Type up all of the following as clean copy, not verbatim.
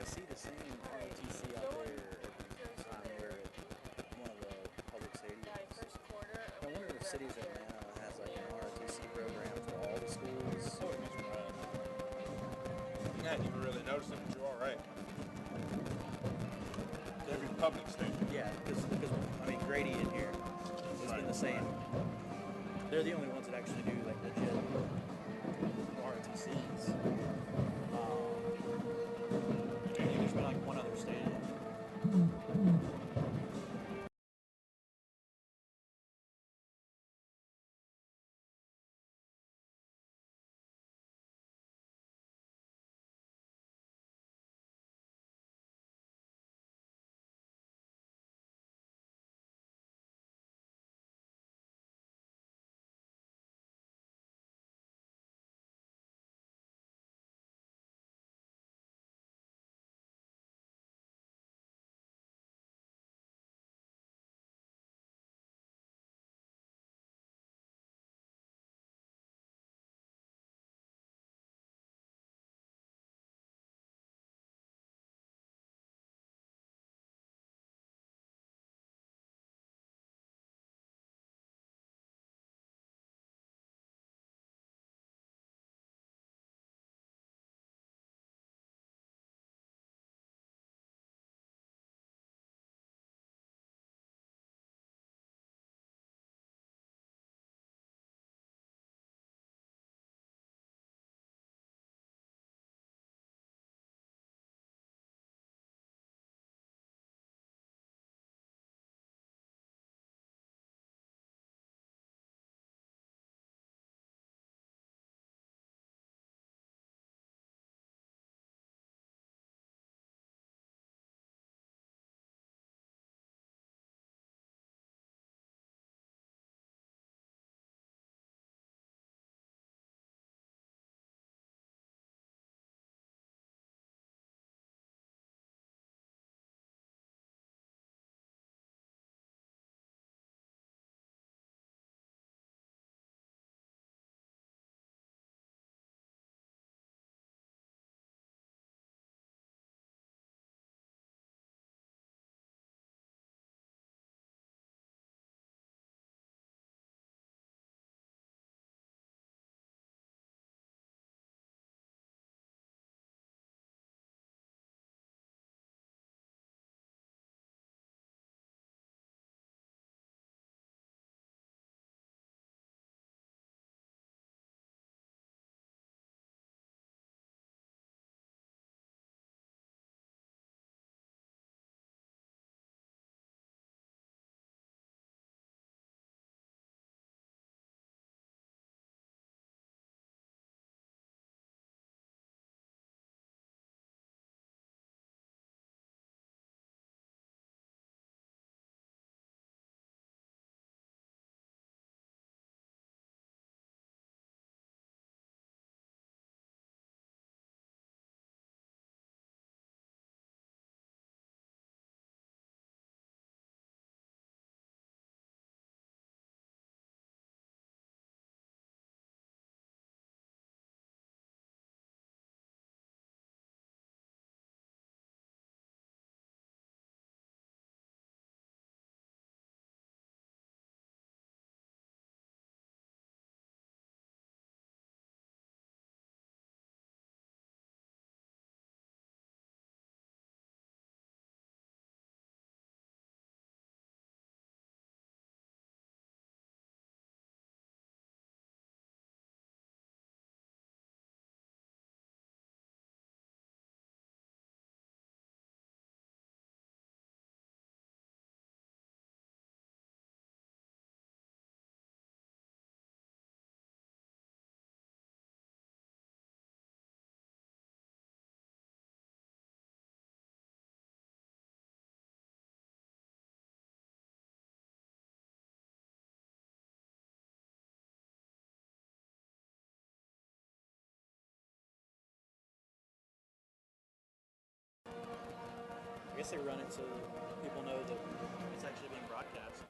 see the same ROTC out there every time we're at one of the public stadiums. I wonder if Cities of Atlanta has like an ROTC program for all the schools. Oh, it must run. I hadn't even really noticed it, but you're all right. Every public station. Yeah, because I mean Grady in here has been the same. They're the only ones that actually do like legit ROTCs. I think there's been like one other stadium. I guess they run it so people know that it's actually being broadcast.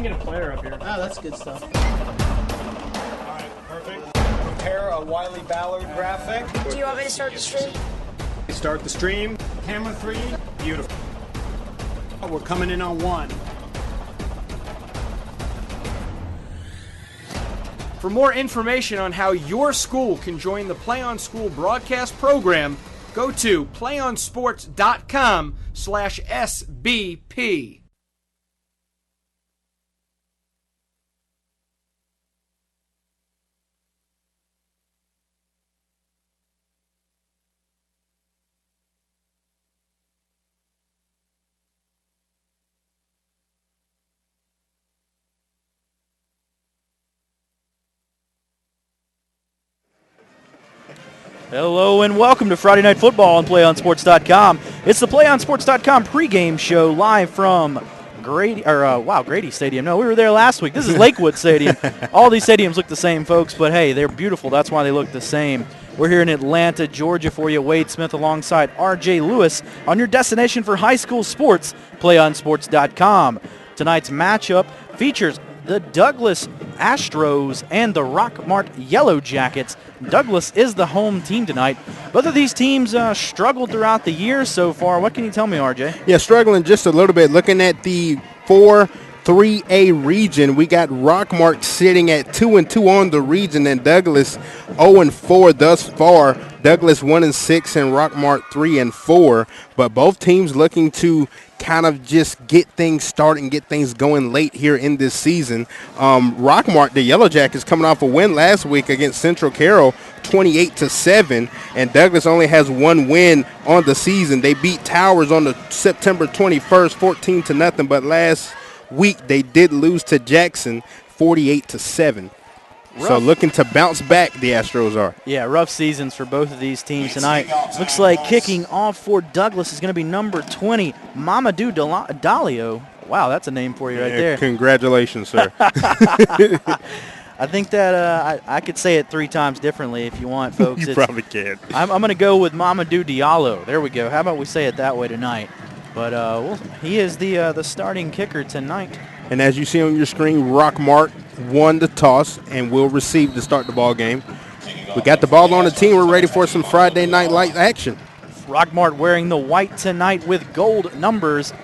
get a player up here. Oh, that's good stuff. All right, perfect. Prepare a Wiley Ballard graphic. Do you want me to start the stream? Start the stream. Camera 3. Beautiful. We're coming in on 1. For more information on how your school can join the Play On School broadcast program, go to playonsports.com/SBP. Hello and welcome to Friday Night Football on PlayOnSports.com. It's the PlayOnSports.com pregame show live from Grady Stadium. No, we were there last week. This is Lakewood Stadium. All these stadiums look the same, folks, but hey, they're beautiful. That's why they look the same. We're here in Atlanta, Georgia for you. Wade Smith alongside R.J. Lewis on your destination for high school sports, PlayOnSports.com. Tonight's matchup features the Douglas Astros and the Rockmart Yellow Jackets. Douglas is the home team tonight. Both of these teams struggled throughout the year so far. What can you tell me, RJ? Yeah, struggling just a little bit. Looking at the 4-3A region, we got Rockmart sitting at 2-2 on the region, and Douglas 0-4 thus far. Douglas 1-6 and Rockmart 3-4. But both teams looking to kind of just get things started and get things going late here in this season. Rockmart, the Yellow Jackets, coming off a win last week against Central Carroll, 28-7, and Douglas only has one win on the season. They beat Towers on the September 21st, 14-0, but last week they did lose to Jackson, 48-7. Rough. So looking to bounce back, the Astros are. Yeah, rough seasons for both of these teams tonight. Looks like kicking off for Douglas is going to be number 20, Mamadou Dalio. Wow, that's a name for you right there. Congratulations, sir. I think that I could say it 3 times differently if you want, folks. You probably can. I'm going to go with Mamadou Diallo. There we go. How about we say it that way tonight? But he is the starting kicker tonight. And as you see on your screen, Rockmart won the toss and will receive to start the ball game. We got the ball on the team. We're ready for some Friday night light action. Rockmart wearing the white tonight with gold numbers,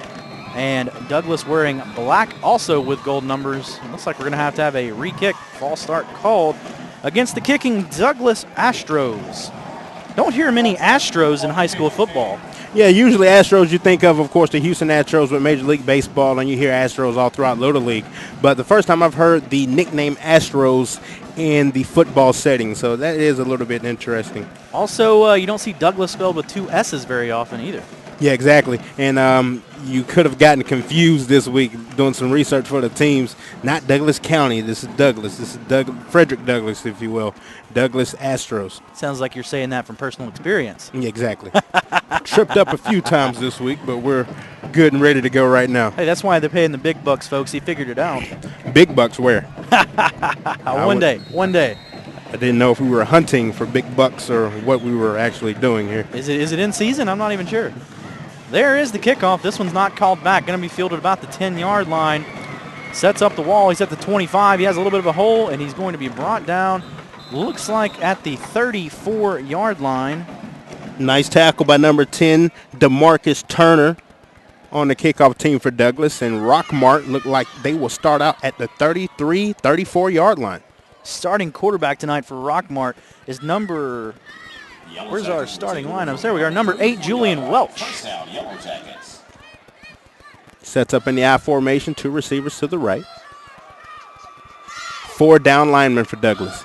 and Douglas wearing black also with gold numbers. It looks like we're going to have a re-kick. False start called against the kicking Douglas Astros. Don't hear many Astros in high school football. Yeah, usually Astros you think of course, the Houston Astros with Major League Baseball, and you hear Astros all throughout Little League. But the first time I've heard the nickname Astros in the football setting, so that is a little bit interesting. Also, you don't see Douglas spelled with 2 S's very often either. Yeah, exactly. And you could have gotten confused this week doing some research for the teams. Not Douglas County. This is Douglas. This is Frederick Douglass, if you will. Douglas Astros. Sounds like you're saying that from personal experience. Yeah, exactly. Tripped up a few times this week, but we're good and ready to go right now. Hey, that's why they're paying the big bucks, folks. He figured it out. Big bucks where? One day. I didn't know if we were hunting for big bucks or what we were actually doing here. Is it in season? I'm not even sure. There is the kickoff. This one's not called back. Going to be fielded about the 10-yard line. Sets up the wall. He's at the 25. He has a little bit of a hole, and he's going to be brought down, looks like at the 34-yard line. Nice tackle by number 10, DeMarcus Turner, on the kickoff team for Douglas. And Rockmart look like they will start out at the 33, 34-yard line. Starting quarterback tonight for Rockmart is number... Where's our starting lineups? There we are. Number 8, Julian Welch. Sets up in the I formation, 2 receivers to the right. 4 down linemen for Douglas.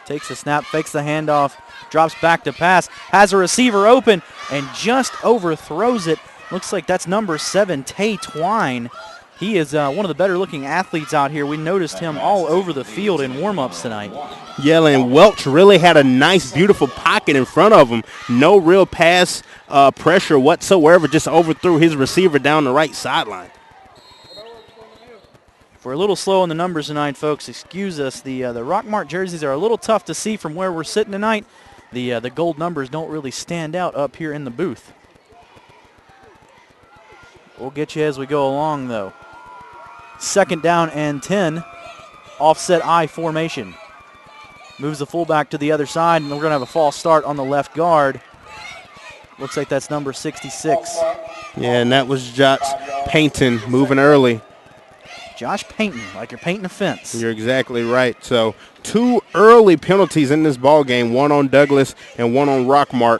Takes the snap, fakes the handoff, drops back to pass, has a receiver open, and just overthrows it. Looks like that's number 7, Tay Twine. He is one of the better-looking athletes out here. We noticed him all over the field in warm-ups tonight. Yeah, and Welch really had a nice, beautiful pocket in front of him. No real pass pressure whatsoever, just overthrew his receiver down the right sideline. We're a little slow on the numbers tonight, folks. Excuse us. The Rockmart jerseys are a little tough to see from where we're sitting tonight. The gold numbers don't really stand out up here in the booth. We'll get you as we go along, though. 2nd down and 10. Offset I formation. Moves the fullback to the other side, and we're going to have a false start on the left guard. Looks like that's number 66. Yeah, and that was Josh Payton moving early. Josh Payton, like you're painting a fence. You're exactly right. So 2 early penalties in this ball game, 1 on Douglas and 1 on Rockmart.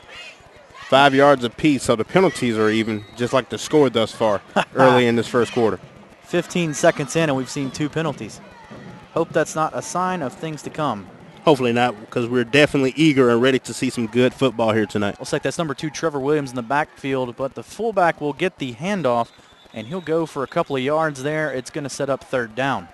5 yards apiece, so the penalties are even, just like the score thus far, early in this first quarter. 15 seconds in, and we've seen 2 penalties. Hope that's not a sign of things to come. Hopefully not, because we're definitely eager and ready to see some good football here tonight. Looks like that's number 2, Trevor Williams, in the backfield, but the fullback will get the handoff, and he'll go for a couple of yards there. It's going to set up 3rd down.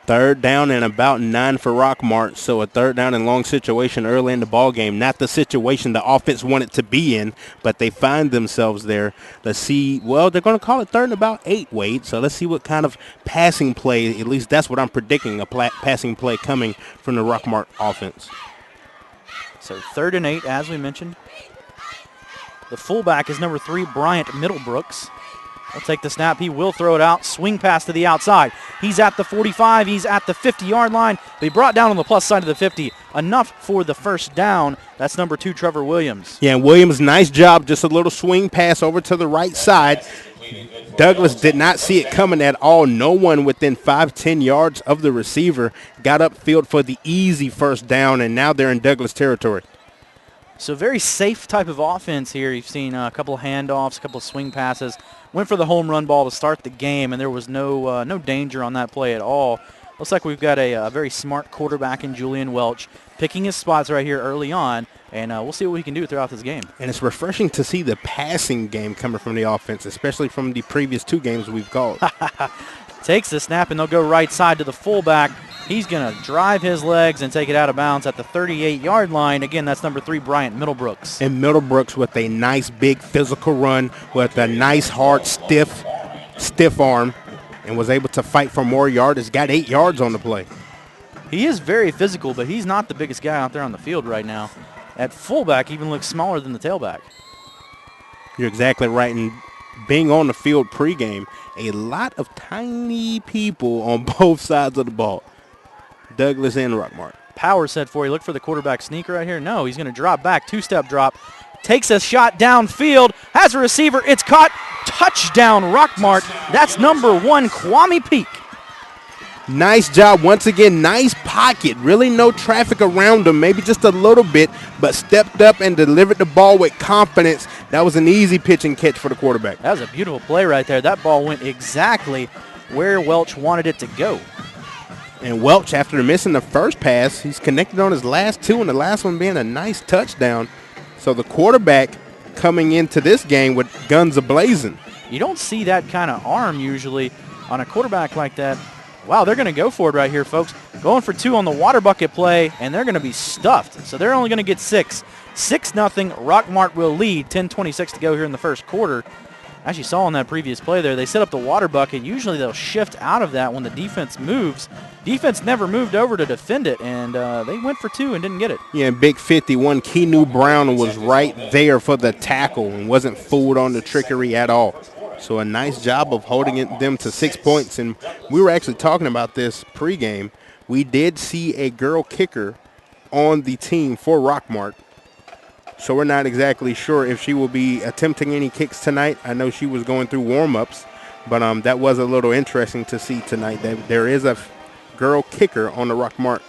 3rd down and about 9 for Rockmart, so a 3rd down and long situation early in the ball game. Not the situation the offense wanted to be in, but they find themselves there. Let's see. Well, they're going to call it 3rd and about 8, Wade. So let's see what kind of passing play, at least that's what I'm predicting, a passing play coming from the Rockmart offense. So 3rd and 8, as we mentioned. The fullback is number 3, Bryant Middlebrooks. He'll take the snap. He will throw it out. Swing pass to the outside. He's at the 45. He's at the 50-yard line. They brought down on the plus side of the 50. Enough for the 1st down. That's number 2, Trevor Williams. Yeah, and Williams, nice job. Just a little swing pass over to the right side. Douglas did not see it coming at all. No one within 5-10 yards of the receiver got upfield for the easy 1st down, and now they're in Douglas territory. So very safe type of offense here. You've seen a couple of handoffs, a couple of swing passes. Went for the home run ball to start the game, and there was no danger on that play at all. Looks like we've got a very smart quarterback in Julian Welch, picking his spots right here early on, and we'll see what we can do throughout this game. And it's refreshing to see the passing game coming from the offense, especially from the previous 2 games we've called. Takes the snap, and they'll go right side to the fullback. He's going to drive his legs and take it out of bounds at the 38-yard line. Again, that's number 3, Bryant Middlebrooks. And Middlebrooks with a nice, big, physical run with a nice, hard, stiff arm, and was able to fight for more yardage. Got 8 yards on the play. He is very physical, but he's not the biggest guy out there on the field right now. At fullback, even looks smaller than the tailback. You're exactly right. And being on the field pregame, a lot of tiny people on both sides of the ball. Douglas and Rockmart. Power set for you. Look for the quarterback sneak right here. No, he's going to drop back. 2-step drop. Takes a shot downfield. Has a receiver. It's caught. Touchdown, Rockmart. That's number 1, Kwame Peak. Nice job. Once again, nice pocket. Really no traffic around him. Maybe just a little bit, but stepped up and delivered the ball with confidence. That was an easy pitch and catch for the quarterback. That was a beautiful play right there. That ball went exactly where Welch wanted it to go. And Welch, after missing the first pass, he's connected on his last 2, and the last one being a nice touchdown. So the quarterback coming into this game with guns a-blazing. You don't see that kind of arm usually on a quarterback like that. Wow, they're going to go for it right here, folks. Going for 2 on the water bucket play, and they're going to be stuffed. So they're only going to get 6. 6-0. Rockmart will lead. 10:26 to go here in the first quarter. As you saw on that previous play there, they set up the water bucket. Usually they'll shift out of that when the defense moves. Defense never moved over to defend it, and they went for 2 and didn't get it. Yeah, and Big 51, Keanu Brown was right there for the tackle and wasn't fooled on the trickery at all. So a nice job of holding them to 6 points. And we were actually talking about this pregame. We did see a girl kicker on the team for Rockmart. So we're not exactly sure if she will be attempting any kicks tonight. I know she was going through warm-ups, but that was a little interesting to see tonight. That there is a girl kicker on the Rockmart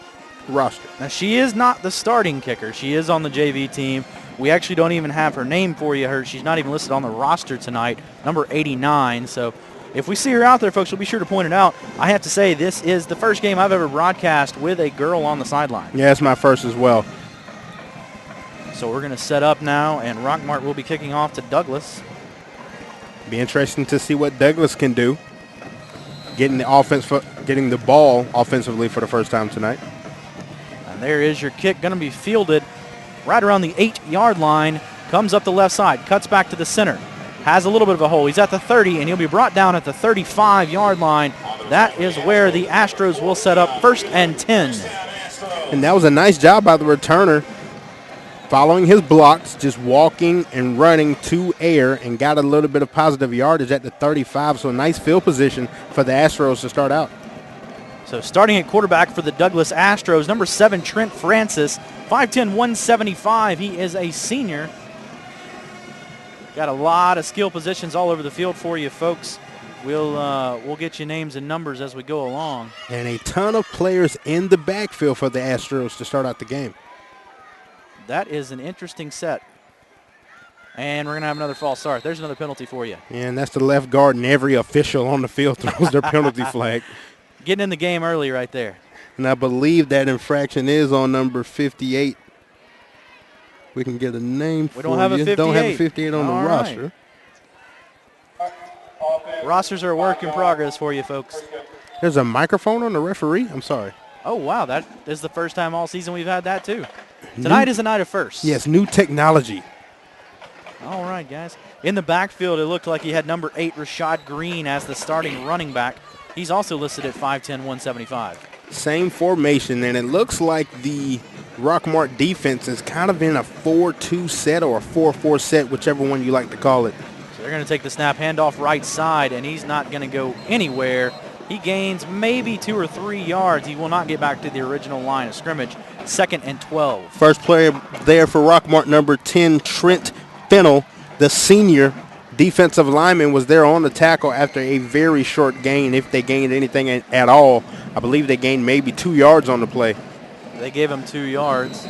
roster. Now, she is not the starting kicker. She is on the JV team. We actually don't even have her name for you. She's not even listed on the roster tonight, number 89. So if we see her out there, folks, we'll be sure to point it out. I have to say, this is the first game I've ever broadcast with a girl on the sideline. Yeah, it's my first as well. So we're going to set up now, and Rockmart will be kicking off to Douglas. Be interesting to see what Douglas can do, getting the ball offensively for the first time tonight. And there is your kick, going to be fielded right around the 8-yard line. Comes up the left side, cuts back to the center. Has a little bit of a hole. He's at the 30, and he'll be brought down at the 35-yard line. That is where the Astros will set up 1st and 10. And that was a nice job by the returner. following his blocks, just walking and running to air, and got a little bit of positive yardage at the 35. So a nice field position for the Astros to start out. So starting at quarterback for the Douglas Astros, number 7, Trent Francis, 5'10", 175. He is a senior. Got a lot of skill positions all over the field for you, folks. We'll get you names and numbers as we go along. And a ton of players in the backfield for the Astros to start out the game. That is an interesting set. And we're going to have another false start. There's another penalty for you. And that's the left guard, and every official on the field throws their penalty flag. Getting in the game early right there. And I believe that infraction is on number 58. We can get a name for you. We don't have a 58. Don't have a 58 on the right. roster. Rosters are a work in progress for you, folks. There's a microphone on the referee? I'm sorry. Oh, wow. That is the first time all season we've had that, too. Tonight is a night of firsts. Yes, new technology. All right, guys. In the backfield, it looked like he had number 8, Rashad Green, as the starting running back. He's also listed at 5'10", 175. Same formation, and it looks like the Rockmart defense is kind of in a 4-2 set or a 4-4 set, whichever one you like to call it. So they're going to take the snap, handoff right side, and he's not going to go anywhere. He gains maybe 2 or 3 yards. He will not get back to the original line of scrimmage. 2nd and 12. First player there for Rockmart, number 10, Trent Fennell, the senior defensive lineman, was there on the tackle after a very short gain, if they gained anything at all. I believe they gained maybe 2 yards on the play. They gave him 2 yards.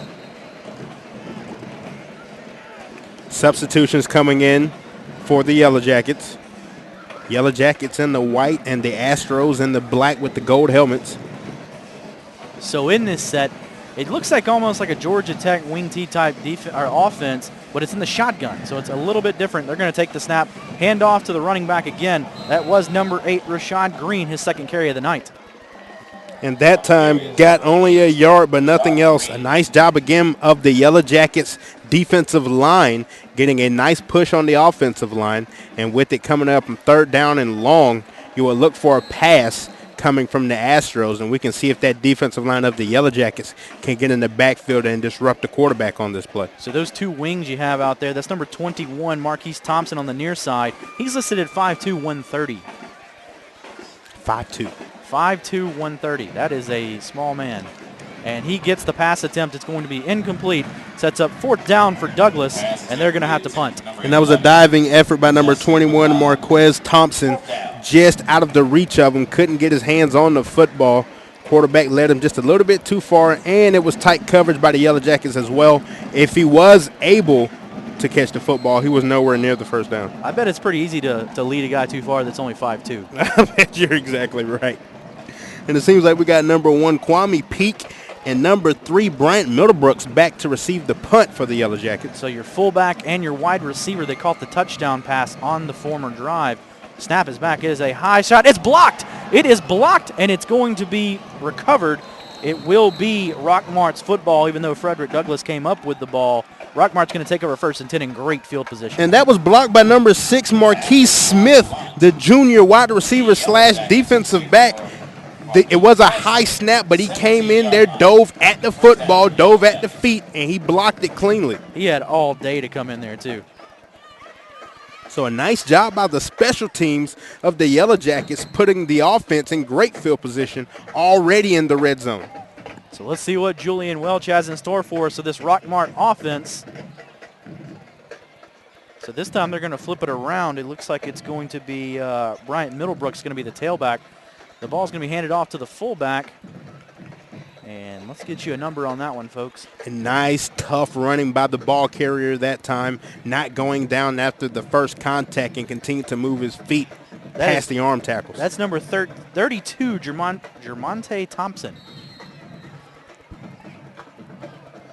Substitutions coming in for the Yellow Jackets. Yellow Jackets in the white and the Astros in the black with the gold helmets. So in this set, it looks like almost like a Georgia Tech wing T type offense, but it's in the shotgun, so it's a little bit different. They're going to take the snap, hand off to the running back again. That was number 8, Rashad Green, his 2nd carry of the night. And that time got only a yard, but nothing else. A nice job again of the Yellow Jackets defensive line, getting a nice push on the offensive line. And with it coming up on 3rd down and long, you will look for a pass coming from the Astros, and we can see if that defensive line of the Yellow Jackets can get in the backfield and disrupt the quarterback on this play. So those 2 wings you have out there, that's number 21, Marquise Thompson on the near side. He's listed at 5'2", 130. 5'2". 5'2", 130. That is a small man. And he gets the pass attempt. It's going to be incomplete. Sets up 4th down for Douglas, and they're going to have to punt. And that was a diving effort by number 21, Marquez Thompson, just out of the reach of him. Couldn't get his hands on the football. Quarterback led him just a little bit too far, and it was tight coverage by the Yellow Jackets as well. If he was able to catch the football, he was nowhere near the 1st down. I bet it's pretty easy to lead a guy too far that's only 5'2". I bet you're exactly right. And it seems like we got number 1, Kwame Peak, and number 3, Bryant Middlebrooks back to receive the punt for the Yellow Jackets. So your fullback and your wide receiver, they caught the touchdown pass on the former drive. Snap is back. It is a high shot. It's blocked. It is blocked, and it's going to be recovered. It will be Rockmart's football, even though Frederick Douglass came up with the ball. Rockmart's going to take over 1st and 10 in great field position. And that was blocked by number 6, Marquise Smith, the junior wide receiver / defensive back. It was a high snap, but he came in there, dove at the football, dove at the feet, and he blocked it cleanly. He had all day to come in there, too. So a nice job by the special teams of the Yellow Jackets, putting the offense in great field position already in the red zone. So let's see what Julian Welch has in store for us. So this Rockmart offense. So this time they're going to flip it around. It looks like it's going to be Bryant Middlebrooks going to be the tailback. The ball's going to be handed off to the fullback. And let's get you a number on that one, folks. A nice, tough running by the ball carrier that time, not going down after the first contact and continue to move his feet past the arm tackles. That's number 32, Jermonte Thompson.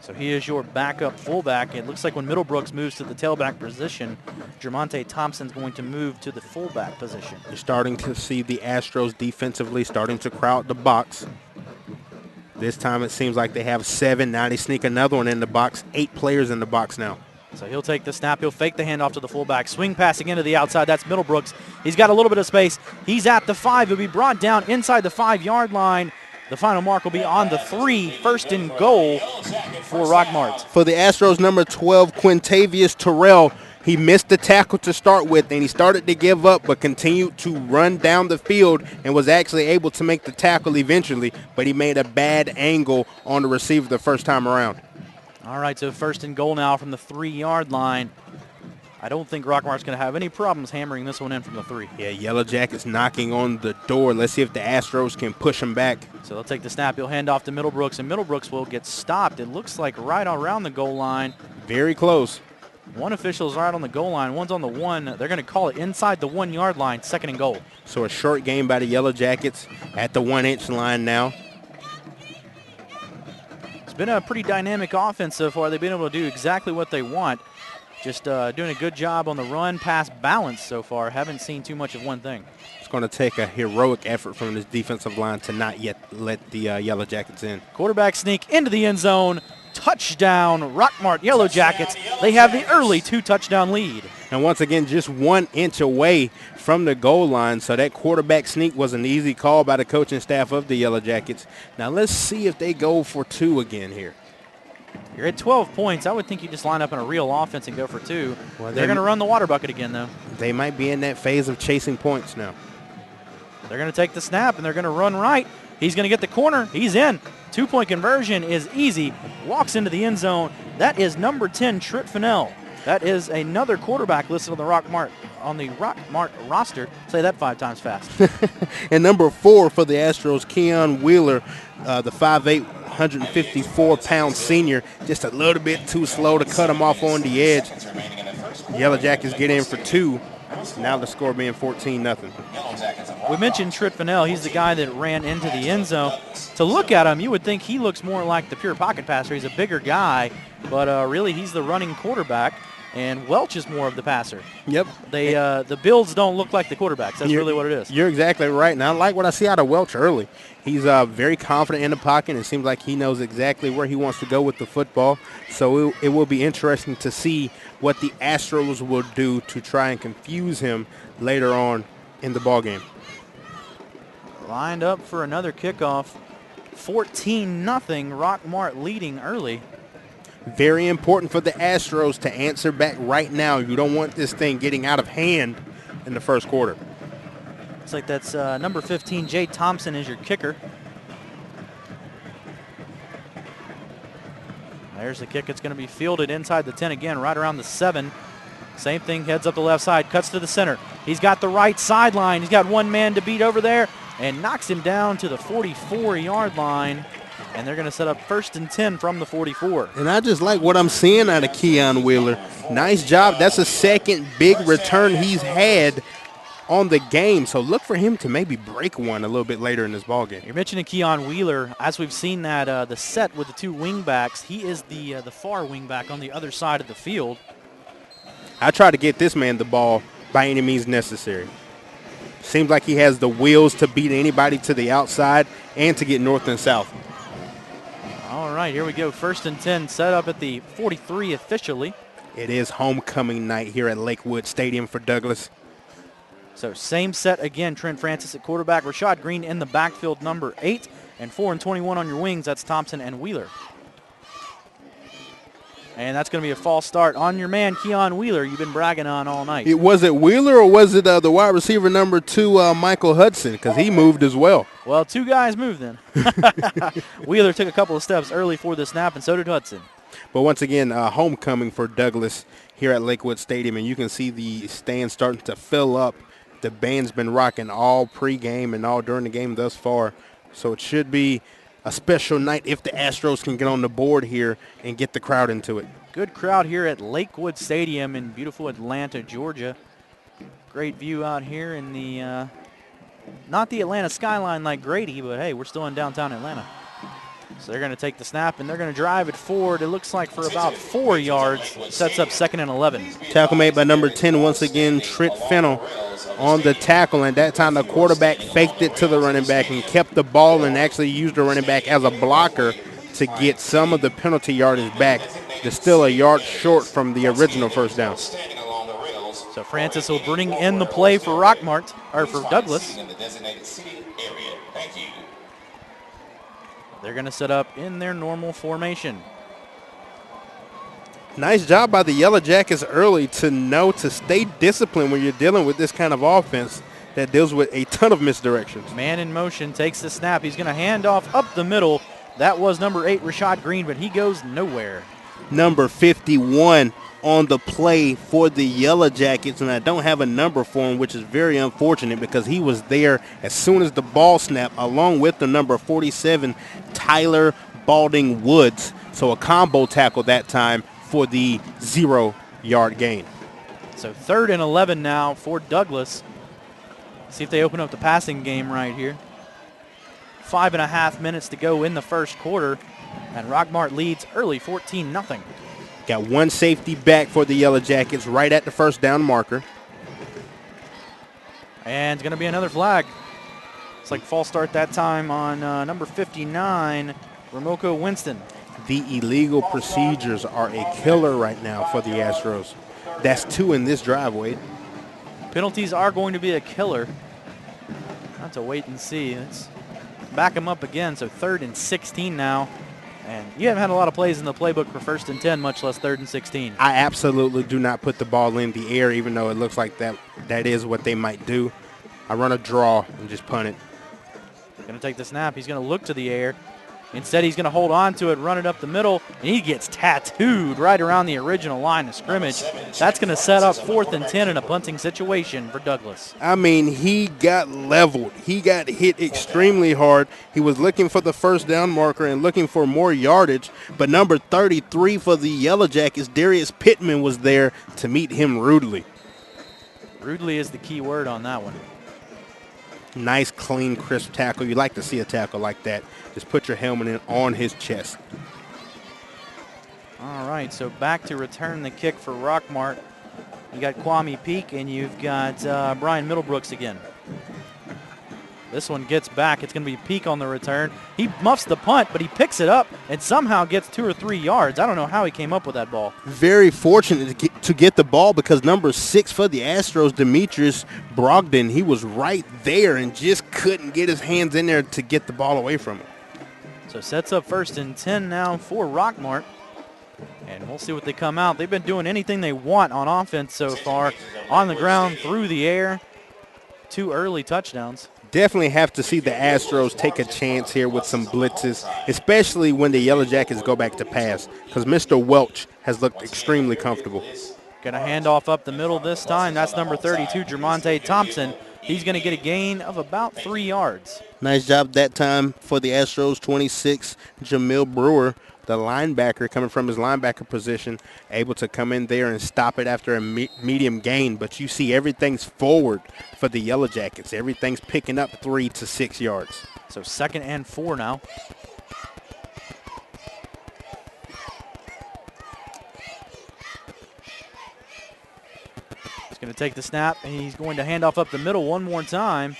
So he is your backup fullback. It looks like when Middlebrooks moves to the tailback position, Jermonte Thompson's going to move to the fullback position. You're starting to see the Astros defensively starting to crowd the box. This time it seems like they have 7. Now they sneak another one in the box. 8 players in the box now. So he'll take the snap. He'll fake the handoff to the fullback. Swing passing into the outside. That's Middlebrooks. He's got a little bit of space. He's at the 5. He'll be brought down inside the 5-yard line. The final mark will be on the 3, first and goal for Rockmart. For the Astros, number 12, Quintavious Terrell. He missed the tackle to start with, and he started to give up, but continued to run down the field and was actually able to make the tackle eventually, but he made a bad angle on the receiver the first time around. All right, so first and goal now from the 3-yard line. I don't think Rockmart's going to have any problems hammering this one in from the 3. Yeah, Yellow Jackets knocking on the door. Let's see if the Astros can push him back. So they'll take the snap. He'll hand off to Middlebrooks, and Middlebrooks will get stopped. It looks like right around the goal line. Very close. One official's right on the goal line. One's on the 1. They're going to call it inside the 1-yard line, second and goal. So a short game by the Yellow Jackets at the 1-inch line now. It's been a pretty dynamic offense so far. They've been able to do exactly what they want. Just doing a good job on the run-pass balance so far. Haven't seen too much of one thing. It's going to take a heroic effort from this defensive line to not yet let the Yellow Jackets in. Quarterback sneak into the end zone. Touchdown, Rockmart Yellow Jackets. They have the early 2-touchdown lead. And once again, just 1 inch away from the goal line, so that quarterback sneak was an easy call by the coaching staff of the Yellow Jackets. Now let's see if they go for 2 again here. You're at 12 points. I would think you just line up in a real offense and go for 2. Well, they're going to run the water bucket again, though. They might be in that phase of chasing points now. They're going to take the snap, and they're going to run right. He's going to get the corner. He's in. 2-point conversion is easy. Walks into the end zone. That is number 10, Tritt Fennell. That is another quarterback listed on the Rockmart roster. Say that 5 times fast. And number 4 for the Astros, Keon Wheeler, the 5'8", 154-pound senior, just a little bit too slow to cut him off on the edge. Yellow Jackets get in for 2. Now the score being 14-0. We mentioned Tritt Fennell. He's the guy that ran into the end zone. To look at him, you would think he looks more like the pure pocket passer. He's a bigger guy, but really he's the running quarterback, and Welch is more of the passer. Yep. The builds don't look like the quarterbacks. That's really what it is. You're exactly right. And I like what I see out of Welch early. He's very confident in the pocket, and it seems like he knows exactly where he wants to go with the football. So it will be interesting to see what the Astros will do to try and confuse him later on in the ballgame. Lined up for another kickoff. 14-0, Rockmart leading early. Very important for the Astros to answer back right now. You don't want this thing getting out of hand in the first quarter. Looks like that's number 15, Jay Thompson, is your kicker. There's the kick. It's going to be fielded inside the 10 again, right around the 7. Same thing, heads up the left side, cuts to the center. He's got the right sideline. He's got one man to beat over there and knocks him down to the 44-yard line. And they're going to set up 1st and 10 from the 44. And I just like what I'm seeing out of Keon Wheeler. Nice job. That's a second big return he's had on the game. So look for him to maybe break one a little bit later in this ballgame. You're mentioning Keon Wheeler. As we've seen that the set with the 2 wingbacks, he is the far wingback on the other side of the field. I try to get this man the ball by any means necessary. Seems like he has the wheels to beat anybody to the outside and to get north and south. All right, here we go. 1st and 10 set up at the 43 officially. It is homecoming night here at Lakewood Stadium for Douglas. So same set again. Trent Francis at quarterback. Rashad Green in the backfield, number 8. And 4 and 21 on your wings. That's Thompson and Wheeler. And that's going to be a false start on your man, Keon Wheeler, you've been bragging on all night. Was it Wheeler or was it the wide receiver number 2, Michael Hudson? Because he moved as well. Well, 2 guys moved then. Wheeler took a couple of steps early for the snap, and so did Hudson. But once again, homecoming for Douglas here at Lakewood Stadium, and you can see the stands starting to fill up. The band's been rocking all pregame and all during the game thus far. So it should be a special night if the Astros can get on the board here and get the crowd into it. Good crowd here at Lakewood Stadium in beautiful Atlanta, Georgia. Great view out here in the, not the Atlanta skyline like Grady, but hey, we're still in downtown Atlanta. So they're going to take the snap, and they're going to drive it forward. It looks like for about 4 yards. Sets up 2nd and 11. Tackle made by number 10, once again, Tritt Fennell on the tackle. And that time the quarterback faked it to the running back and kept the ball and actually used the running back as a blocker to get some of the penalty yardage back. They're still a yard short from the original first down. So Francis will bring in the play for Rockmart, or for Douglas. They're going to set up in their normal formation. Nice job by the Yellow Jackets early to know to stay disciplined when you're dealing with this kind of offense that deals with a ton of misdirections. Man in motion, takes the snap. He's going to hand off up the middle. That was number 8, Rashad Green, but he goes nowhere. Number 51 on the play for the Yellow Jackets, and I don't have a number for him, which is very unfortunate because he was there as soon as the ball snapped, along with the number 47, Tyler Balding Woods. So a combo tackle that time for the 0-yard gain. So 3rd and 11 now for Douglas. See if they open up the passing game right here. 5.5 minutes to go in the first quarter, and Rockmart leads early 14-0. Got one safety back for the Yellow Jackets right at the first down marker. And it's going to be another flag. It's like false start that time on number 59, Romoko Winston. The illegal procedures are a killer right now for the Astros. That's 2 in this drive, Wade. Penalties are going to be a killer. Have to wait and see. Let's back them up again. So 3rd and 16 now. And you haven't had a lot of plays in the playbook for 1st and 10, much less 3rd and 16. I absolutely do not put the ball in the air, even though it looks like that is what they might do. I run a draw and just punt it. Going to take the snap. He's going to look to the air. Instead, he's going to hold on to it, run it up the middle, and he gets tattooed right around the original line of scrimmage. That's going to set up 4th and 10 in a punting situation for Douglas. I mean, he got leveled. He got hit extremely hard. He was looking for the first down marker and looking for more yardage, but number 33 for the Yellow Jackets, Darius Pittman, was there to meet him rudely. Rudely is the key word on that one. Nice, clean, crisp tackle. You like to see a tackle like that. Just put your helmet in on his chest. All right, so back to return the kick for Rockmart. You got Kwame Peak, and you've got Brian Middlebrooks again. This one gets back. It's going to be Peak on the return. He muffs the punt, but he picks it up and somehow gets 2 or 3 yards. I don't know how he came up with that ball. Very fortunate to get the ball because number 6 for the Astros, Demetrius Brogdon, he was right there and just couldn't get his hands in there to get the ball away from him. So sets up 1st and 10 now for Rockmart. And we'll see what they come out. They've been doing anything they want on offense so far. On the ground, through the air. 2 early touchdowns. Definitely have to see the Astros take a chance here with some blitzes, especially when the Yellow Jackets go back to pass, because Mr. Welch has looked extremely comfortable. Going to hand off up the middle this time. That's number 32, Jermonte Thompson. He's going to get a gain of about 3 yards. Nice job that time for the Astros. 26, Jamil Brewer, the linebacker, coming from his linebacker position, able to come in there and stop it after a medium gain. But you see everything's forward for the Yellow Jackets. Everything's picking up 3 to 6 yards. So 2nd and 4 now. He's going to take the snap, and he's going to hand off up the middle one more time.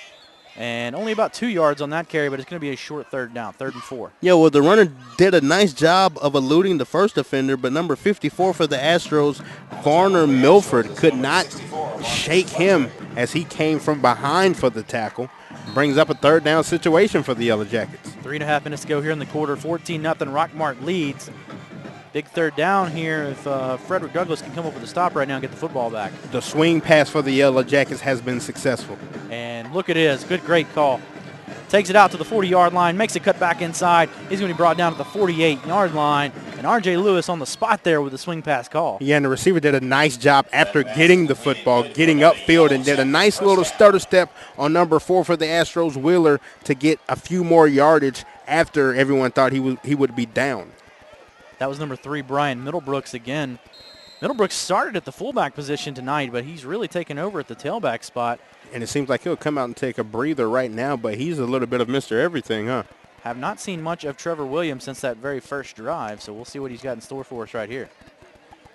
And only about 2 yards on that carry, but it's going to be a short 3rd down, 3rd and 4. Yeah, well, the runner did a nice job of eluding the first offender, but number 54 for the Astros, Varner Milford, could not shake him as he came from behind for the tackle. Brings up a 3rd down situation for the Yellow Jackets. 3.5 minutes to go here in the quarter. 14-0. Rockmart leads. Big 3rd down here if Frederick Douglass can come up with a stop right now and get the football back. The swing pass for the Yellow Jackets has been successful. And look at his. Great call. Takes it out to the 40-yard line, makes it cut back inside. He's going to be brought down at the 48-yard line. And R.J. Lewis on the spot there with the swing pass call. Yeah, and the receiver did a nice job after getting the football, getting upfield, and did a nice little stutter step on number 4 for the Astros, Wheeler, to get a few more yardage after everyone thought he would be down. That was number 3, Brian Middlebrooks again. Middlebrooks started at the fullback position tonight, but he's really taken over at the tailback spot. And it seems like he'll come out and take a breather right now, but he's a little bit of Mr. Everything, huh? Have not seen much of Trevor Williams since that very first drive, so we'll see what he's got in store for us right here.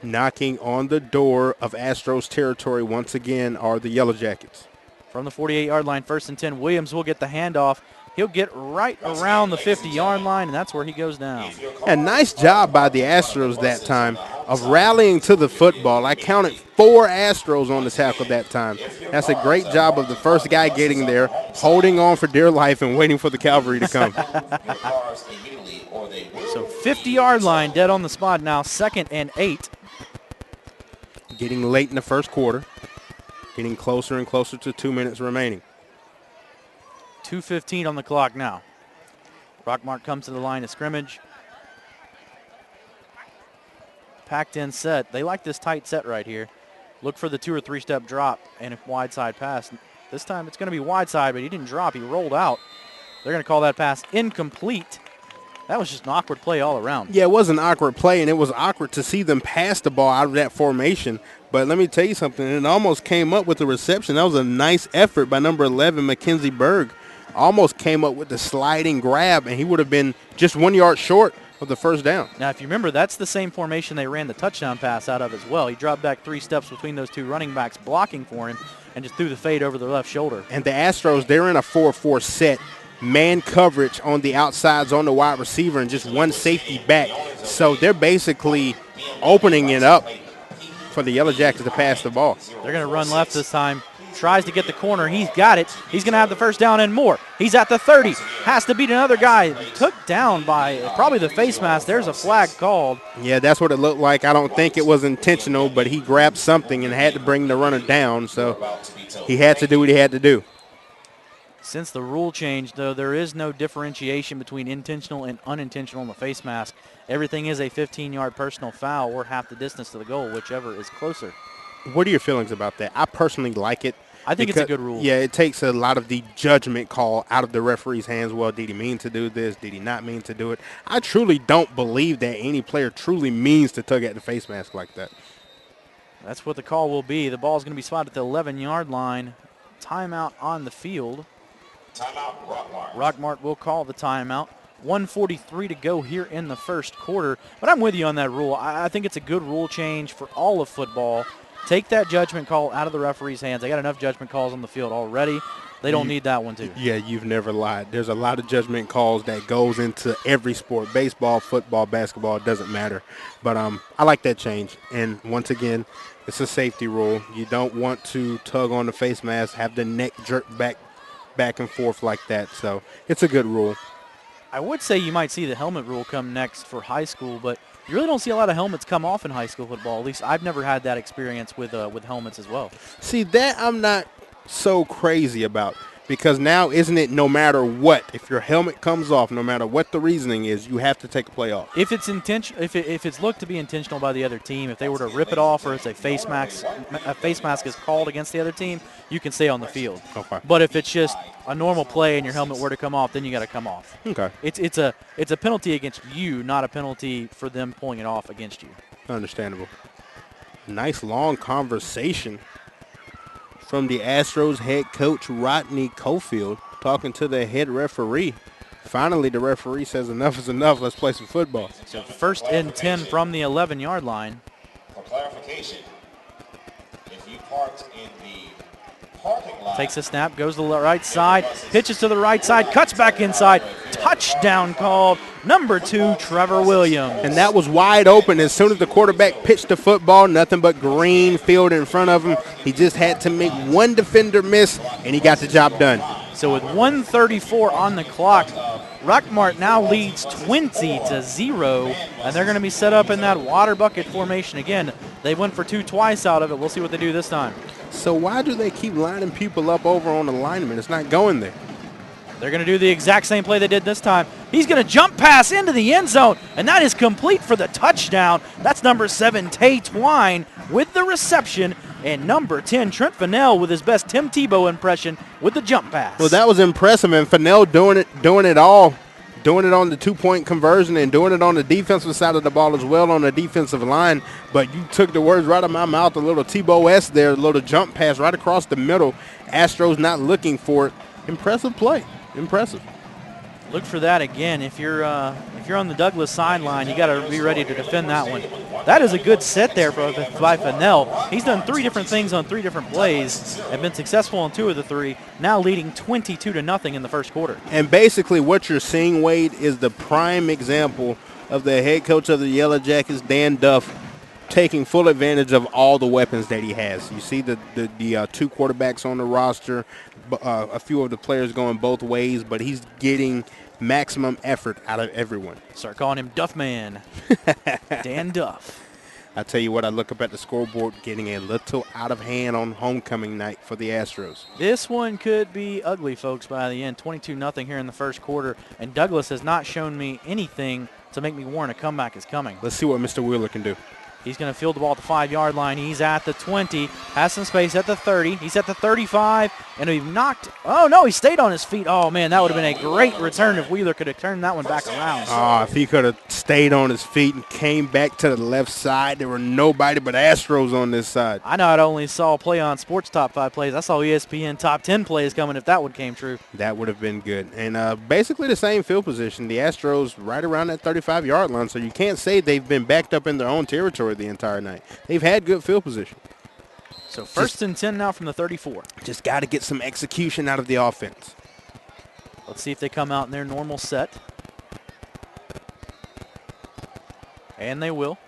Knocking on the door of Astros territory once again are the Yellow Jackets. From the 48-yard line, 1st and 10, Williams will get the handoff. He'll get right around the 50-yard line, and that's where he goes down. A nice job by the Astros that time of rallying to the football. I counted 4 Astros on the tackle that time. That's a great job of the first guy getting there, holding on for dear life and waiting for the cavalry to come. So 50-yard line, dead on the spot now, 2nd and 8. Getting late in the first quarter, getting closer and closer to 2 minutes remaining. 2:15 on the clock now. Rockmart comes to the line of scrimmage. Packed in set. They like this tight set right here. Look for the 2 or 3 step drop and a wide side pass. This time it's going to be wide side, but he didn't drop. He rolled out. They're going to call that pass incomplete. That was just an awkward play all around. Yeah, it was an awkward play, and it was awkward to see them pass the ball out of that formation. But let me tell you something. It almost came up with the reception. That was a nice effort by number 11, Mackenzie Berg. Almost came up with the sliding grab, and he would have been just 1 yard short of the first down. Now, if you remember, that's the same formation they ran the touchdown pass out of as well. He dropped back 3 steps between those 2 running backs blocking for him and just threw the fade over the left shoulder. And the Astros, they're in a 4-4 set. Man coverage on the outsides on the wide receiver and just 1 safety back. So they're basically opening it up for the Yellow Jackets to pass the ball. They're going to run left this time. Tries to get the corner. He's got it. He's going to have the first down and more. He's at the 30. Has to beat another guy. Took down by probably the face mask. There's a flag called. Yeah, that's what it looked like. I don't think it was intentional, but he grabbed something and had to bring the runner down. So he had to do what he had to do. Since the rule change, though, there is no differentiation between intentional and unintentional in the face mask. Everything is a 15-yard personal foul or half the distance to the goal, whichever is closer. What are your feelings about that? I personally like it. I think it's a good rule. Yeah, it takes a lot of the judgment call out of the referee's hands. Well, did he mean to do this? Did he not mean to do it? I truly don't believe that any player truly means to tug at the face mask like that. That's what the call will be. The ball is going to be spotted at the 11-yard line. Timeout on the field. Timeout, Rockmart. Rockmart will call the timeout. 1:43 to go here in the first quarter. But I'm with you on that rule. I think it's a good rule change for all of football. Take that judgment call out of the referee's hands. They got enough judgment calls on the field already. They don't need that one, too. Yeah, you've never lied. There's a lot of judgment calls that goes into every sport. Baseball, football, basketball, it doesn't matter. But I like that change. And once again, it's a safety rule. You don't want to tug on the face mask, have the neck jerk back and forth like that. So it's a good rule. I would say you might see the helmet rule come next for high school, but you really don't see a lot of helmets come off in high school football. At least I've never had that experience with helmets as well. See, that I'm not so crazy about, because now isn't it no matter what, if your helmet comes off, no matter what the reasoning is, you have to take a play off. If it's intentional, if it's looked to be intentional by the other team, if they were to rip it off or it's a face mask is called against the other team, you can stay on the field. Okay. But if it's just a normal play and your helmet were to come off, then you got to come off. Okay. It's a penalty against you, not a penalty for them pulling it off against you. Understandable. Nice long conversation from the Astros head coach Rodney Cofield talking to the head referee. Finally, the referee says enough is enough. Let's play some football. So 1st and 10 from the 11-yard line. For clarification, if you parked in the parking lot. Takes a snap, goes to the right side, pitches to the right side, cuts back inside. Touchdown called. Number 2, Trevor Williams. And that was wide open. As soon as the quarterback pitched the football, nothing but green field in front of him. He just had to make one defender miss, and he got the job done. So with 1:34 on the clock, Rockmart now leads 20-0, and they're going to be set up in that water bucket formation again. They went for 2 twice out of it. We'll see what they do this time. So why do they keep lining people up over on the lineman? It's not going there. They're going to do the exact same play they did this time. He's going to jump pass into the end zone, and that is complete for the touchdown. That's number 7, Tay Twine, with the reception, and number 10, Trent Fennell, with his best Tim Tebow impression with the jump pass. Well, that was impressive, and Fennell doing it all, doing it on the 2-point conversion and doing it on the defensive side of the ball as well on the defensive line. But you took the words right out of my mouth, a little Tebow-esque there, a little jump pass right across the middle. Astros not looking for it. Impressive play. Impressive. Look for that again. If you're on the Douglas sideline, you got to be ready to defend that one. That is a good set there by Fennell. He's done 3 different things on 3 different plays and been successful on 2 of the 3, now leading 22-0 in the first quarter. And basically what you're seeing, Wade, is the prime example of the head coach of the Yellow Jackets, Dan Duff, taking full advantage of all the weapons that he has. You see the two quarterbacks on the roster, a few of the players going both ways, but he's getting maximum effort out of everyone. Start calling him Duffman. Dan Duff. I tell you what, I look up at the scoreboard, getting a little out of hand on homecoming night for the Astros. This one could be ugly, folks, by the end. 22-0 here in the first quarter, and Douglas has not shown me anything to make me warn a comeback is coming. Let's see what Mr. Wheeler can do. He's going to field the ball at the 5-yard line. He's at the 20, has some space at the 30. He's at the 35, and he knocked. Oh, no, he stayed on his feet. Oh, man, that would have been a great return if Wheeler could have turned that one back around. Oh, if he could have stayed on his feet and came back to the left side, there were nobody but Astros on this side. I not only saw Play on Sports top 5 plays, I saw ESPN top 10 plays coming if that one came true. That would have been good. And basically the same field position. The Astros right around that 35-yard line, so you can't say they've been backed up in their own territory the entire night. They've had good field position. So first and 10 now from the 34. Just got to get some execution out of the offense. Let's see if they come out in their normal set. And they will.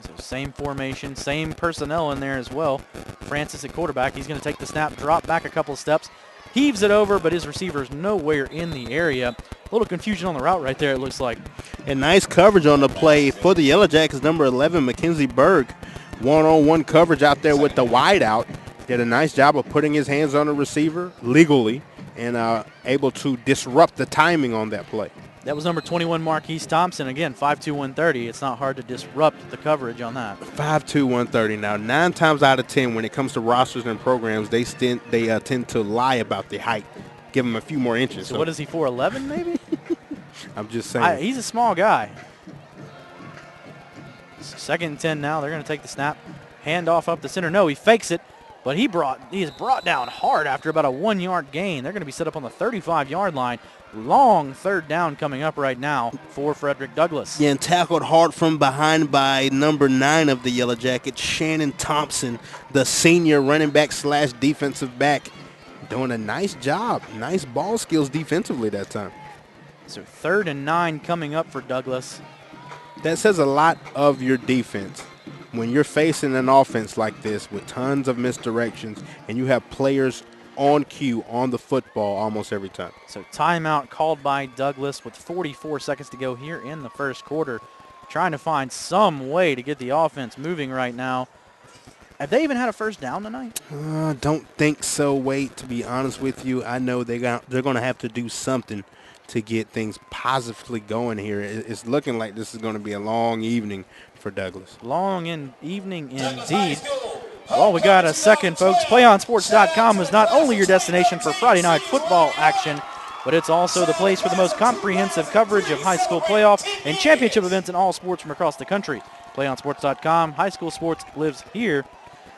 So same formation, same personnel in there as well. Francis at quarterback. He's going to take the snap, drop back a couple of steps, heaves it over, but his receiver's nowhere in the area. A little confusion on the route right there, it looks like. And nice coverage on the play for the Yellow Jackets, number 11, Mackenzie Berg. One-on-one coverage out there with the wide out. Did a nice job of putting his hands on the receiver legally and able to disrupt the timing on that play. That was number 21, Marquise Thompson. Again, 5'2", 130. It's not hard to disrupt the coverage on that. 5'2", 130. Now, 9 times out of 10, when it comes to rosters and programs, they tend to lie about the height. Give him a few more inches. So what is he, 4'11", maybe? I'm just saying. He's a small guy. Second and 10 now. They're going to take the snap. Hand off up the center. No, he fakes it, but he is brought down hard after about a 1-yard gain. They're going to be set up on the 35-yard line. Long third down coming up right now for Frederick Douglass. Yeah, and tackled hard from behind by number 9 of the Yellow Jackets, Shannon Thompson, the senior running back / defensive back, doing a nice job. Nice ball skills defensively that time. So 3rd and 9 coming up for Douglass. That says a lot of your defense. When you're facing an offense like this with tons of misdirections and you have players on cue on the football almost every time. So timeout called by Douglass with 44 seconds to go here in the first quarter. Trying to find some way to get the offense moving right now. Have they even had a first down tonight? Don't think so, Wade, to be honest with you. I know they're going to have to do something to get things positively going here. It's looking like this is going to be a long evening for Douglass. Long evening indeed. Well, we got a second, folks. PlayOnSports.com is not only your destination for Friday night football action, but it's also the place for the most comprehensive coverage of high school playoff and championship events in all sports from across the country. PlayOnSports.com, high school sports lives here.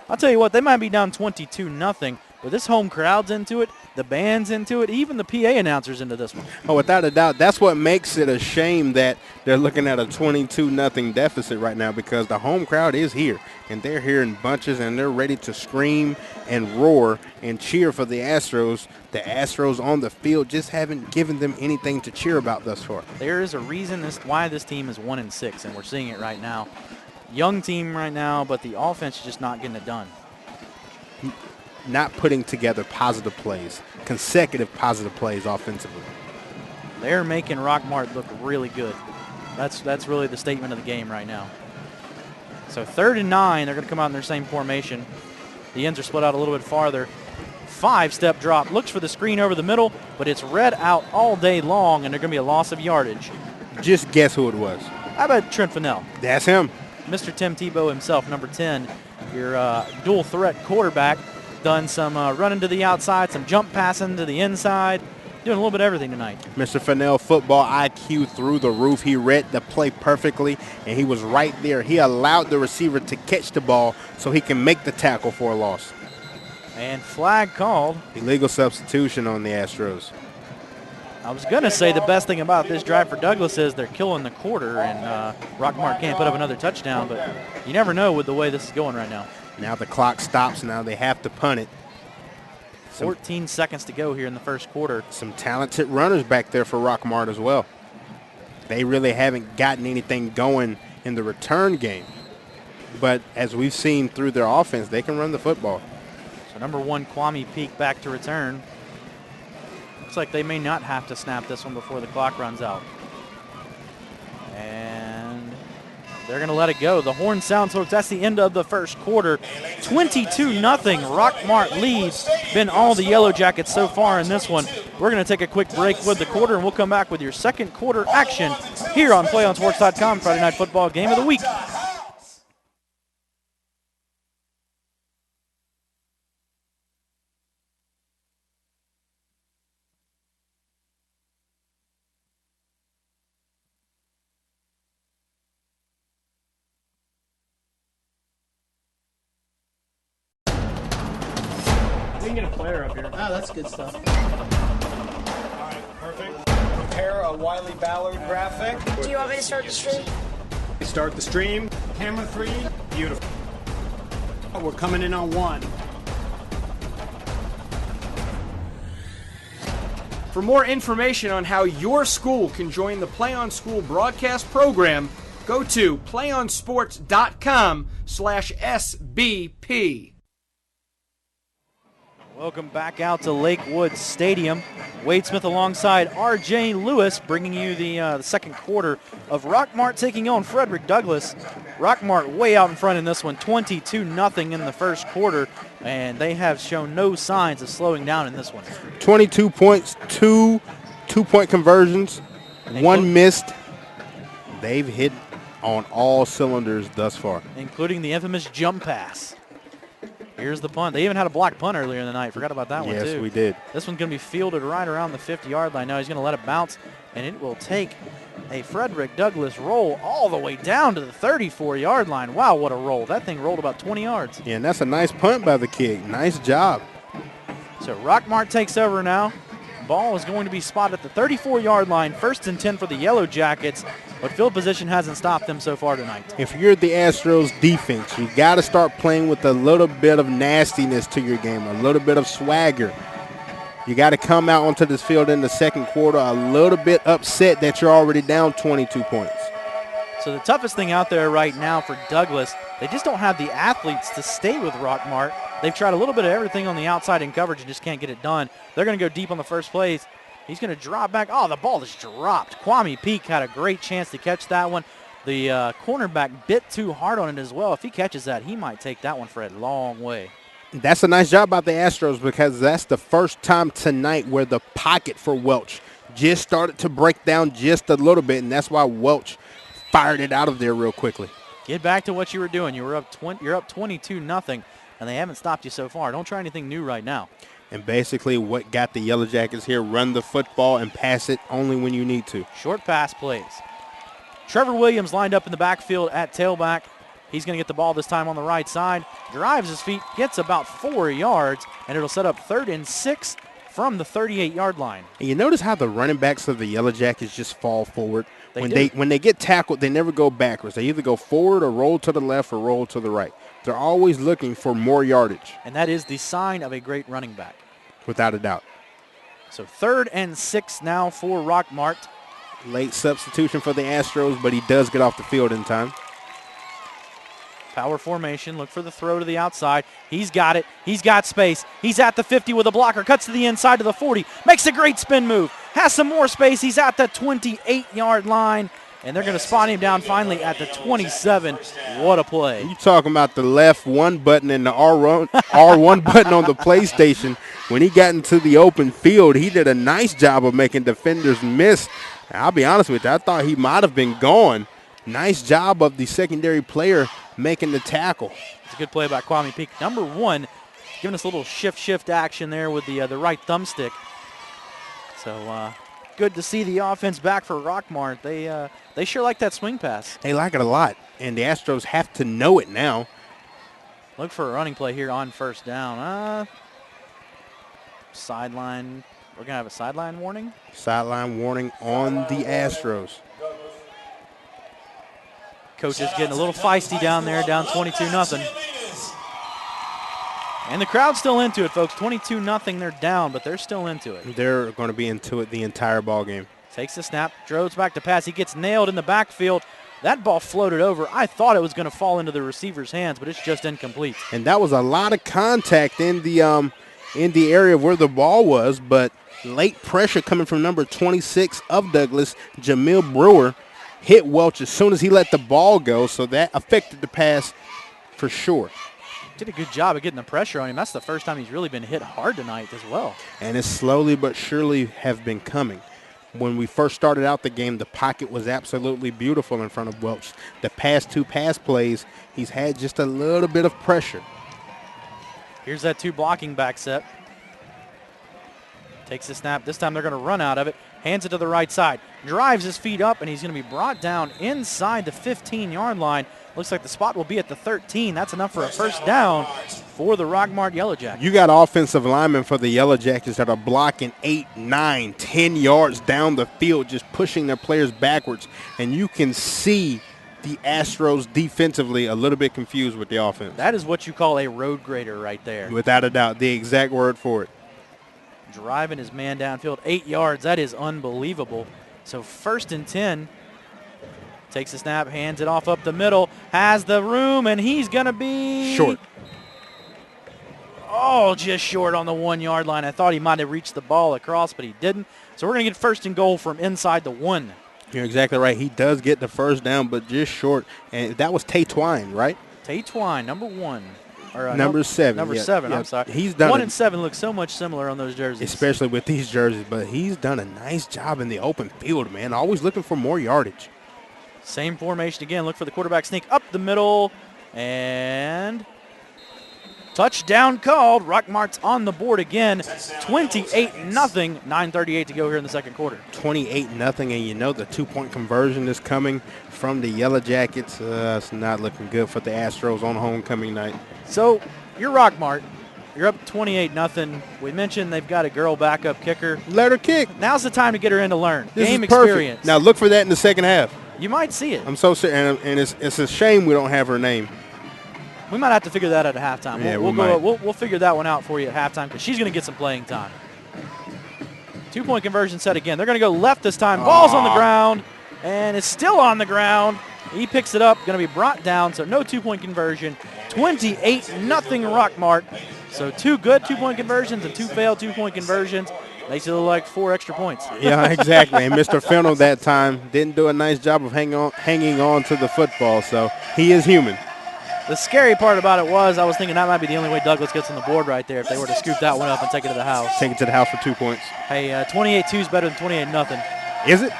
I'll tell you what, they might be down 22-0, but this home crowd's into it, the band's into it, even the PA announcer's into this one. Oh, without a doubt, that's what makes it a shame that they're looking at a 22-0 deficit right now, because the home crowd is here, and they're here in bunches, and they're ready to scream and roar and cheer for the Astros. The Astros on the field just haven't given them anything to cheer about thus far. There is a reason why this team is 1-6, and we're seeing it right now. Young team right now, but the offense is just not getting it done. Not putting together positive plays, consecutive positive plays offensively. They're making Rockmart look really good. That's really the statement of the game right now. So 3rd and 9, they're going to come out in their same formation. The ends are split out a little bit farther. 5-step drop, looks for the screen over the middle, but it's read out all day long, and there's going to be a loss of yardage. Just guess who it was. How about Trent Fennell? That's him. Mr. Tim Tebow himself, number 10, your dual threat quarterback. Done some running to the outside, some jump passing to the inside, doing a little bit of everything tonight. Mr. Fennell, football IQ through the roof. He read the play perfectly, and he was right there. He allowed the receiver to catch the ball so he can make the tackle for a loss. And flag called. Illegal substitution on the Astros. I was going to say the best thing about this drive for Douglass is they're killing the quarter, and Rockmart can't put up another touchdown, but you never know with the way this is going right now. Now the clock stops. Now they have to punt it. 14 seconds to go here in the first quarter. Some talented runners back there for Rockmart as well. they really haven't gotten anything going in the return game. But as we've seen through their offense, they can run the football. So number 1, Kwame Peak back to return. Looks like they may not have to snap this one before the clock runs out. And they're going to let it go. The horn sounds, folks. That's the end of the first quarter. 22-0. Rockmart leads. Been all the Yellow Jackets so far in this one. We're going to take a quick break with the quarter, and we'll come back with your second quarter action here on PlayOnSports.com. Friday Night Football Game of the Week. We can get a player up here. Oh, that's good stuff. All right, perfect. Prepare a Wiley Ballard graphic. Do you want me to start the stream? Start the stream. Camera 3. Beautiful. We're coming in on 1. For more information on how your school can join the Play on School broadcast program, go to playonsports.com/SBP. Welcome back out to Lakewood Stadium. Wade Smith alongside R.J. Lewis bringing you the second quarter of Rockmart taking on Frederick Douglass. Rockmart way out in front in this one, 22-0 in the first quarter, and they have shown no signs of slowing down in this one. 22 points, two two-point conversions, one missed. They've hit on all cylinders thus far, including the infamous jump pass. Here's the punt. They even had a blocked punt earlier in the night. Forgot about that one, too. Yes, we did. This one's going to be fielded right around the 50-yard line. Now he's going to let it bounce, and it will take a Frederick Douglass roll all the way down to the 34-yard line. Wow, what a roll. That thing rolled about 20 yards. Yeah, and that's a nice punt by the kid. Nice job. So Rockmart takes over now. Ball is going to be spotted at the 34-yard line. 1st and 10 for the Yellow Jackets, but field position hasn't stopped them so far tonight. If you're the Astros defense, you got to start playing with a little bit of nastiness to your game, a little bit of swagger. You got to come out onto this field in the second quarter a little bit upset that you're already down 22 points. So the toughest thing out there right now for Douglas, they just don't have the athletes to stay with Rockmart. They've tried a little bit of everything on the outside in coverage and just can't get it done. They're going to go deep on the first plays. He's going to drop back. Oh, the ball is dropped. Kwame Peak had a great chance to catch that one. The cornerback bit too hard on it as well. If he catches that, he might take that one for a long way. That's a nice job by the Astros because that's the first time tonight where the pocket for Welch just started to break down just a little bit, and that's why Welch fired it out of there real quickly. Get back to what you were doing. You're up 22-0, and they haven't stopped you so far. Don't try anything new right now. And basically what got the Yellow Jackets here, run the football and pass it only when you need to. Short pass plays. Trevor Williams lined up in the backfield at tailback. He's going to get the ball this time on the right side. Drives his feet, gets about 4 yards, and it'll set up 3rd and 6 from the 38-yard line. And you notice how the running backs of the Yellow Jackets just fall forward? When they get tackled, they never go backwards. They either go forward or roll to the left or roll to the right. They're always looking for more yardage. And that is the sign of a great running back. Without a doubt. So 3rd and 6 now for Rockmart. Late substitution for the Astros, but he does get off the field in time. Power formation, look for the throw to the outside. He's got it. He's got space. He's at the 50 with a blocker. Cuts to the inside to the 40. Makes a great spin move. Has some more space. He's at the 28-yard line. And they're going to spot him down finally at the 27. What a play. You talking about the left one button and the R1 button on the PlayStation. When he got into the open field, he did a nice job of making defenders miss. I'll be honest with you, I thought he might have been gone. Nice job of the secondary player making the tackle. It's a good play by Kwame Peak. Number 1, giving us a little shift action there with the right thumbstick. So good to see the offense back for Rockmart. They sure like that swing pass. They like it a lot, and the Astros have to know it now. Look for a running play here on 1st down. Sideline. We're going to have a sideline warning? Sideline warning on the Astros. Coach is getting a little feisty down there, down 22-0. And the crowd's still into it, folks. 22-0, they're down, but they're still into it. They're going to be into it the entire ball game. Takes the snap, throws back to pass. He gets nailed in the backfield. That ball floated over. I thought it was going to fall into the receiver's hands, but it's just incomplete. And that was a lot of contact in the area where the ball was, but late pressure coming from number 26 of Douglas, Jamil Brewer, hit Welch as soon as he let the ball go, so that affected the pass for sure. Did a good job of getting the pressure on him. That's the first time he's really been hit hard tonight as well. And it's slowly but surely have been coming. When we first started out the game, the pocket was absolutely beautiful in front of Welch. The past 2 pass plays, he's had just a little bit of pressure. Here's that 2 blocking back set. Takes the snap. This time they're going to run out of it. Hands it to the right side. Drives his feet up, and he's going to be brought down inside the 15-yard line. Looks like the spot will be at the 13. That's enough for a first down for the Rockmart Yellow Jackets. You got offensive linemen for the Yellow Jackets that are blocking 8, 9, 10 yards down the field, just pushing their players backwards. And you can see the Astros defensively a little bit confused with the offense. That is what you call a road grader right there. Without a doubt, the exact word for it. Driving his man downfield, 8 yards. That is unbelievable. So 1st and 10. Takes the snap, hands it off up the middle, has the room, and he's going to be short. Oh, just short on the 1-yard line. I thought he might have reached the ball across, but he didn't. So we're going to get 1st and goal from inside the 1. You're exactly right. He does get the first down, but just short. And that was Tay Twine, right? Tay Twine, number 1. Or, number 7. Number 7, yeah. I'm sorry. He's done 1 and 7 look so much similar on those jerseys. Especially with these jerseys, but he's done a nice job in the open field, man. Always looking for more yardage. Same formation again. Look for the quarterback sneak up the middle. And touchdown called. Rockmart's on the board again. 28-0. 9:38 to go here in the second quarter. 28-0, and you know the 2-point conversion is coming from the Yellow Jackets. It's not looking good for the Astros on homecoming night. So you're Rockmart. You're up 28-0. We mentioned they've got a girl backup kicker. Let her kick. Now's the time to get her in to learn. This Game is perfect. experience. Now look for that in the second half. You might see it. I'm so serious, and it's a shame we don't have her name. We might have to figure that out at halftime. Yeah, we'll figure that one out for you at halftime because she's going to get some playing time. 2-point conversion set again. They're going to go left this time. Ball's on the ground, and it's still on the ground. He picks it up, going to be brought down, so no 2-point conversion. 28-0 Rockmart. So 2 good 2-point conversions and 2 failed 2-point conversions. Makes it look like 4 extra points. Yeah, exactly. And Mr. Fennell that time didn't do a nice job of hanging on to the football, so he is human. The scary part about it was I was thinking that might be the only way Douglas gets on the board right there if they were to scoop that one up and take it to the house. Take it to the house for 2 points. Hey, 28-2 is better than 28-0. Is it?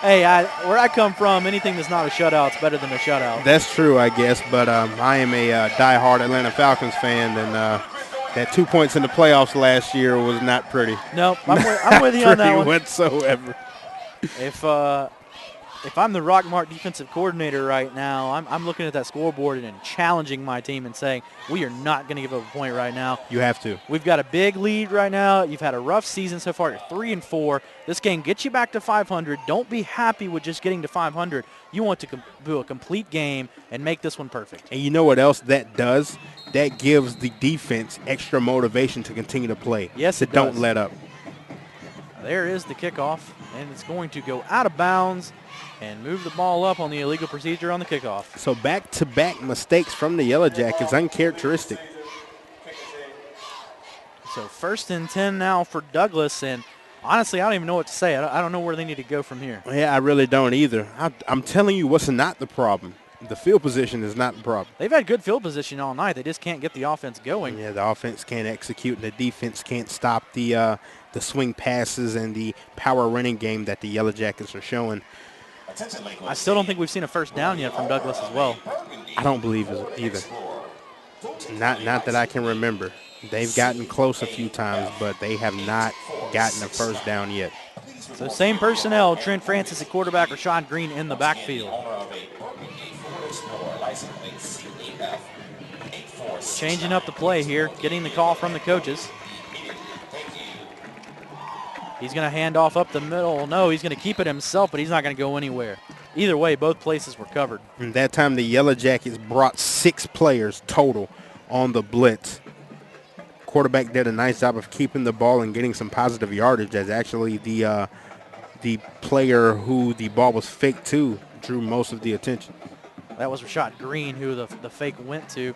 Hey, where I come from, anything that's not a shutout is better than a shutout. That's true, I guess, but I am a diehard Atlanta Falcons fan, and that 2 points in the playoffs last year was not pretty. Nope, I'm with you on that one. Whatsoever. If I'm the Rockmart defensive coordinator right now, I'm looking at that scoreboard and challenging my team and saying, we are not going to give up a point right now. You have to. We've got a big lead right now. You've had a rough season so far. You're 3-4. This game gets you back to 500. Don't be happy with just getting to 500. You want to do a complete game and make this one perfect. And you know what else that does? That gives the defense extra motivation to continue to play. Yes, it does. Don't let up. There is the kickoff, and it's going to go out of bounds and move the ball up on the illegal procedure on the kickoff. So back-to-back mistakes from the Yellow Jackets, uncharacteristic. So 1st and 10 now for Douglas, and honestly, I don't even know what to say. I don't know where they need to go from here. Yeah, I really don't either. I'm telling you what's not the problem. The field position is not the problem. They've had good field position all night. They just can't get the offense going. Yeah, the offense can't execute, and the defense can't stop the swing passes and the power running game that the Yellow Jackets are showing. I still don't think we've seen a first down yet from Douglas as well. I don't believe it either. Not that I can remember. They've gotten close a few times, but they have not gotten a first down yet. So same personnel, Trent Francis at quarterback, Rashad Green in the backfield. Changing up the play here, getting the call from the coaches. He's going to hand off up the middle. No, he's going to keep it himself, but he's not going to go anywhere. Either way, both places were covered. And that time the Yellow Jackets brought 6 players total on the blitz. quarterback did a nice job of keeping the ball and getting some positive yardage, as actually the player who the ball was faked to drew most of the attention. That was Rashad Green who the fake went to.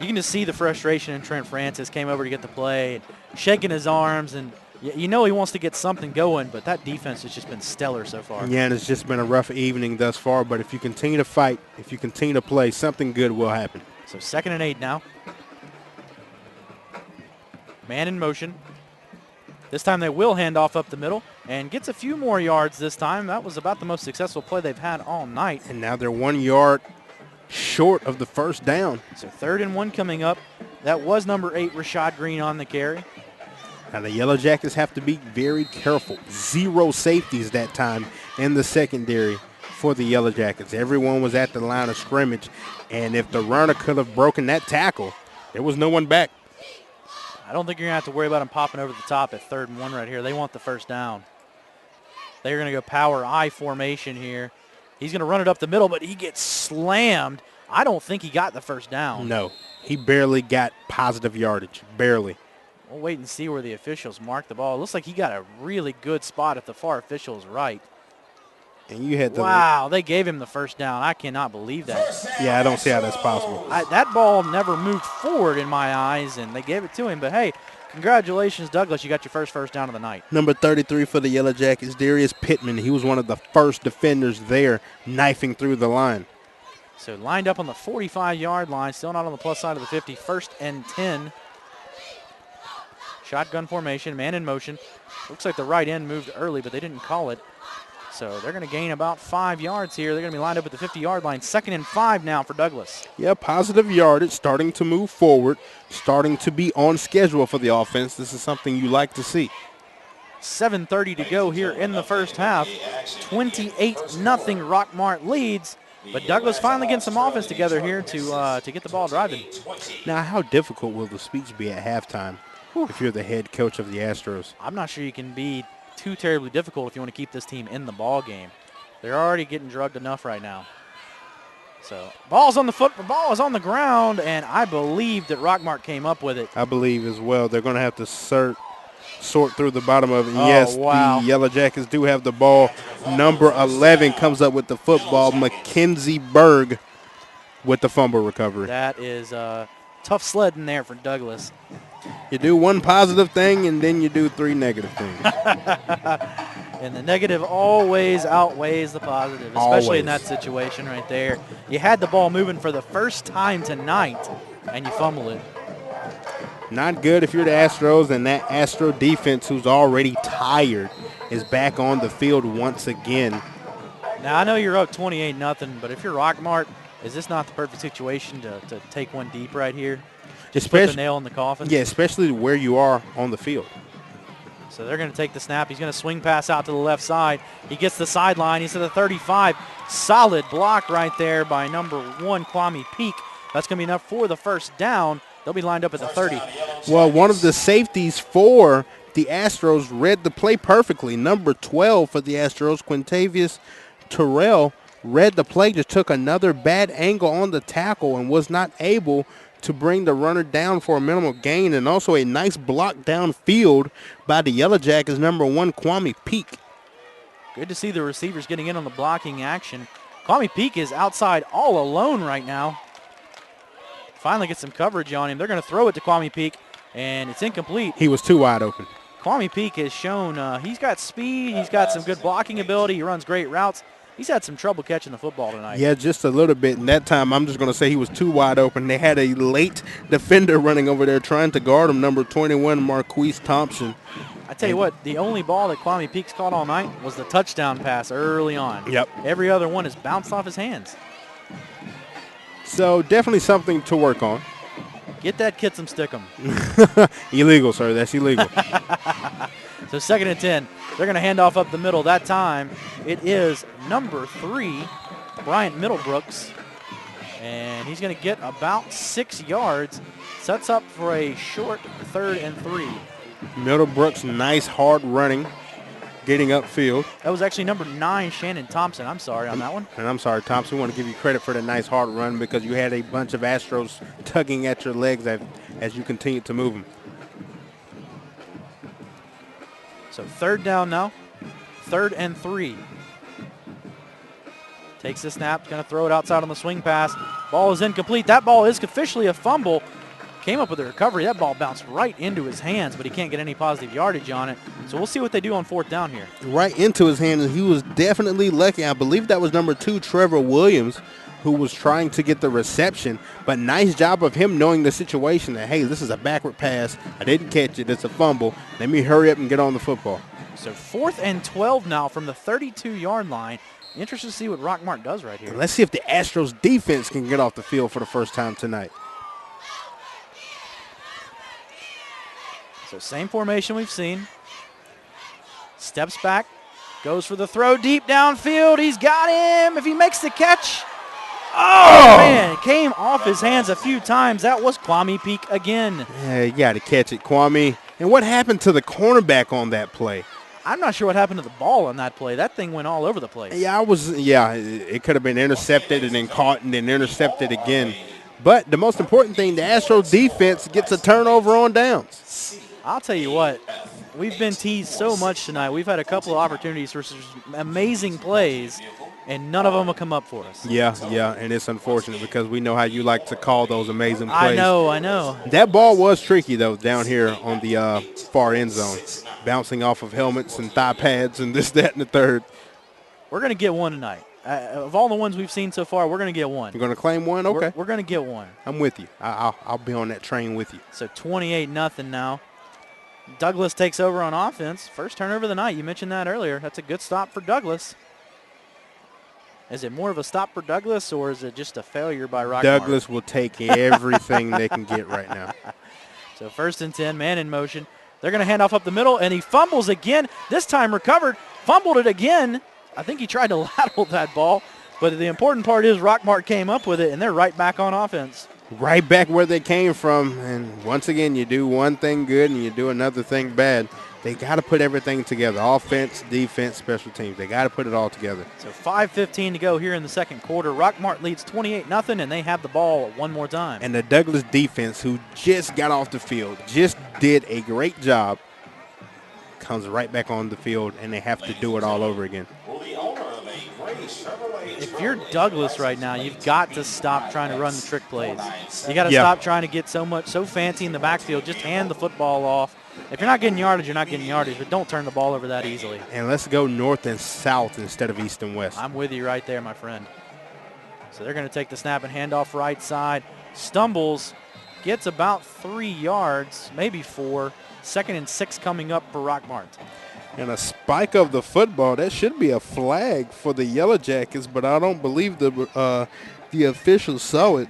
You can just see the frustration in Trent Francis. Came over to get the play, and shaking his arms, and you know he wants to get something going, but that defense has just been stellar so far. Yeah, and it's just been a rough evening thus far, but if you continue to fight, if you continue to play, something good will happen. So 2nd and 8 now. Man in motion. This time they will hand off up the middle and gets a few more yards this time. That was about the most successful play they've had all night. And now they're 1 yard short of the first down. So 3rd and 1 coming up. That was number 8, Rashad Green, on the carry. Now the Yellow Jackets have to be very careful. 0 safeties that time in the secondary for the Yellow Jackets. Everyone was at the line of scrimmage, and if the runner could have broken that tackle, there was no one back. I don't think you're going to have to worry about him popping over the top at 3rd and 1 right here. They want the first down. They're going to go power I formation here. He's going to run it up the middle, but he gets slammed. I don't think he got the first down. No, he barely got positive yardage, barely. We'll wait and see where the officials mark the ball. It looks like he got a really good spot if the far official's right. And you had the wow, they gave him the first down. I cannot believe that. Yeah, I don't see how that's possible. That ball never moved forward in my eyes, and they gave it to him. But, hey, congratulations, Douglas. You got your first down of the night. Number 33 for the Yellow Jackets, Darius Pittman. He was one of the first defenders there, knifing through the line. So lined up on the 45-yard line, still not on the plus side of the 50. 1st and 10. Shotgun formation, man in motion. Looks like the right end moved early, but they didn't call it. So they're going to gain about 5 yards here. They're going to be lined up at the 50-yard line. 2nd and 5 now for Douglas. Yeah, positive yardage, starting to move forward, starting to be on schedule for the offense. This is something you like to see. 7:30 to go here in the first half. 28-0 Rockmart leads. But Douglas finally getting some offense together here to get the ball driving. Now, how difficult will the speech be at halftime if you're the head coach of the Astros? I'm not sure you can be too terribly difficult if you want to keep this team in the ball game. They're already getting drugged enough right now. So ball's on the foot, the ball is on the ground, and I believe that Rockmart came up with it. I believe as well. They're going to have to sort through the bottom of it. And oh, yes, wow. The Yellow Jackets do have the ball. Number 11 comes up with the football. Mackenzie Berg with the fumble recovery. That is tough sledding there for Douglas. You do one positive thing, and then you do 3 negative things. And the negative always outweighs the positive, especially in that situation right there. You had the ball moving for the first time tonight, and you fumble it. Not good if you're the Astros, and that Astro defense, who's already tired, is back on the field once again. Now, I know you're up 28-0, but if you're Rockmart, is this not the perfect situation to take one deep right here? Just put the nail in the coffin? Yeah, especially where you are on the field. So they're going to take the snap. He's going to swing pass out to the left side. He gets the sideline. He's to the 35. Solid block right there by number 1, Kwame Peak. That's going to be enough for the first down. They'll be lined up at the 30. Well, one of the safeties for the Astros read the play perfectly. Number 12 for the Astros, Quintavious Terrell, read the play, just took another bad angle on the tackle and was not able to bring the runner down for a minimal gain, and also a nice block downfield by the Yellow Jackets, number 1, Kwame Peak. Good to see the receivers getting in on the blocking action. Kwame Peak is outside all alone right now. Finally get some coverage on him. They're going to throw it to Kwame Peak, and it's incomplete. He was too wide open. Kwame Peak has shown he's got speed. He's got some good blocking ability. He runs great routes. He's had some trouble catching the football tonight. Yeah, just a little bit. And that time, I'm just going to say he was too wide open. They had a late defender running over there trying to guard him, number 21, Marquise Thompson. I tell you what, the only ball that Kwame Peak's caught all night was the touchdown pass early on. Yep. Every other one has bounced off his hands. So definitely something to work on. Get that kid some stickum. Illegal, sir. That's illegal. So 2nd and 10. They're going to hand off up the middle. That time it is number 3, Bryant Middlebrooks. And he's going to get about 6 yards. Sets up for a short 3rd and 3. Middlebrooks, nice hard running, getting upfield. That was actually number 9, Shannon Thompson. I'm sorry on that one. And I'm sorry, Thompson. We want to give you credit for the nice hard run because you had a bunch of Astros tugging at your legs as you continued to move them. So third down now. 3rd and 3. Takes the snap, going to throw it outside on the swing pass. Ball is incomplete. That ball is officially a fumble. Came up with a recovery. That ball bounced right into his hands, but he can't get any positive yardage on it. So we'll see what they do on 4th down here. Right into his hands. He was definitely lucky. I believe that was number 2, Trevor Williams, who was trying to get the reception. But nice job of him knowing the situation that, hey, this is a backward pass. I didn't catch it. It's a fumble. Let me hurry up and get on the football. So 4th and 12 now from the 32-yard line. Interested to see what Rockmart does right here. Let's see if the Astros defense can get off the field for the first time tonight. So same formation we've seen. Steps back, goes for the throw deep downfield. He's got him. If he makes the catch. Oh, man, it came off his hands a few times. That was Kwame Peak again. Yeah, you got to catch it, Kwame. And what happened to the cornerback on that play? I'm not sure what happened to the ball on that play. That thing went all over the place. Yeah, it could have been intercepted and then caught and then intercepted again. But the most important thing, the Astros defense gets a turnover on downs. I'll tell you what, we've been teased so much tonight. We've had a couple of opportunities for some amazing plays, and none of them will come up for us. Yeah, and it's unfortunate because we know how you like to call those amazing plays. I know. That ball was tricky, though, down here on the far end zone, bouncing off of helmets and thigh pads and this, that, and the third. We're going to get one tonight. Of all the ones we've seen so far, we're going to get one. You're going to claim one? Okay. We're going to get one. I'm with you. I'll be on that train with you. So 28-0 now. Douglas takes over on offense. First turnover of the night. You mentioned that earlier. That's a good stop for Douglas. Is it more of a stop for Douglas, or is it just a failure by Rockmart? Douglas will take everything they can get right now. So 1st and 10, man in motion. They're going to hand off up the middle, and he fumbles again. This time recovered, fumbled it again. I think he tried to lateral that ball, but the important part is Rockmart came up with it, and they're right back on offense. Right back where they came from, and once again, you do one thing good and you do another thing bad. They got to put everything together, offense, defense, special teams. They got to put it all together. So 5:15 to go here in the second quarter. Rockmart leads 28-0, and they have the ball one more time. And the Douglas defense, who just got off the field, just did a great job, comes right back on the field, and they have to do it all over again. If you're Douglas right now, you've got to stop trying to run the trick plays. You got to stop trying to get so fancy in the backfield. Just hand the football off. If you're not getting yardage, you're not getting yardage, but don't turn the ball over that easily. And let's go north and south instead of east and west. I'm with you right there, my friend. So they're going to take the snap and hand off right side. Stumbles, gets about 3 yards, maybe 4. 2nd and 6 coming up for Rockmart. And a spike of the football. That should be a flag for the Yellow Jackets, but I don't believe the officials saw it.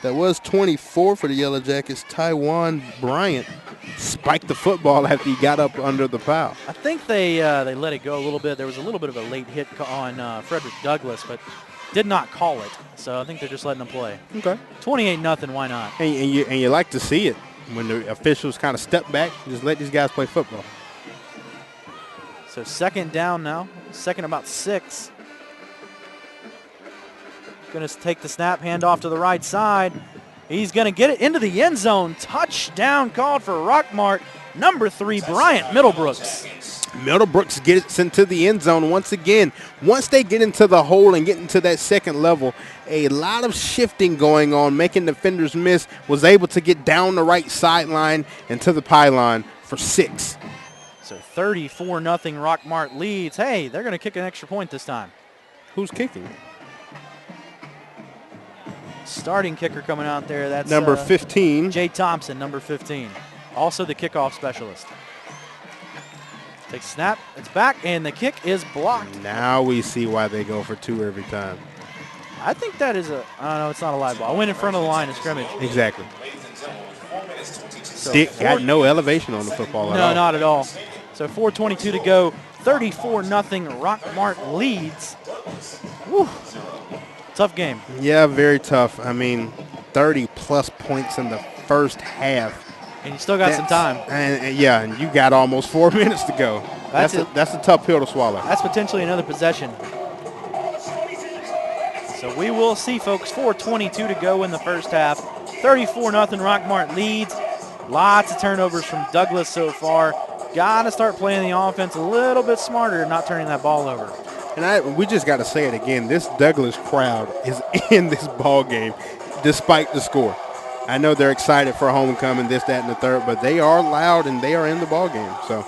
That was 24 for the Yellow Jackets. Tywan Bryant spiked the football after he got up under the pile. I think they let it go a little bit. There was a little bit of a late hit on Frederick Douglass, but did not call it. So I think they're just letting him play. Okay. 28-0, why not? And you like to see it when the officials kind of step back, just let these guys play football. So 2nd down now, 2nd about 6. Going to take the snap, hand off to the right side. He's going to get it into the end zone. Touchdown called for Rockmart. Number 3, Bryant Middlebrooks. Middlebrooks gets into the end zone once again. Once they get into the hole and get into that second level, a lot of shifting going on, making defenders miss, was able to get down the right sideline and to the pylon for 6. So 34-0 Rockmart leads. Hey, they're going to kick an extra point this time. Who's kicking? Starting kicker coming out there. That's number 15. Jay Thompson, number 15. Also the kickoff specialist. Takes a snap. It's back, and the kick is blocked. Now we see why they go for 2 every time. I think that is I don't know, it's not a live ball. I went in front of the line of scrimmage. Exactly. So Dick got no elevation on the football at all. No, not at all. So 4:22 to go. 34-0 Rockmart leads. Whew. Tough game. Yeah, very tough. I mean, 30-plus points in the first half. And you still got some time. And you got almost 4 minutes to go. That's a tough pill to swallow. That's potentially another possession. So we will see, folks. 4:22 to go in the first half. 34-0 Rockmart leads. Lots of turnovers from Douglas so far. Got to start playing the offense a little bit smarter, not turning that ball over. And we just got to say it again. This Douglas crowd is in this ball game despite the score. I know they're excited for homecoming, this, that, and the third, but they are loud and they are in the ball game. So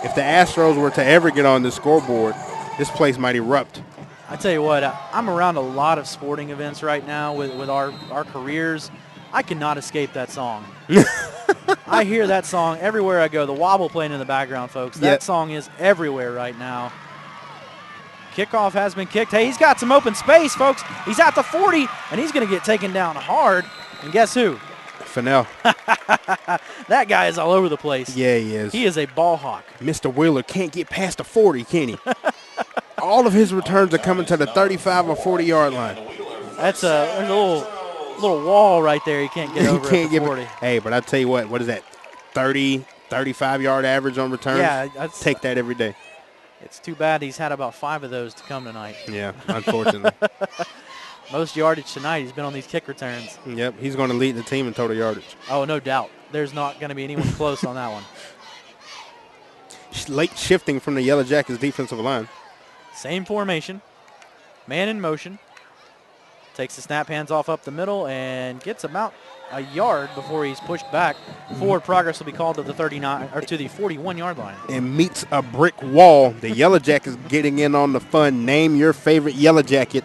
if the Astros were to ever get on the scoreboard, this place might erupt. I tell you what, I'm around a lot of sporting events right now with our careers. I cannot escape that song. I hear that song everywhere I go. The wobble playing in the background, folks. That song is everywhere right now. Kickoff has been kicked. Hey, he's got some open space, folks. He's at the 40, and he's going to get taken down hard. And guess who? Fennell. That guy is all over the place. Yeah, he is. He is a ball hawk. Mr. Wheeler can't get past the 40, can he? All of his returns are coming to the 35 or 40-yard line. There's a little wall right there. He can't get over at the 40. Hey, but I tell you what is that, 30, 35-yard average on returns? Yeah. Take that every day. It's too bad he's had about 5 of those to come tonight. Yeah, unfortunately. Most yardage tonight. He's been on these kick returns. Yep, he's going to lead the team in total yardage. Oh, no doubt. There's not going to be anyone close on that one. Late shifting from the Yellow Jackets defensive line. Same formation. Man in motion. Takes the snap, hands off up the middle, and gets about a yard before he's pushed back. Forward progress will be called to the 39 or to the 41-yard line. And meets a brick wall. The Yellow Jackets getting in on the fun. Name your favorite Yellow Jacket.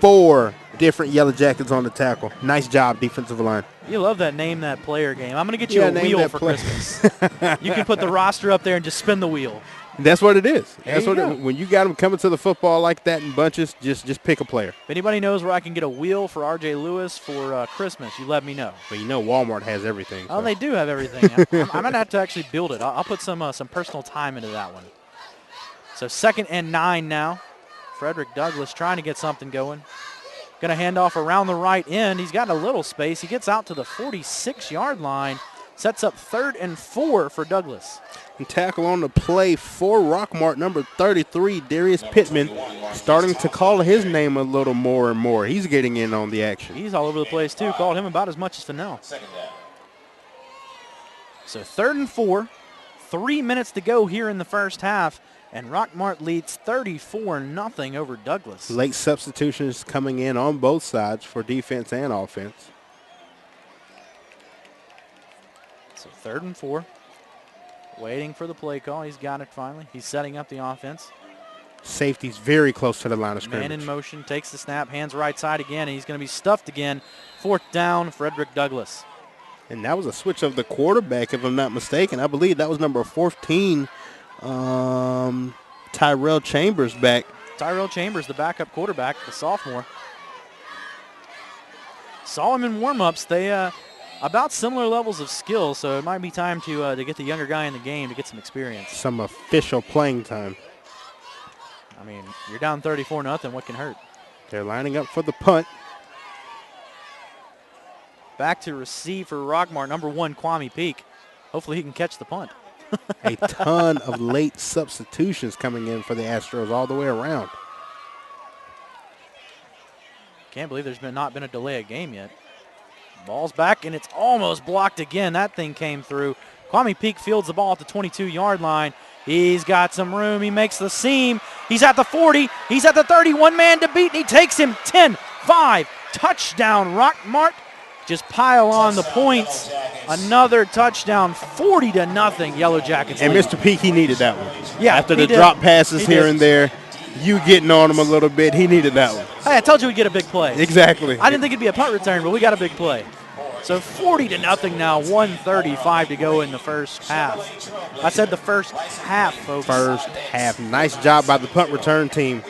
4 different Yellow Jackets on the tackle. Nice job, defensive line. You love that name that player game. I'm going to get you a wheel for Christmas. You can put the roster up there and just spin the wheel. That's what it is. When you got them coming to the football like that in bunches, just pick a player. If anybody knows where I can get a wheel for R.J. Lewis for Christmas, you let me know. Well, you know Walmart has everything. Oh, so. they do have everything. I'm going to have to actually build it. I'll put some personal time into that one. So 2nd and 9 now. Frederick Douglass trying to get something going. Going to hand off around the right end. He's got a little space. He gets out to the 46-yard line. Sets up 3rd and 4 for Douglas. And tackle on the play for Rockmart, number 33, Darius Pittman, starting to call his name a little more and more. He's getting in on the action. He's all over the place, too. Called him about as much as Fennell. So 3rd and 4. 3 minutes to go here in the first half. And Rockmart leads 34-0 over Douglas. Late substitutions coming in on both sides for defense and offense. So 3rd and 4. Waiting for the play call. He's got it finally. He's setting up the offense. Safety's very close to the line of scrimmage. Man in motion, takes the snap, hands right side again, and he's going to be stuffed again. 4th down, Frederick Douglass. And that was a switch of the quarterback, if I'm not mistaken. I believe that was number 14, Tyrell Chambers back. Tyrell Chambers, the backup quarterback, the sophomore. Saw him in warm-ups. They about similar levels of skill, so it might be time to get the younger guy in the game to get some experience. Some official playing time. I mean, you're down 34-0. What can hurt? They're lining up for the punt. Back to receive for Rockmart, number 1, Kwame Peak. Hopefully he can catch the punt. A ton of late substitutions coming in for the Astros all the way around. Can't believe there's not been a delay of game yet. Ball's back, and it's almost blocked again. That thing came through. Kwame Peak fields the ball at the 22-yard line. He's got some room. He makes the seam. He's at the 40. He's at the 30. One man to beat, and he takes him 10-5. Touchdown, Rockmart. Just pile on the points. Another touchdown, 40-0, Yellow Jackets. And lead. Mr. Peak, he needed that one. Yeah, after the drop passes here and there, you getting on him a little bit, he needed that one. Hey, I told you we'd get a big play. Exactly. I didn't think it'd be a punt return, but we got a big play. So 40-0 now, 1:35 to go in the first half. I said the first half, folks. First half. Nice job by the punt return team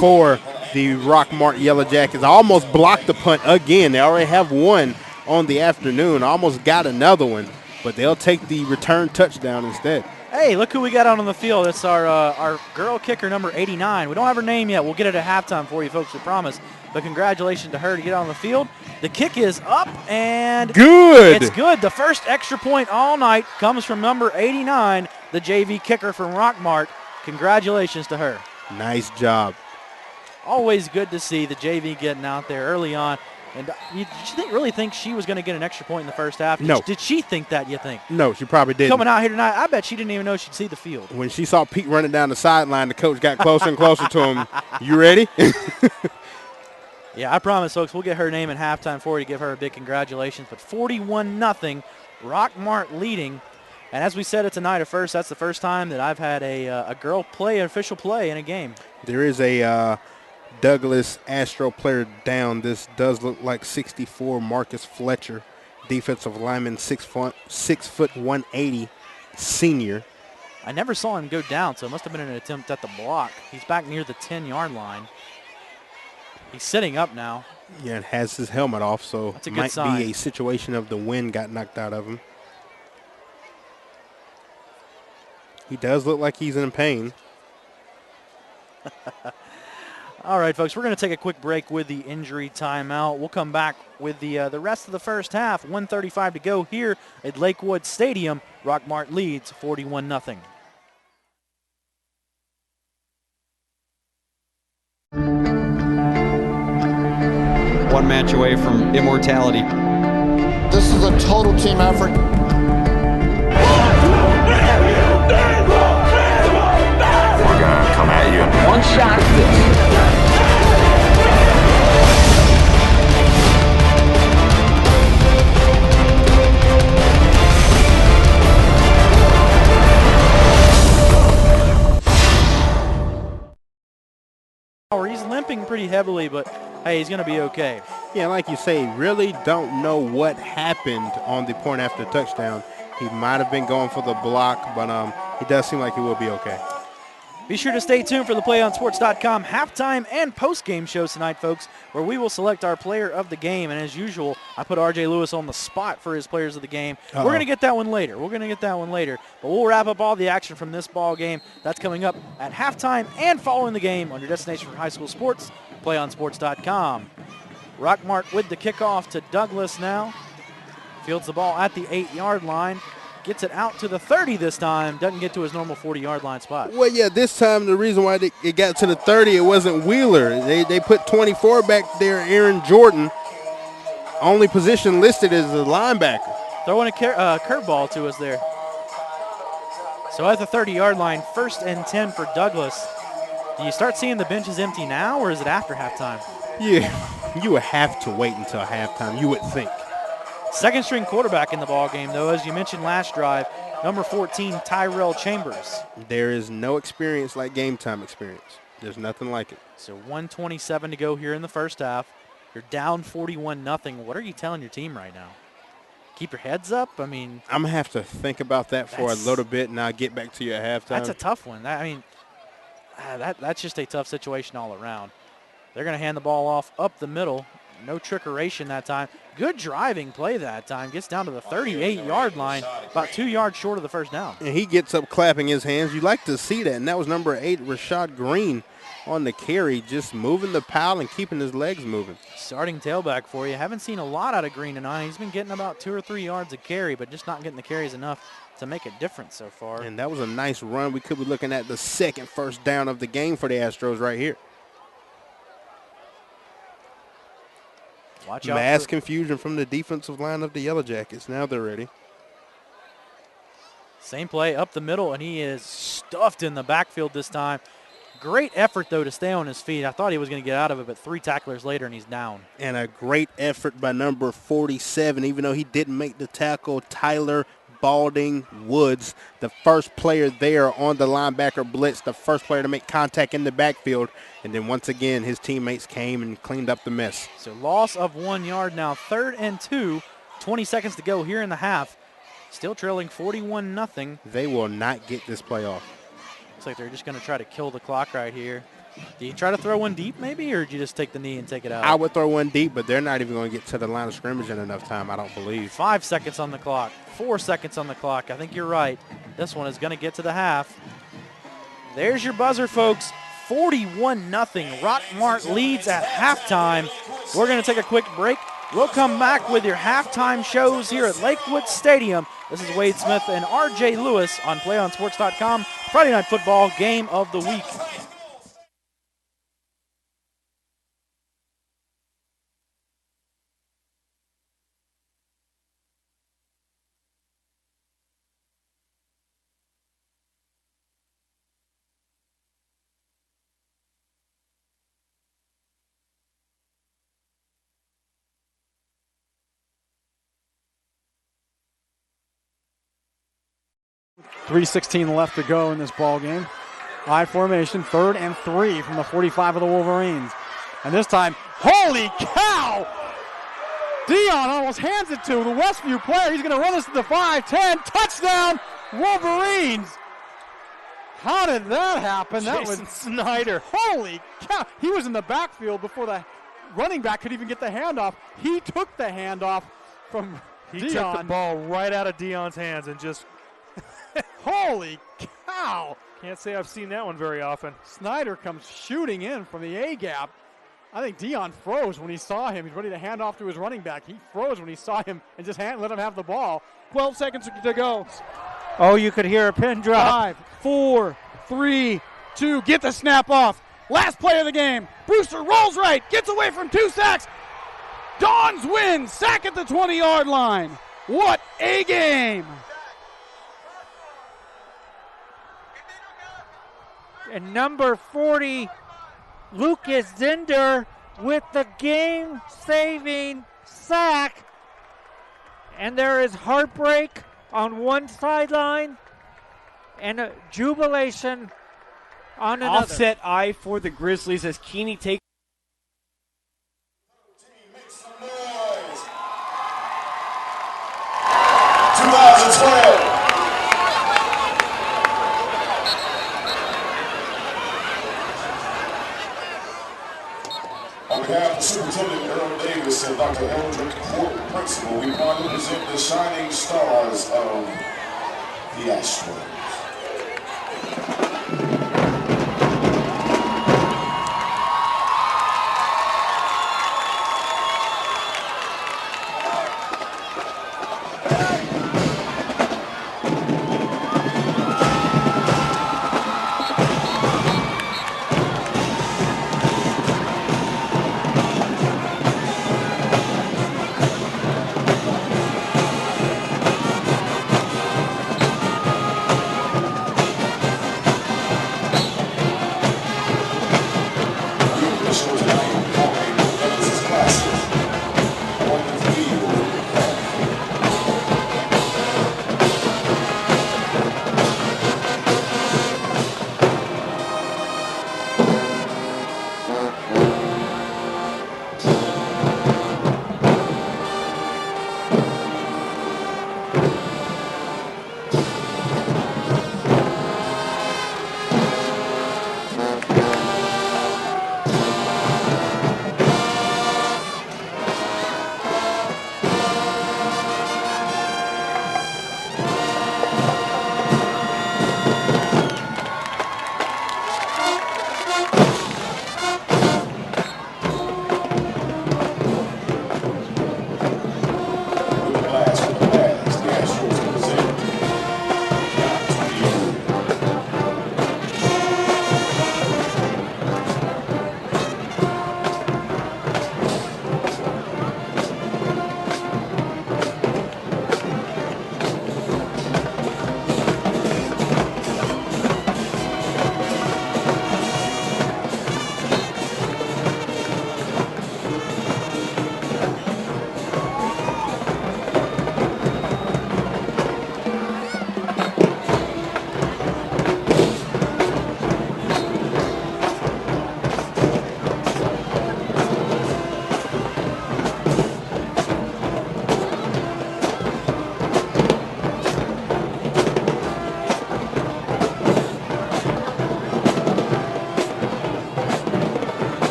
for the Rockmart Yellow Jackets. Almost blocked the punt again. They already have one on the afternoon. Almost got another one, but they'll take the return touchdown instead. Hey, look who we got out on the field. It's our girl kicker, number 89. We don't have her name yet. We'll get it at halftime for you folks, we promise. But congratulations to her to get on the field. The kick is up, and good. It's good. The first extra point all night comes from number 89, the JV kicker from Rockmart. Congratulations to her. Nice job. Always good to see the JV getting out there early on. And did you really think she was going to get an extra point in the first half? No. Did she think that, you think? No, she probably didn't. Coming out here tonight, I bet she didn't even know she'd see the field. When she saw Pete running down the sideline, the coach got closer and closer to him. You ready? Yeah, I promise, folks, we'll get her name at halftime for you to give her a big congratulations. But 41-0, Rockmart leading. And as we said it tonight at first, that's the first time that I've had a girl play an official play in a game. There is a Douglas Astro player down. This does look like 64 Marcus Fletcher, defensive lineman, 6 foot 180, senior. I never saw him go down, so it must have been an attempt at the block. He's back near the 10-yard line. He's sitting up now. Yeah, and has his helmet off, so that's a it good might sign. be a situation of the wind got knocked out of him. He does look like he's in pain. All right, folks, we're going to take a quick break with the injury timeout. We'll come back with the rest of the first half. 1:35 to go here at Lakewood Stadium. Rockmart leads 41-0. One match away from immortality. This is a total team effort. We're gonna come at you. One shot. He's limping pretty heavily, but hey, he's going to be okay. Yeah, like you say, really don't know what happened on the point after touchdown. He might have been going for the block, but he does seem like he will be okay. Be sure to stay tuned for the PlayOnSports.com halftime and post-game shows tonight, folks, where we will select our player of the game. And as usual, I put R.J. Lewis on the spot for his players of the game. We're going to get that one later. But we'll wrap up all the action from this ball game. That's coming up at halftime and following the game on your destination for high school sports, PlayOnSports.com. Rockmart with the kickoff to Douglas now. Fields the ball at the 8-yard line. Gets it out to the 30 this time. Doesn't get to his normal 40-yard line spot. Well, yeah, this time the reason why it got to the 30, it wasn't Wheeler. They put 24 back there, Aaron Jordan. Only position listed is the linebacker. Throwing a curveball to us there. So at the 30-yard line, 1st and 10 for Douglas. Do you start seeing the benches empty now, or is it after halftime? Yeah, you would have to wait until halftime, you would think. Second string quarterback in the ball game, though, as you mentioned last drive, number 14, Tyrell Chambers. There is no experience like game time experience. There's nothing like it. So 1:27 to go here in the first half. You're down 41-0. What are you telling your team right now? Keep your heads up? I mean, I'm going to have to think about that for a little bit, and I'll get back to you at halftime. That's a tough one. That's just a tough situation all around. They're going to hand the ball off up the middle. No trickeration that time. Good driving play that time. Gets down to the 38-yard line, about 2 yards short of the first down. And he gets up clapping his hands. You like to see that. And that was number 8, Rashad Green, on the carry, just moving the pile and keeping his legs moving. Starting tailback for you. Haven't seen a lot out of Green tonight. He's been getting about 2 or 3 yards a carry, but just not getting the carries enough to make a difference so far. And that was a nice run. We could be looking at the second first down of the game for the Astros right here. Watch out. Mass confusion from the defensive line of the Yellow Jackets. Now they're ready. Same play up the middle, and he is stuffed in the backfield this time. Great effort, though, to stay on his feet. I thought he was going to get out of it, but 3 tacklers later, and he's down. And a great effort by number 47, even though he didn't make the tackle, Tyler Balding Woods, the first player there on the linebacker blitz, the first player to make contact in the backfield. And then once again, his teammates came and cleaned up the mess. So loss of 1 yard now, 3rd and 2, 20 seconds to go here in the half. Still trailing 41-0. They will not get this play off. Looks like they're just going to try to kill the clock right here. Do you try to throw one deep maybe, or do you just take the knee and take it out? I would throw one deep, but they're not even going to get to the line of scrimmage in enough time, I don't believe. 5 seconds on the clock, 4 seconds on the clock. I think you're right. This one is going to get to the half. There's your buzzer, folks. 41-0. Rockmart leads at halftime. We're going to take a quick break. We'll come back with your halftime shows here at Lakewood Stadium. This is Wade Smith and R.J. Lewis on PlayOnSports.com. Friday Night Football Game of the Week. 3:16 left to go in this ball game. I formation, 3rd and 3 from the 45 of the Wolverines. And this time, holy cow! Dion almost hands it to the Westview player. He's going to run this to the 5-10. Touchdown, Wolverines! How did that happen? That was Snyder. Holy cow! He was in the backfield before the running back could even get the handoff. He took the handoff from He Dion. took the ball right out of Dion's hands and just Holy cow! can't say I've seen that one very often. Snyder comes shooting in from the A-gap. I think Dion froze when he saw him. He's ready to hand off to his running back. He froze when he saw him and just let him have the ball. 12 seconds to go. Oh, you could hear a pin drop. 5, 4, 3, 2. Get the snap off. Last play of the game. Brewster rolls right. Gets away from 2 sacks. Dons win. Sack at the 20-yard line. What a game. And number 40, Lucas Zinder with the game-saving sack. And there is heartbreak on one sideline and a jubilation on another. Offset eye for the Grizzlies as Keeney takes. 2012. On behalf of Superintendent Earl Davis and Dr. Eldrick Court Principal, we want to present the shining stars of the Astros.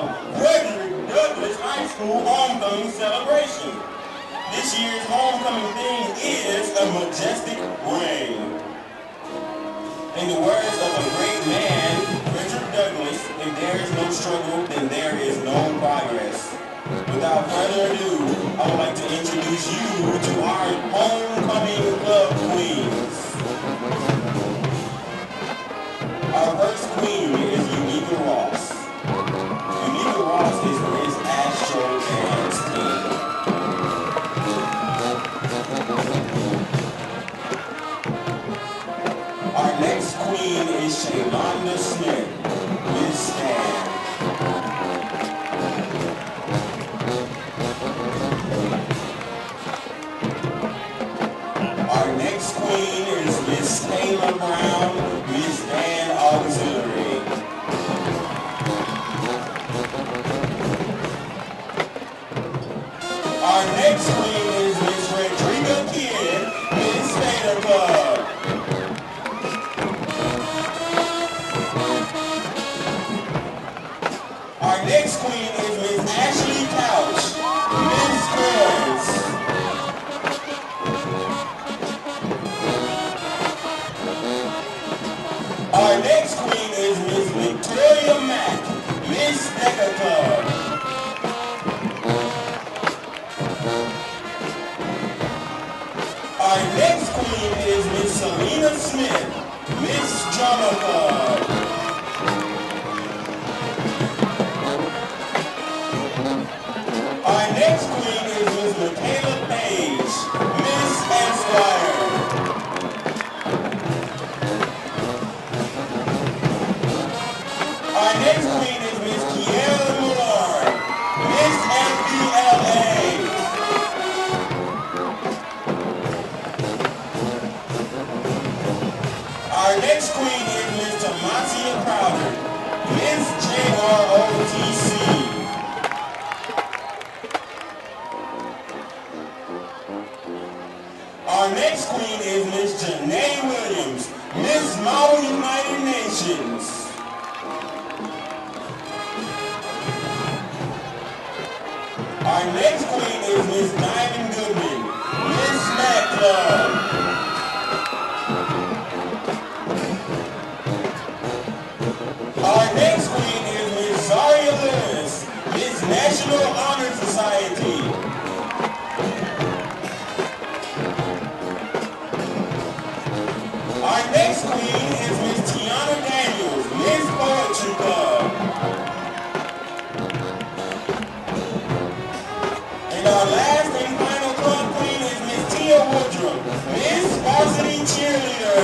of Frederick Douglass High School homecoming celebration. This year's homecoming theme is a majestic reign. In the words of a great man, Frederick Douglass, if there is no struggle, then there is no progress. Without further ado, I would like to introduce you to our homecoming club queens. Our first queen is Unica Ross. Unica Ross is Miss Astro Dance Team. Our next queen is Shaylonda Smith, Miss Stan. Our next queen is Miss Taylor Brown, Miss Dan Auxiliary. Our next queen is Miss Rodrigo Kidd, Miss Stater Club. Our next queen is Miss Ashley Couch, Miss Girls. Our next queen is Miss Victoria Mack, Miss Decker Club. Our next queen is Miss Selena Smith, Miss Drama Club. Our next queen is Miss Michaela Page, Miss Esquire. Our next queen is Miss Kiara Millard, Miss FBLA. Our next queen is Miss Tamasia Crowder, Miss JROTC. Our next queen is Miss Janae Williams, Miss Maui United Nations. Our next queen is Miss Diamond Goodman, Miss Snack Club. Our next queen is Miss Zaria Lewis, Miss National Honor Society. Our next queen is Miss Tiana Daniels, Miss Poetry Club. And our last and final club queen is Miss Tia Woodrum, Miss Varsity Cheerleader.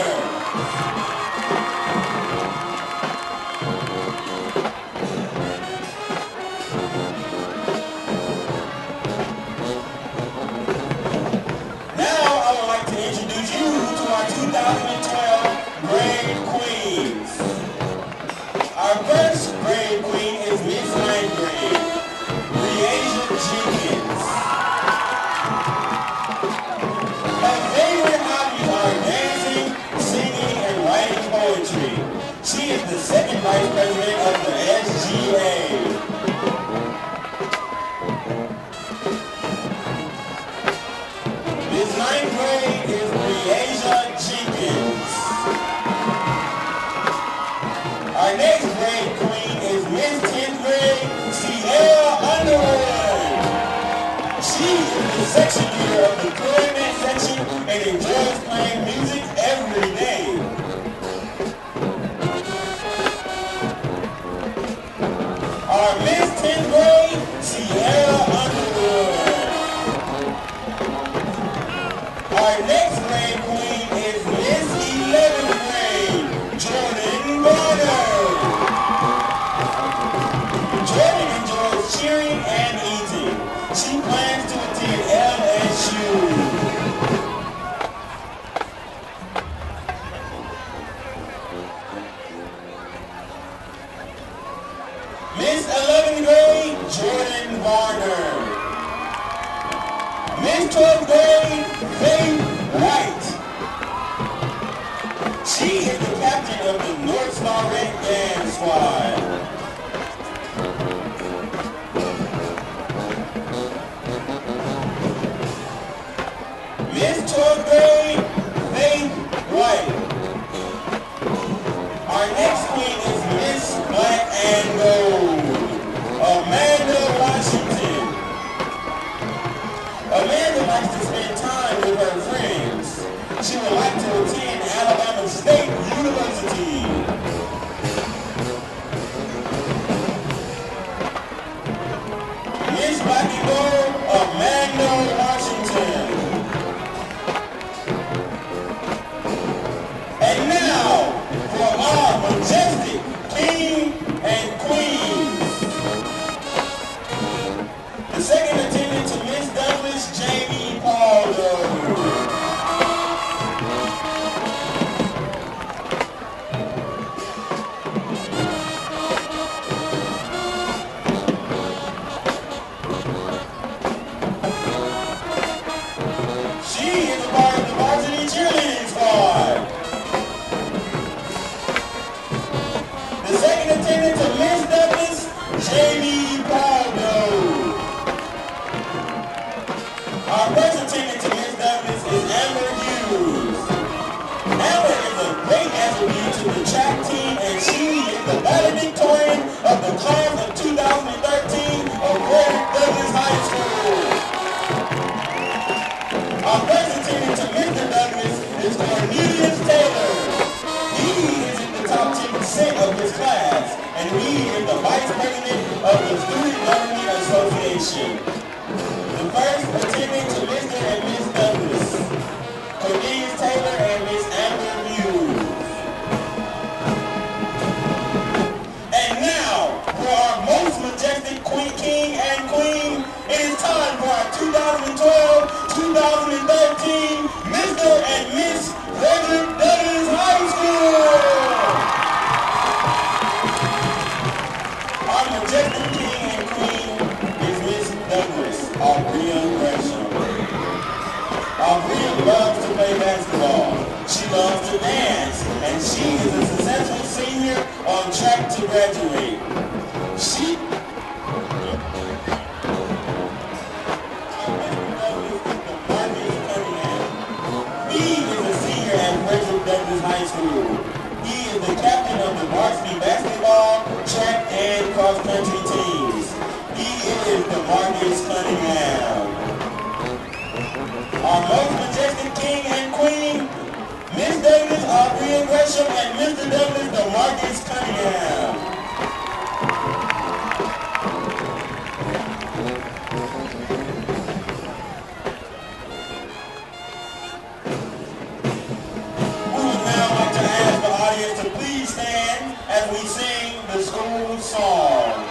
Now I would like to introduce you to our 2012 grade queens. Our first grade queen is Miss 9th grade, Breasia Jenkins. Her favorite hobbies are dancing, singing, and writing poetry. She is the second vice president of the SGA. Miss 9th grade is Breasia Jenkins. Our next grade queen is Miss 10th grade, Sierra Underwood. She is the section leader of the clarinet section and enjoys playing music every day. Our Miss 10th grade, Sierra Underwood. Our next grade queen is Miss 11th grade, Jordan Garner. Jordan enjoys cheering and eating. She plans to attend LSU. Miss 11th grade, Jordan Garner. Miss 12th grade, Faith White. She is the captain of the North Star Red Band Squad. of Magno, Washington. And now, for our majestic king and queen. The second attendant to Miss Douglas, Jamie Paldo. She is a part of the varsity cheerleading squad. The second attendant to Miss Douglas, Jamie Paldo. Our first attendant to Miss Douglas is Amber Hughes. Amber is a great attribute to the track team, and she is the valedictorian of the class of 2013 of Frederick Douglass High School. Our first attendant to Mr. Douglas is Cornelius Taylor. He is in the top 10% of his class, and he is the vice president of the Student Government Association. The first attendant to Mr. and Miss Douglas, Cornelius Taylor and Miss Amber Hughes. And now, for our most majestic king and queen, it is time for our 2012-2013 Mr. and Miss Frederick Douglass High School. Our majestic king and queen is Miss Douglas, Aubrey Gresham. Aubrey loves to play basketball. She loves to dance, and she is a successful senior on track to graduate. He is a senior at Frederick Douglass High School. He is the captain of the varsity basketball, track, and cross-country teams. He is DeMarcus Cunningham. Our most majestic king and queen, Miss Douglas, Aubrey Gresham, and Mr. Douglas, DeMarcus Cunningham. We would now like to ask the audience to please stand as we sing the school song.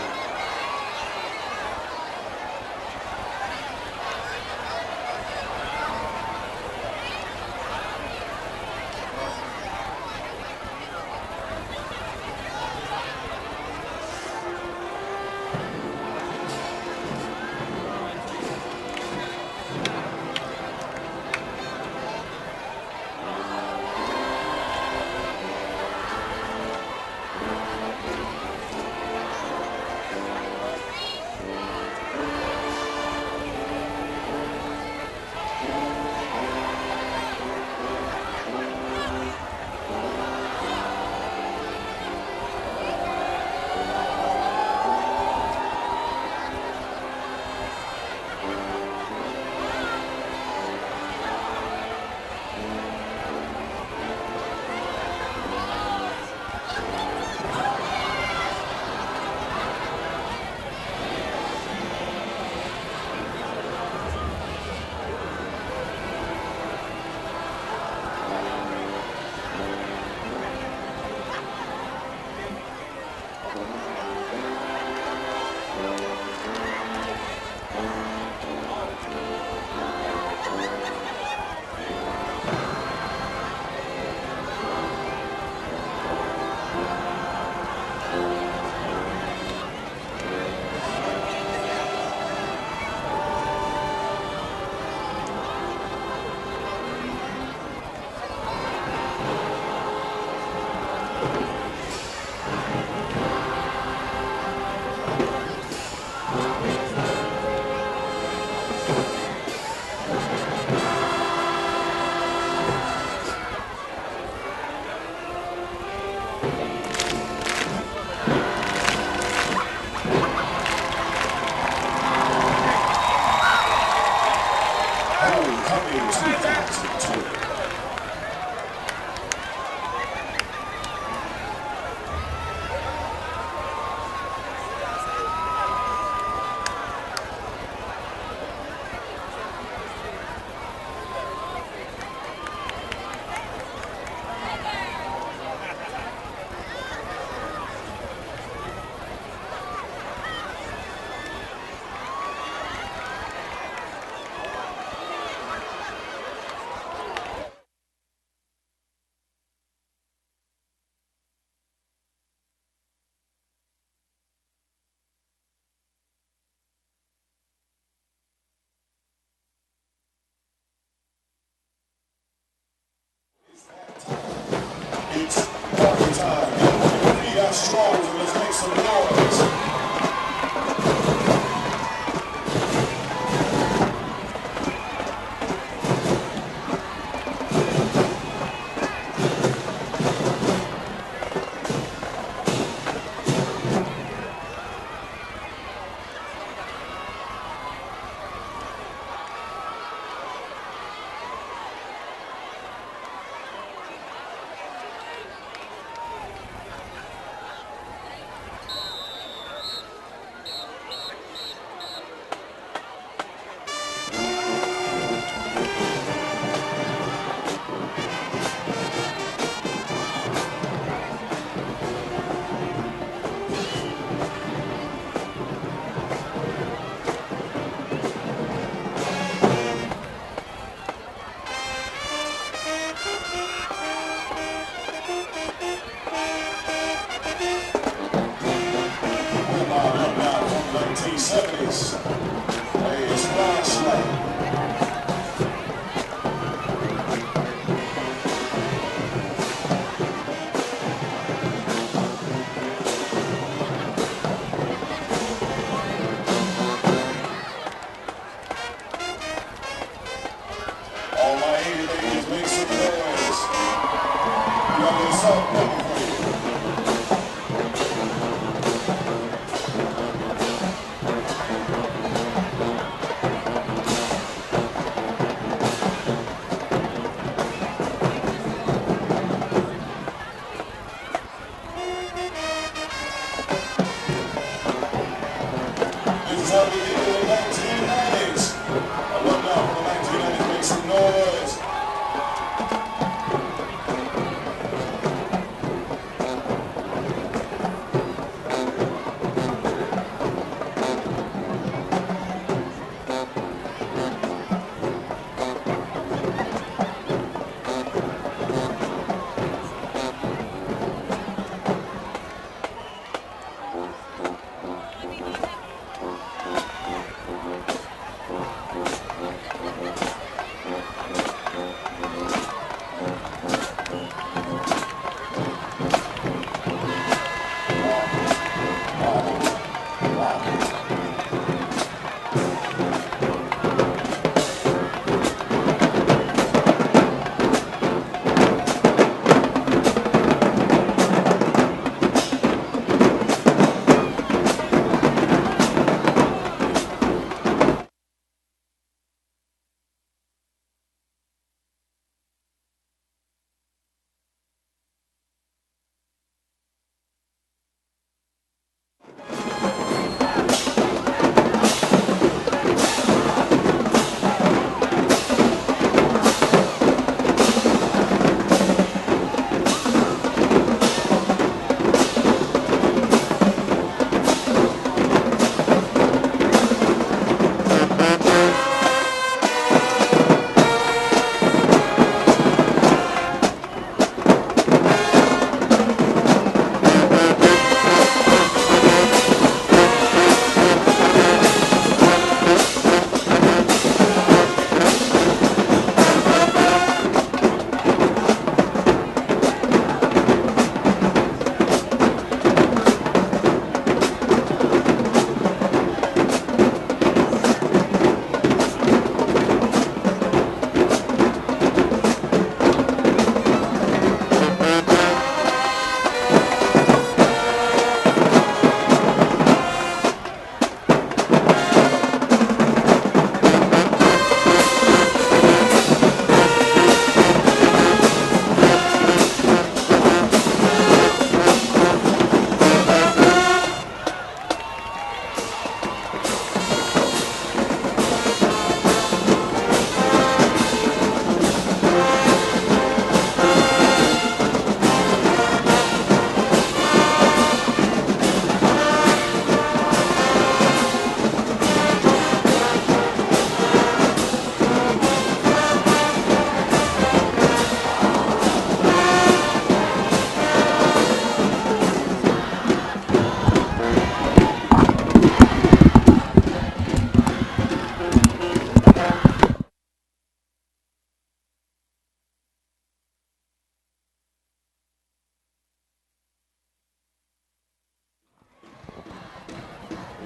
70s. A splash light. All my 80 ladies, make some noise. We got a little something coming for you. This is how we did it in the 1990s. I love now for the 1990s, make some noise.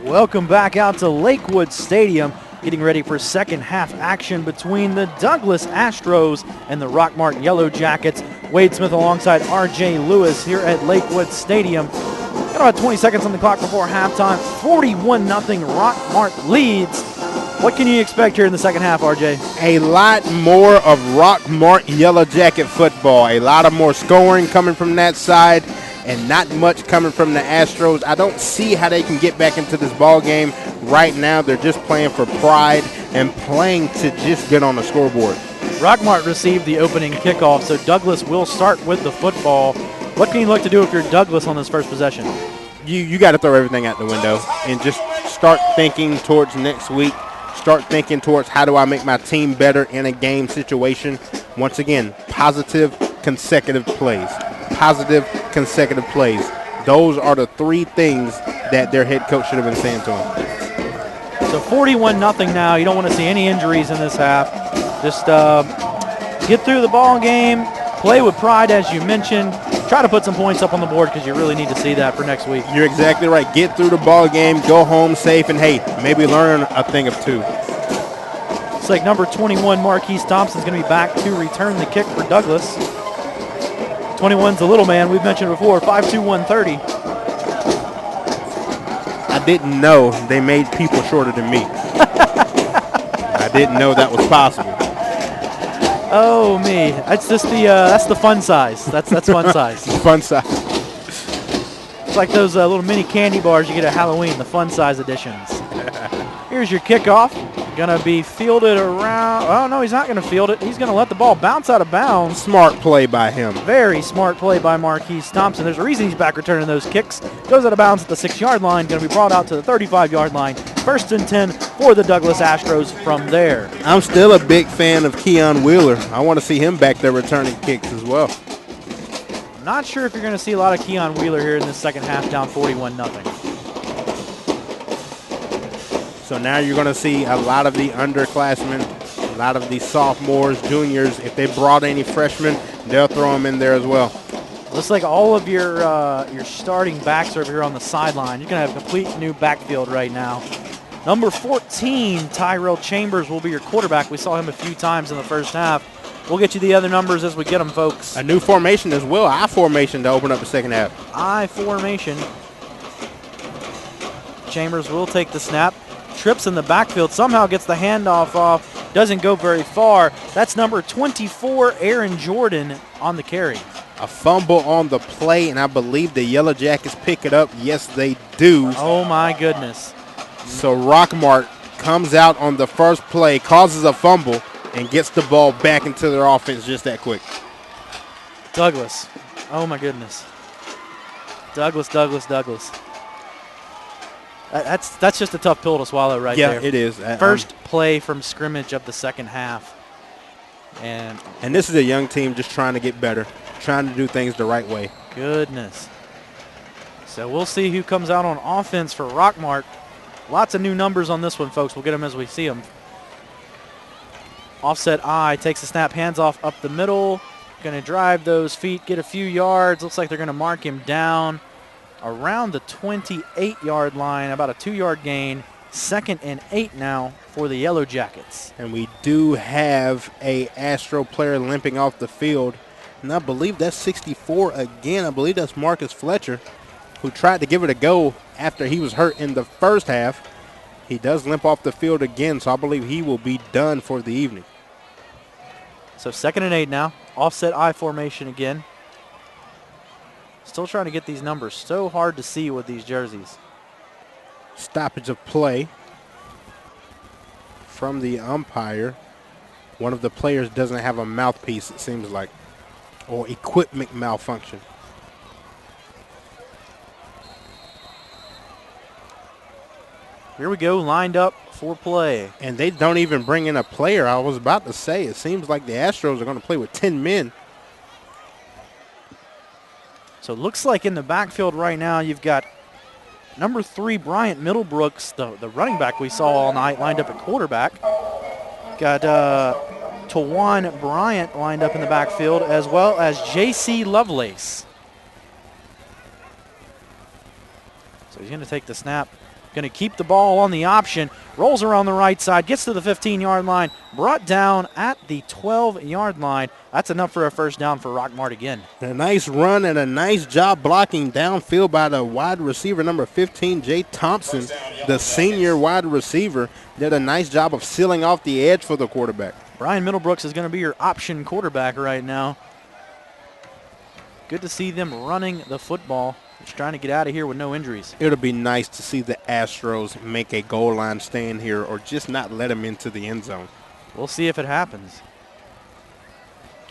Welcome back out to Lakewood Stadium, getting ready for second half action between the Douglas Astros and the Rockmart Yellow Jackets. Wade Smith alongside RJ Lewis here at Lakewood Stadium. Got about 20 seconds on the clock before halftime. 41-0 Rockmart leads. What can you expect here in the second half, RJ? A lot more of Rockmart Yellow Jacket football. A lot of more scoring coming from that side and not much coming from the Astros. I don't see how they can get back into this ball game right now. They're just playing for pride and playing to just get on the scoreboard. Rockmart received the opening kickoff, so Douglas will start with the football. What can you look to do if you're Douglas on this first possession? You got to throw everything out the window and just start thinking towards next week. Start thinking towards how do I make my team better in a game situation. Once again, positive consecutive plays. Positive consecutive plays. Those are the three things that their head coach should have been saying to them. So 41-0 now. You don't want to see any injuries in this half. Just get through the ball game, play with pride as you mentioned. Try to put some points up on the board because you really need to see that for next week. You're exactly right. Get through the ball game, go home safe, and hey, maybe learn a thing or two. Looks like number 21, Marquise Thompson's going to be back to return the kick for Douglas. 21's the little man we've mentioned before, 5'2", 130. I didn't know they made people shorter than me. I didn't know that was possible. Oh me, that's just that's the fun size. That's fun size. Fun size. It's like those little mini candy bars you get at Halloween, the fun size editions. Here's your kickoff. Gonna be fielded around. Oh no, he's not gonna field it. He's gonna let the ball bounce out of bounds. Smart play by him. Very smart play by Marquise Thompson. There's a reason he's back returning those kicks. Goes out of bounds at the 6-yard line. Gonna be brought out to the 35-yard line. 1st and 10 for the Douglas Astros from there. I'm still a big fan of Keon Wheeler. I want to see him back there returning kicks as well. I'm not sure if you're gonna see a lot of Keon Wheeler here in this second half, down 41-0. So now you're going to see a lot of the underclassmen, a lot of the sophomores, juniors. If they brought any freshmen, they'll throw them in there as well. Looks like all of your starting backs are over here on the sideline. You're going to have a complete new backfield right now. Number 14, Tyrell Chambers, will be your quarterback. We saw him a few times in the first half. We'll get you the other numbers as we get them, folks. A new formation as well, I formation to open up the second half. I formation. Chambers will take the snap. Trips in the backfield, somehow gets the handoff off, doesn't go very far. That's number 24, Aaron Jordan, on the carry. A fumble on the play, and I believe the Yellow Jackets pick it up. Yes, they do. Oh, my goodness. So Rockmart comes out on the first play, causes a fumble, and gets the ball back into their offense just that quick. Douglas. Oh, my goodness. Douglas. That's just a tough pill to swallow right there. Yeah, it is. First play from scrimmage of the second half. And this is a young team just trying to get better, trying to do things the right way. Goodness. So we'll see who comes out on offense for Rockmart. Lots of new numbers on this one, folks. We'll get them as we see them. Offset I takes the snap, hands off up the middle. Going to drive those feet, get a few yards. Looks like they're going to mark him down around the 28-yard line, about a 2-yard gain. 2nd and 8 now for the Yellow Jackets. And we do have a Astro player limping off the field. And I believe that's 64 again. I believe that's Marcus Fletcher, who tried to give it a go after he was hurt in the first half. He does limp off the field again, so I believe he will be done for the evening. So 2nd and 8 now. Offset I formation again. Still trying to get these numbers. So hard to see with these jerseys. Stoppage of play from the umpire. One of the players doesn't have a mouthpiece, it seems like, or equipment malfunction. Here we go, lined up for play. And they don't even bring in a player. I was about to say, it seems like the Astros are going to play with 10 men. So it looks like in the backfield right now you've got number 3, Bryant Middlebrooks, the running back we saw all night, lined up at quarterback. Got Tawan Bryant lined up in the backfield, as well as J.C. Lovelace. So he's going to take the snap. Going to keep the ball on the option. Rolls around the right side. Gets to the 15-yard line. Brought down at the 12-yard line. That's enough for a first down for Rockmart again. A nice run and a nice job blocking downfield by the wide receiver, number 15, Jay Thompson, the senior wide receiver. Did a nice job of sealing off the edge for the quarterback. Brian Middlebrooks is going to be your option quarterback right now. Good to see them running the football. Just trying to get out of here with no injuries. It'll be nice to see the Astros make a goal line stand here or just not let them into the end zone. We'll see if it happens.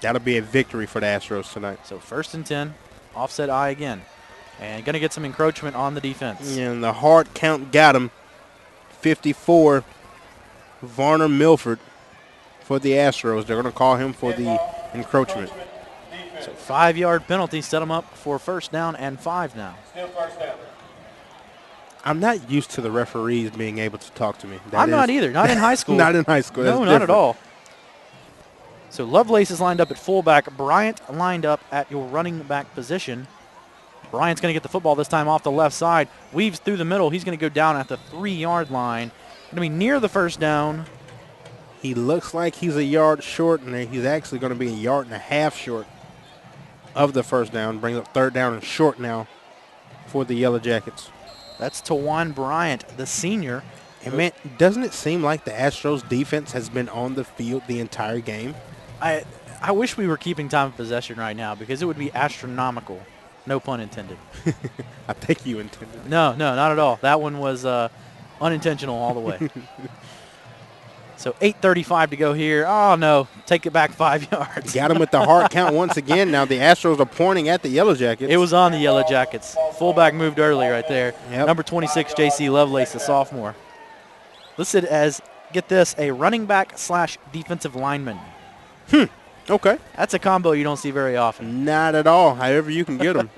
That'll be a victory for the Astros tonight. So 1st and 10, offset I again. And going to get some encroachment on the defense. And the hard count got him. 54, Varner Milford for the Astros. They're going to call him for the encroachment. So 5-yard penalty set them up for first down and 5 now. Still first down. I'm not used to the referees being able to talk to me. I'm not either. Not in high school. Not in high school. No, not at all. So Lovelace is lined up at fullback. Bryant lined up at your running back position. Bryant's going to get the football this time off the left side. Weaves through the middle. He's going to go down at the 3-yard line. Going to be near the first down. He looks like he's a yard short, and he's actually going to be a yard and a half short of the first down. Brings up third down and short now for the Yellow Jackets. That's Tawan Bryant, the senior. And, man, doesn't it seem like the Astros defense has been on the field the entire game? I wish we were keeping time of possession right now because it would be astronomical. No pun intended. I think you intended. No, not at all. That one was unintentional all the way. So 8:35 to go here. Oh, no. Take it back 5 yards. Got him at the hard count once again. Now the Astros are pointing at the Yellow Jackets. It was on the Yellow Jackets. Fullback moved early right there. Yep. Number 26, J.C. Lovelace, the sophomore. Listed as, get this, a running back / defensive lineman. Okay. That's a combo you don't see very often. Not at all. However you can get them.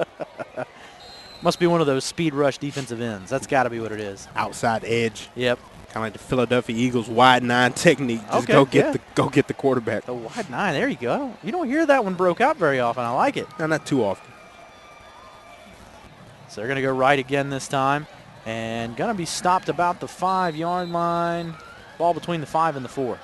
Must be one of those speed rush defensive ends. That's got to be what it is. Outside edge. Yep. Kind of like the Philadelphia Eagles wide 9 technique. Just go get the quarterback. The wide 9. There you go. You don't hear that one broke out very often. I like it. No, not too often. So they're going to go right again this time. And going to be stopped about the 5-yard line. Ball between the 5 and the 4.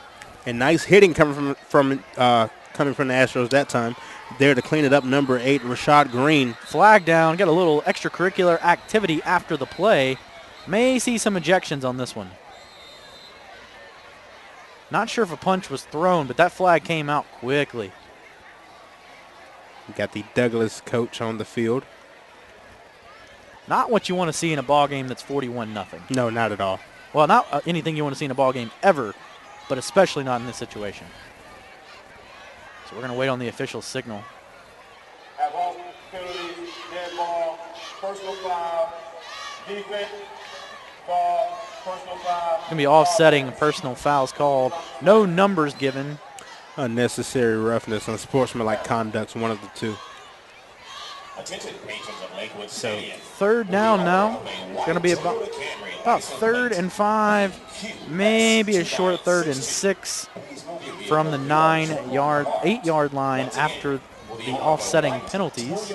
And nice hitting coming from the Astros that time. There to clean it up, number 8, Rashad Green. Flag down. Got a little extracurricular activity after the play. May see some ejections on this one. Not sure if a punch was thrown, but that flag came out quickly. We got the Douglas coach on the field. Not what you want to see in a ball game that's 41-0. No, not at all. Well, not anything you want to see in a ball game ever, but especially not in this situation. So we're going to wait on the official signal. Have all penalties, dead ball, personal foul, defense, ball, personal foul. Going to be offsetting personal fouls called. No numbers given. Unnecessary roughness, unsportsmanlike conduct, one of the two. Attention patrons of Lakewood So Stadium. third down now. It's going to be about 3rd and 5, maybe a short 3rd and 6 from the 8-yard line after the offsetting penalties.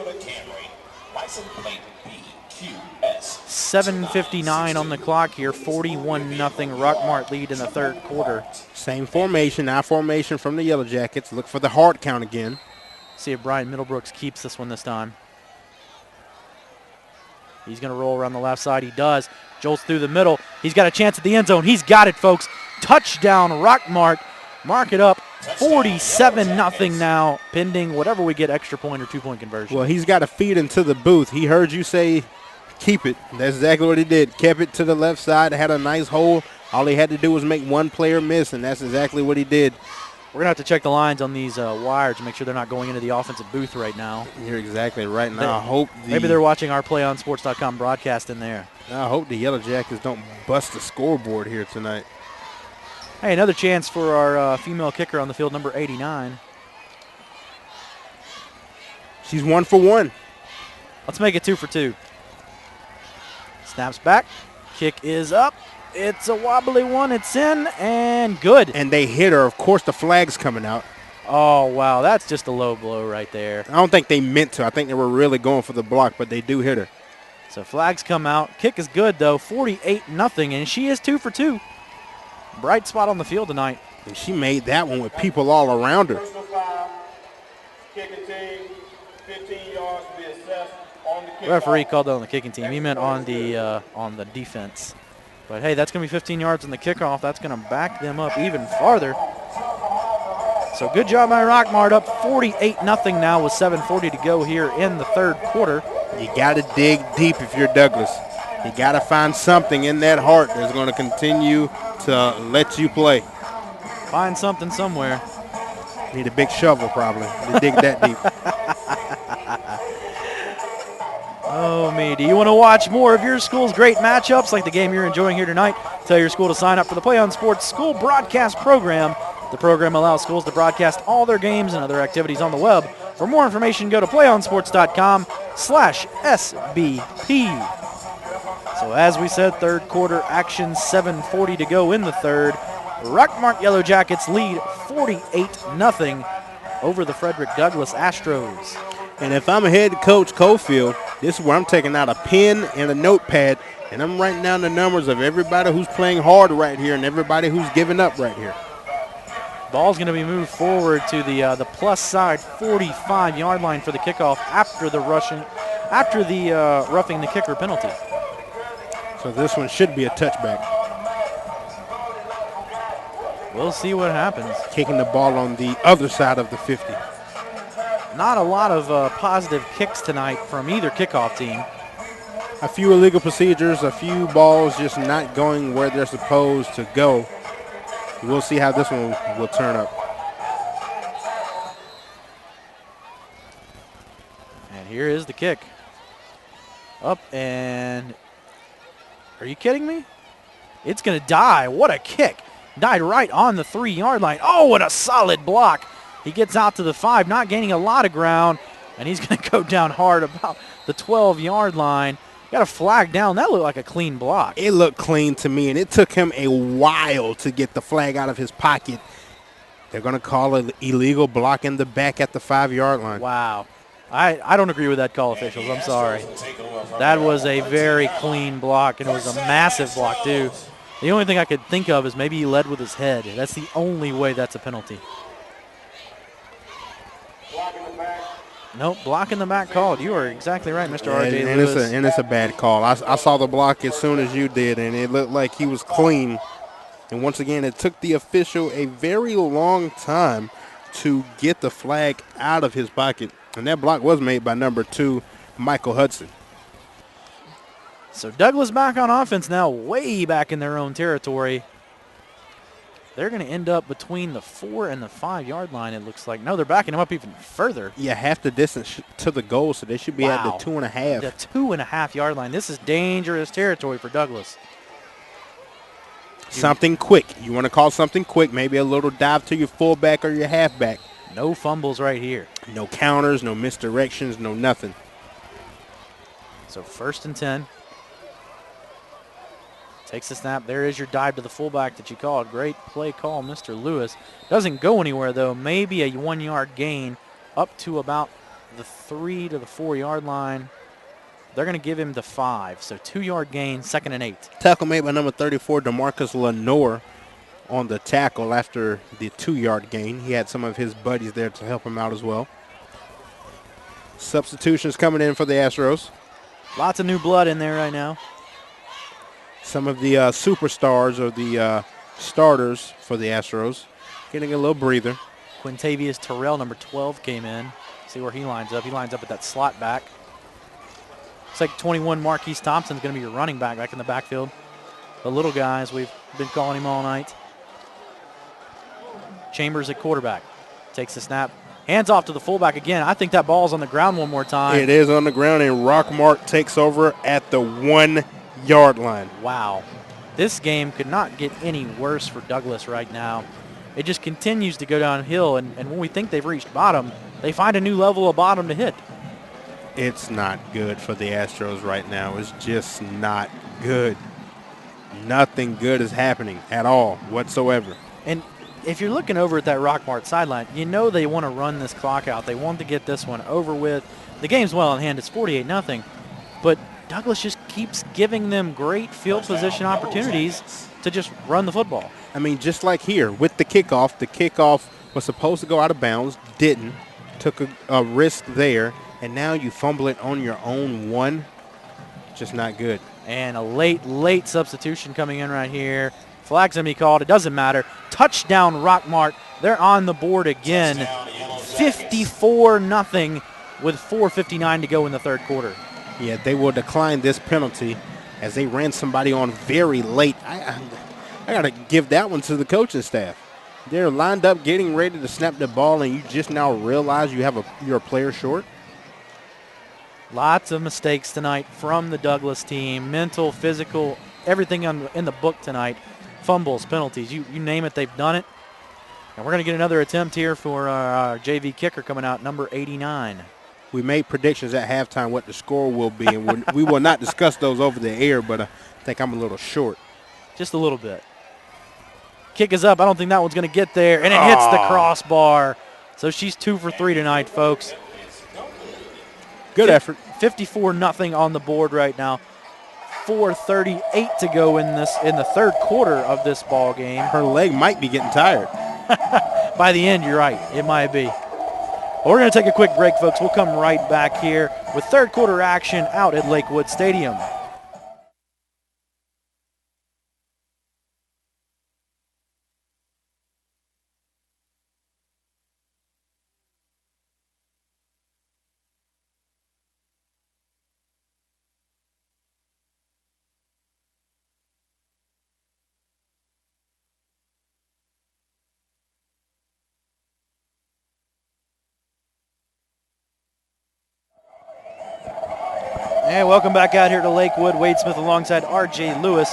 7:59 on the clock here, 41-0 Rockmart lead in the third quarter. Same formation, now formation from the Yellow Jackets. Look for the hard count again. See if Brian Middlebrooks keeps this one this time. He's going to roll around the left side. He does. Jolts through the middle. He's got a chance at the end zone. He's got it, folks. Touchdown, Rockmart. Mark it up. 47-0 now, pending whatever we get, extra point or 2-point conversion. Well, he's got to feed into the booth. He heard you say keep it. That's exactly what he did. Kept it to the left side, had a nice hole. All he had to do was make one player miss, and that's exactly what he did. We're going to have to check the lines on these wires to make sure they're not going into the offensive booth right now. You're exactly right. Now, I hope maybe they're watching our PlayOnSports.com broadcast in there. I hope the Yellow Jackets don't bust the scoreboard here tonight. Hey, another chance for our female kicker on the field, number 89. She's 1 for 1. Let's make it 2 for 2. Snaps back. Kick is up. It's a wobbly one. It's in and good. And they hit her. Of course, the flag's coming out. Oh, wow. That's just a low blow right there. I don't think they meant to. I think they were really going for the block, but they do hit her. So flags come out. Kick is good, though. 48-0, and she is 2 for 2. Bright spot on the field tonight. And she made that one with people all around her. Kicking team, 15 yards to be assessed on the kickoff. Referee called that on the kicking team. He meant on the defense. But, hey, that's going to be 15 yards on the kickoff. That's going to back them up even farther. So good job by Rockmart, up 48-0 now with 7:40 to go here in the third quarter. You got to dig deep if you're Douglas. You got to find something in that heart that's going to continue to let you play. Find something somewhere. Need a big shovel probably to dig that deep. Oh, me. Do you want to watch more of your school's great matchups like the game you're enjoying here tonight? Tell your school to sign up for the Play on Sports School Broadcast Program. The program allows schools to broadcast all their games and other activities on the web. For more information, go to playonsports.com/SBP. So as we said, third quarter action, 7:40 to go in the third. Rockmart Yellow Jackets lead 48-0 over the Frederick Douglass Astros. And if I'm head coach Cofield, this is where I'm taking out a pen and a notepad, and I'm writing down the numbers of everybody who's playing hard right here and everybody who's giving up right here. Ball's going to be moved forward to the plus side 45-yard line for the kickoff after the roughing the kicker penalty. So this one should be a touchback. We'll see what happens. Kicking the ball on the other side of the 50. Not a lot of positive kicks tonight from either kickoff team. A few illegal procedures, a few balls just not going where they're supposed to go. We'll see how this one will turn up. And here is the kick. Up and, are you kidding me? It's going to die. What a kick. Died right on the 3-yard line. Oh, what a solid block. He gets out to the 5, not gaining a lot of ground, and he's going to go down hard about the 12-yard line. Got a flag down. That looked like a clean block. It looked clean to me, and it took him a while to get the flag out of his pocket. They're going to call it illegal block in the back at the 5-yard line. Wow. I don't agree with that call, officials. I'm sorry. That was a very clean block, and it was a massive block, too. The only thing I could think of is maybe he led with his head. That's the only way that's a penalty. Nope, block in the back called. You are exactly right, Mr. R.J. Lewis. And it's a bad call. I saw the block as soon as you did, and it looked like he was clean. And once again, it took the official a very long time to get the flag out of his pocket. And that block was made by number 2, Michael Hudson. So Douglas back on offense now, way back in their own territory. They're going to end up between the 4 and the 5-yard line, it looks like. No, they're backing them up even further. Yeah, half the distance to the goal, so they should be at the 2.5. The 2.5-yard line. This is dangerous territory for Douglas. Something quick. You want to call something quick, maybe a little dive to your fullback or your halfback. No fumbles right here. No counters, no misdirections, no nothing. So 1st and 10. Takes the snap. There is your dive to the fullback that you called. Great play call, Mr. Lewis. Doesn't go anywhere, though. Maybe a 1-yard gain up to about the 3 to the 4-yard line. They're going to give him the 5. So 2-yard gain, 2nd and 8. Tackle made by number 34, DeMarcus Lenore, on the tackle after the 2-yard gain. He had some of his buddies there to help him out as well. Substitutions coming in for the Astros. Lots of new blood in there right now. Some of the superstars or the starters for the Astros getting a little breather. Quintavious Terrell, number 12, came in. See where he lines up. He lines up at that slot back. Looks like 21 Marquise Thompson's going to be your running back in the backfield. The little guys, we've been calling him all night. Chambers at quarterback. Takes the snap. Hands off to the fullback again. I think that ball's on the ground one more time. It is on the ground, and Rockmart takes over at the 1-yard line. Wow. This game could not get any worse for Douglas right now. It just continues to go downhill, and when we think they've reached bottom, they find a new level of bottom to hit. It's not good for the Astros right now. It's just not good. Nothing good is happening at all whatsoever. And if you're looking over at that Rockmart sideline, you know they want to run this clock out. They want to get this one over with. The game's well in hand. It's 48-0. But Douglas just keeps giving them great field position opportunities to just run the football. I mean, just like here with the kickoff was supposed to go out of bounds, didn't. Took a risk there, and now you fumble it on your own 1. Just not good. And a late substitution coming in right here. Flag's going to be called. It doesn't matter. Touchdown, Rockmart. They're on the board again. 54-0 with 4:59 to go in the third quarter. Yeah, they will decline this penalty as they ran somebody on very late. I got to give that one to the coaching staff. They're lined up getting ready to snap the ball, and you just now realize you're a player short. Lots of mistakes tonight from the Douglas team. Mental, physical, everything in the book tonight. Fumbles, penalties, you name it, they've done it. And we're going to get another attempt here for our JV kicker coming out, number 89. We made predictions at halftime what the score will be, and we will not discuss those over the air, but I think I'm a little short. Just a little bit. Kick is up. I don't think that one's going to get there, and it hits the crossbar. So she's 2 for 3 tonight, folks. Good effort. 54-0 on the board right now. 4:38 to go in the third quarter of this ball game. Her leg might be getting tired. By the end, you're right. It might be. Well, we're going to take a quick break, folks. We'll come right back here with third quarter action out at Lakewood Stadium. And welcome back out here to Lakewood. Wade Smith alongside R.J. Lewis.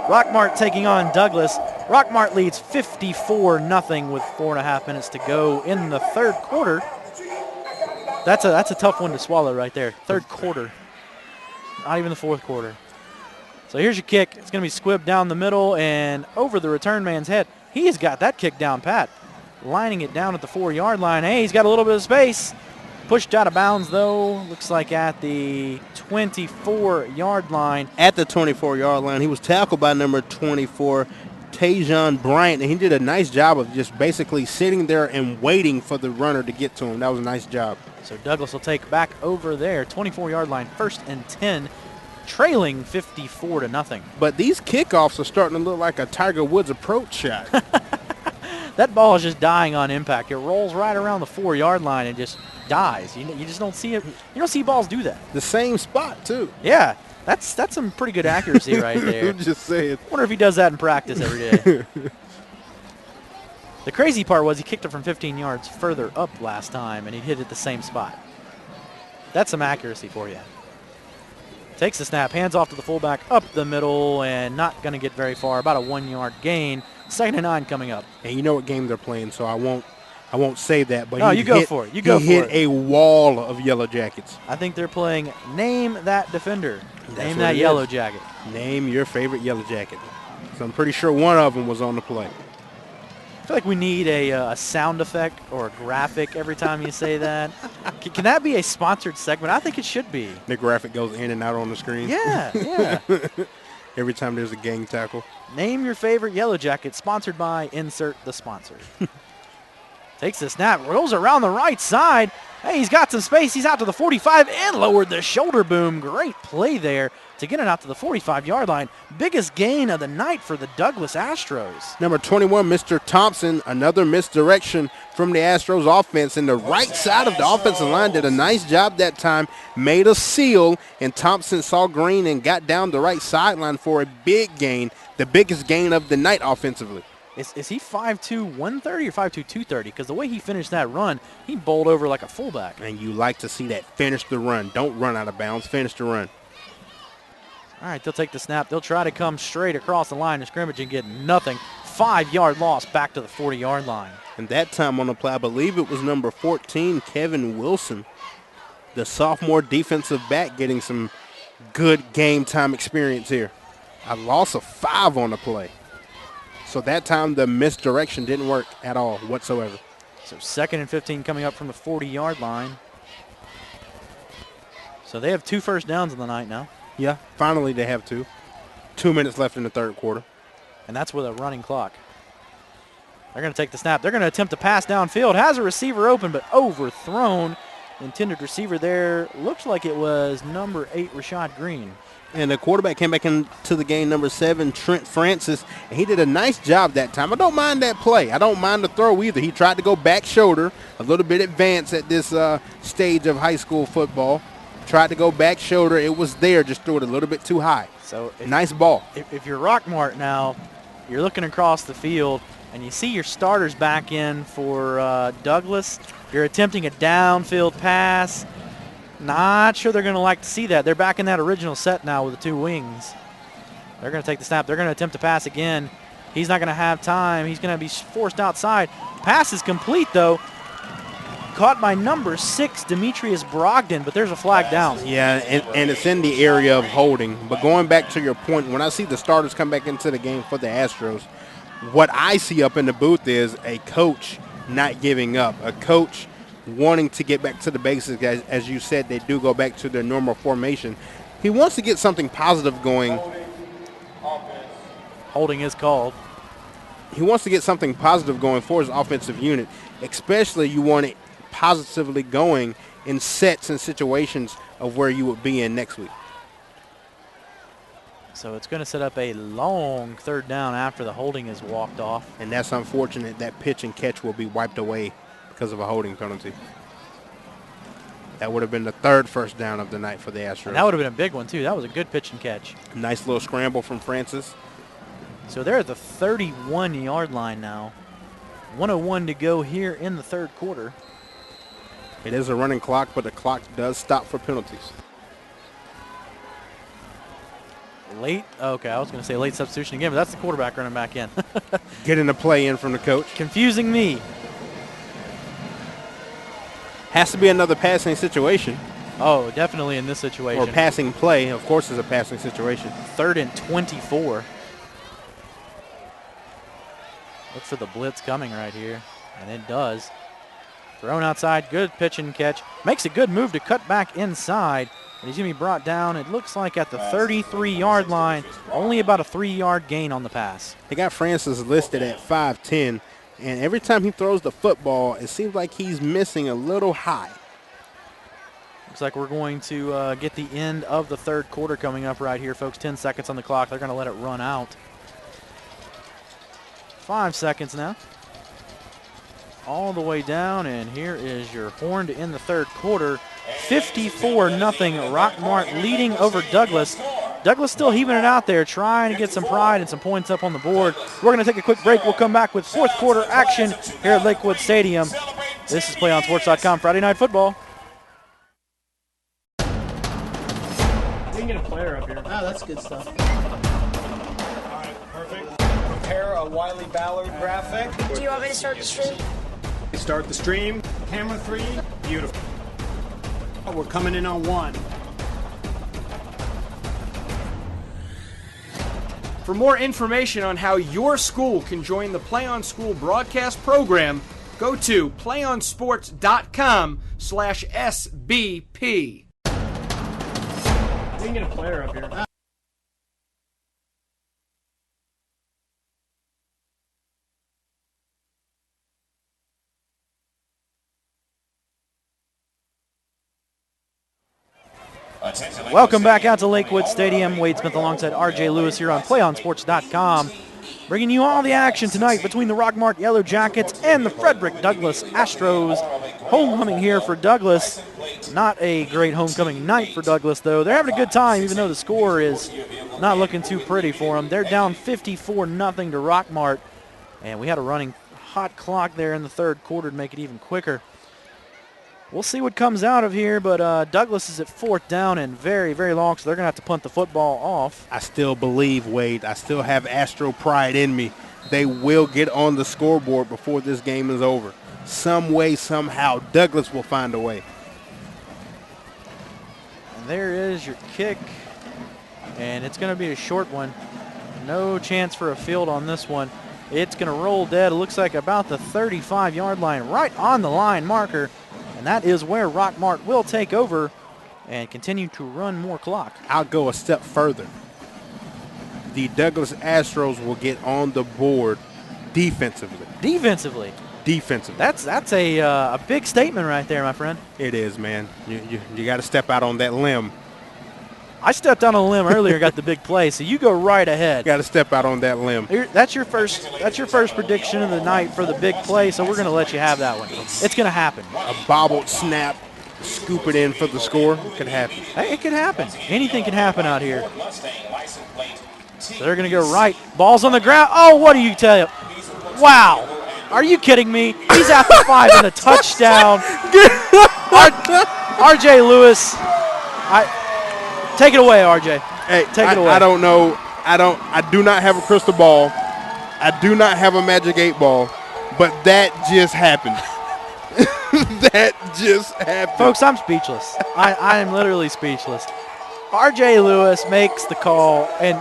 Rockmart taking on Douglas. Rockmart leads 54-0 with 4.5 minutes to go in the third quarter. That's a tough one to swallow right there. Third quarter. Not even the fourth quarter. So here's your kick. It's going to be squibbed down the middle and over the return man's head. He's got that kick down pat. Lining it down at the 4-yard line. Hey, he's got a little bit of space. Pushed out of bounds, though. Looks like at the 24-yard line. At the 24-yard line. He was tackled by number 24, Tajon Bryant, and he did a nice job of just basically sitting there and waiting for the runner to get to him. That was a nice job. So Douglas will take back over there. 24-yard line, 1st and 10, trailing 54-0. But these kickoffs are starting to look like a Tiger Woods approach shot. That ball is just dying on impact. It rolls right around the 4-yard line and just dies. You just don't see it. You don't see balls do that. The same spot, too. Yeah, that's some pretty good accuracy right there. I'm just saying. Wonder if he does that in practice every day. The crazy part was he kicked it from 15 yards further up last time, and he hit it the same spot. That's some accuracy for you. Takes the snap, hands off to the fullback, up the middle, and not going to get very far. About a 1-yard gain. 2nd and 9 coming up. And you know what game they're playing, so I won't say that. But no, you go for it. You go for it. He hit a wall of Yellow Jackets. I think they're playing Name That Defender. Name That Yellow Jacket. Name your favorite Yellow Jacket. So I'm pretty sure one of them was on the play. I feel like we need a sound effect or a graphic every time you say that. Can that be a sponsored segment? I think it should be. The graphic goes in and out on the screen. Yeah, yeah. Every time there's a gang tackle. Name your favorite Yellow Jacket, sponsored by insert the sponsor. Takes the snap, rolls around the right side. Hey, he's got some space. He's out to the 45 and lowered the shoulder boom. Great play there to get it out to the 45-yard line. Biggest gain of the night for the Douglas Astros. Number 21, Mr. Thompson, another misdirection from the Astros offense. And the right side of the offensive line did a nice job that time, made a seal, and Thompson saw green and got down the right sideline for a big gain, the biggest gain of the night offensively. Is he 5'2", 130 or 5'2", 230? Because the way he finished that run, he bowled over like a fullback. And you like to see that. Finish the run. Don't run out of bounds. Finish the run. All right, they'll take the snap. They'll try to come straight across the line of scrimmage and get nothing. 5-yard loss back to the 40-yard line. And that time on the play, I believe it was number 14, Kevin Wilson, the sophomore defensive back, getting some good game time experience here. A loss of 5 on the play. So that time the misdirection didn't work at all whatsoever. So 2nd and 15 coming up from the 40-yard line. So they have 2 first downs in the night now. Yeah, finally they have 2. 2 minutes left in the third quarter. And that's with a running clock. They're going to take the snap. They're going to attempt to pass downfield. Has a receiver open, but overthrown. Intended receiver there. Looks like it was number 8, Rashad Green. And the quarterback came back into the game, number 7, Trent Francis, and he did a nice job that time. I don't mind that play. I don't mind the throw either. He tried to go back shoulder, a little bit advanced at this stage of high school football. Tried to go back shoulder. It was there, just threw it a little bit too high. So nice ball. If you're Rockmart now, you're looking across the field, and you see your starters back in for Douglas. You're attempting a downfield pass. Not sure they're going to like to see that. They're back in that original set now with the 2 wings. They're going to take the snap. They're going to attempt to pass again. He's not going to have time. He's going to be forced outside. Pass is complete, though. caught by number 6, Demetrius Brogdon, but there's a flag down. Yeah, and it's in the area of holding. But going back to your point, when I see the starters come back into the game for the Astros, what I see up in the booth is a coach not giving up, a coach wanting to get back to the basics. As you said, they do go back to their normal formation. He wants to get something positive going. Holding is called. He wants to get something positive going for his offensive unit. Especially you want it positively going in sets and situations of where you would be in next week. So it's going to set up a long third down after the holding is walked off. And that's unfortunate. That pitch and catch will be wiped away because of a holding penalty. That would have been the third first down of the night for the Astros. And that would have been a big one, too. That was a good pitch and catch. Nice little scramble from Francis. So they're at the 31-yard line now. 1:01 to go here in the third quarter. It is a running clock, but the clock does stop for penalties. Late, okay, I was going to say late substitution again, but that's the quarterback running back in. Getting the play in from the coach. Confusing me. Has to be another passing situation. Oh, definitely in this situation. Or passing play, of course, is a passing situation. 3rd and 24. Look for the blitz coming right here, and it does. Thrown outside, good pitch and catch. Makes a good move to cut back inside, and he's going to be brought down, it looks like at the 33-yard line. Only about a 3-yard gain on the pass. They got Francis listed at 5'10", and every time he throws the football, it seems like he's missing a little high. Looks like we're going to get the end of the third quarter coming up right here, folks. 10 seconds on the clock. They're going to let it run out. 5 seconds now. All the way down, and here is your horn to end the third quarter. 54-0, Rockmart leading over Douglas. Douglas still heaving it out there, trying to get some pride and some points up on the board. We're going to take a quick break. We'll come back with fourth quarter action here at Lakewood Stadium. This is PlayOnSports.com Friday Night Football. We can get a player up here. Oh, that's good stuff. All right, perfect. Prepare a Wiley Ballard graphic. Do you want me to start the stream? Start the stream. Camera 3. Beautiful. We're coming in on 1. For more information on how your school can join the Play on School broadcast program, go to playonsports.com/SBP. We can get a player up here. Welcome back out to Lakewood Stadium. Wade Smith alongside RJ Lewis here on PlayOnSports.com, bringing you all the action tonight between the Rockmart Yellow Jackets and the Frederick Douglass Astros. Homecoming here for Douglass. Not a great homecoming night for Douglass, though. They're having a good time, even though the score is not looking too pretty for them. They're down 54-0 to Rockmart, and we had a running hot clock there in the third quarter to make it even quicker. We'll see what comes out of here, but Douglas is at 4th down and very, very long, so they're going to have to punt the football off. I still believe, Wade. I still have Astro pride in me. They will get on the scoreboard before this game is over. Some way, somehow, Douglas will find a way. And there is your kick, and it's going to be a short one. No chance for a field on this one. It's going to roll dead. It looks like about the 35-yard line, right on the line marker. And that is where Rockmart will take over and continue to run more clock. I'll go a step further. The Douglas Astros will get on the board defensively. Defensively? Defensively. That's a big statement right there, my friend. It is, man. You got to step out on that limb. I stepped out on a limb earlier, got the big play, so you go right ahead. Got to step out on that limb. That's your first prediction of the night for the big play, so we're going to let you have that one. It's going to happen. A bobbled snap, scoop it in for the score. It could happen. Hey, it could happen. Anything can happen out here. So they're going to go right. Ball's on the ground. Oh, what do you tell you? Wow. Are you kidding me? He's at the 5 and a touchdown. RJ Lewis. Take it away, RJ. Hey, take it away. I don't know. I do not have a crystal ball. I do not have a magic 8 ball, but that just happened. that just happened. Folks, I'm speechless. I am literally speechless. R.J. Lewis makes the call, and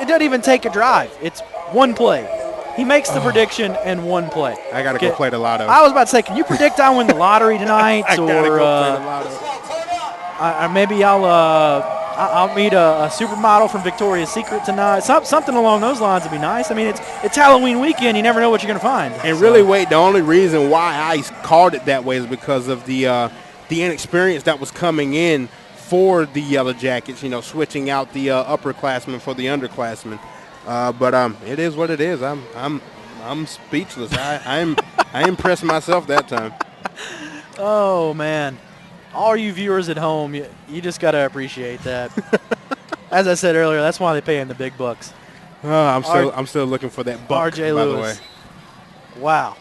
it doesn't even take a drive. It's one play. He makes the prediction and one play. I got to go play the lotto. I was about to say, can you predict I win the lottery tonight? I got to go play the lotto. Maybe I'll meet a supermodel from Victoria's Secret tonight. Something along those lines would be nice. I mean, it's Halloween weekend. You never know what you're going to find. And really, Wade, the only reason why I called it that way is because of the inexperience that was coming in for the Yellow Jackets, switching out the upperclassmen for the underclassmen. But it is what it is. I'm speechless. I impressed myself that time. Oh man, all you viewers at home, you just got to appreciate that. As I said earlier, that's why they pay him the big bucks. I'm still looking for that buck. R.J. by Lewis. the way. Wow,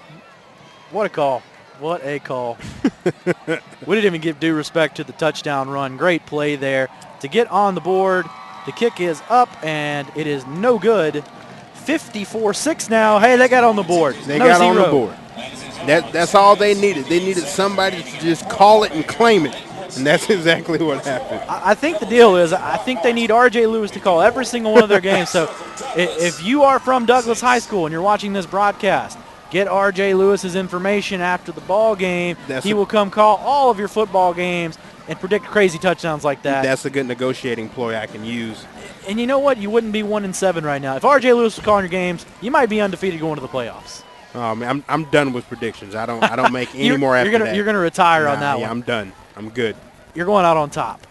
what a call! What a call! We didn't even give due respect to the touchdown run. Great play there to get on the board. The kick is up, and it is no good. 54-6 now. Hey, they got on the board. They got on the board. That's all they needed. They needed somebody to just call it and claim it, and that's exactly what happened. I think the deal is I think they need R.J. Lewis to call every single one of their games. So if you are from Douglas High School and you're watching this broadcast, get R.J. Lewis's information after the ball game. He will come call all of your football games and predict crazy touchdowns like that. That's a good negotiating ploy I can use. And you know what? You wouldn't be 1-7 right now. If R.J. Lewis was calling your games, you might be undefeated going to the playoffs. Oh man, I'm done with predictions. I don't make any more after that. You're gonna retire on that one. Yeah, I'm done. I'm good. You're going out on top.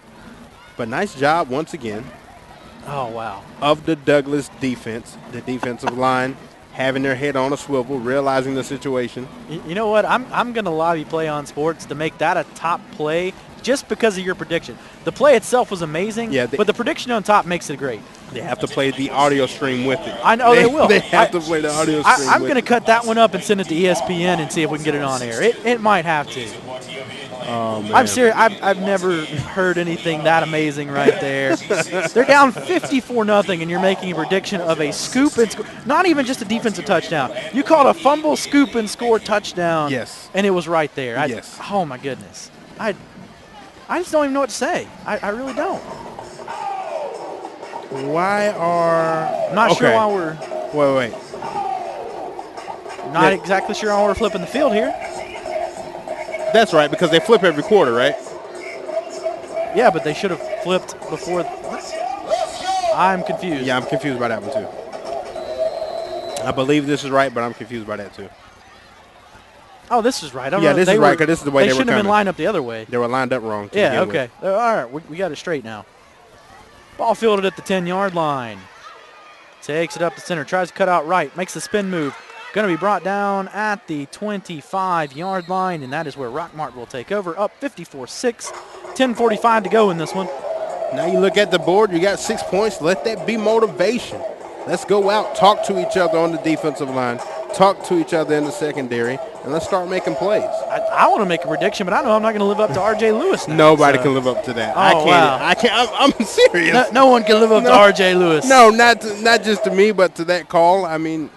But nice job once again. Oh wow. Of the Douglas defense, the defensive line having their head on a swivel, realizing the situation. You know what? I'm gonna lobby Play On Sports to make that a top play just because of your prediction. The play itself was amazing, but the prediction on top makes it great. They have to play the audio stream with it. I know they will. They have to play the audio stream I'm going to cut that one up and send it to ESPN and see if we can get it on air. It might have to. Oh, man. I'm serious. I've never heard anything that amazing right there. They're down 54-0, and you're making a prediction of a scoop and score. Not even just a defensive touchdown. You called a fumble, scoop, and score touchdown. Yes. And it was right there. Yes. Oh, my goodness. I just don't even know what to say. I really don't. Why are... I'm not sure why we're... Wait. Not exactly sure why we're flipping the field here. That's right, because they flip every quarter, right? Yeah, but they should have flipped before. I'm confused. Yeah, I'm confused by that one, too. I believe this is right, but I'm confused by that, too. Oh, this is right. Yeah, this is right, because this is the way they were coming. They shouldn't have been lined up the other way. They were lined up wrong. Yeah, okay. All right, we got it straight now. Ball fielded at the 10-yard line. Takes it up the center, tries to cut out right, makes the spin move. Going to be brought down at the 25-yard line, and that is where Rockmart will take over. Up 54-6, 10:45 to go in this one. Now you look at the board, you got 6 points. Let that be motivation. Let's go out, talk to each other on the defensive line, talk to each other in the secondary, and let's start making plays. I want to make a prediction, but I know I'm not going to live up to R.J. Lewis now. Nobody can live up to that. Oh, I can't. wow. I can't. I'm serious. No one can live up to R.J. Lewis. No, not just to me, but to that call. I mean,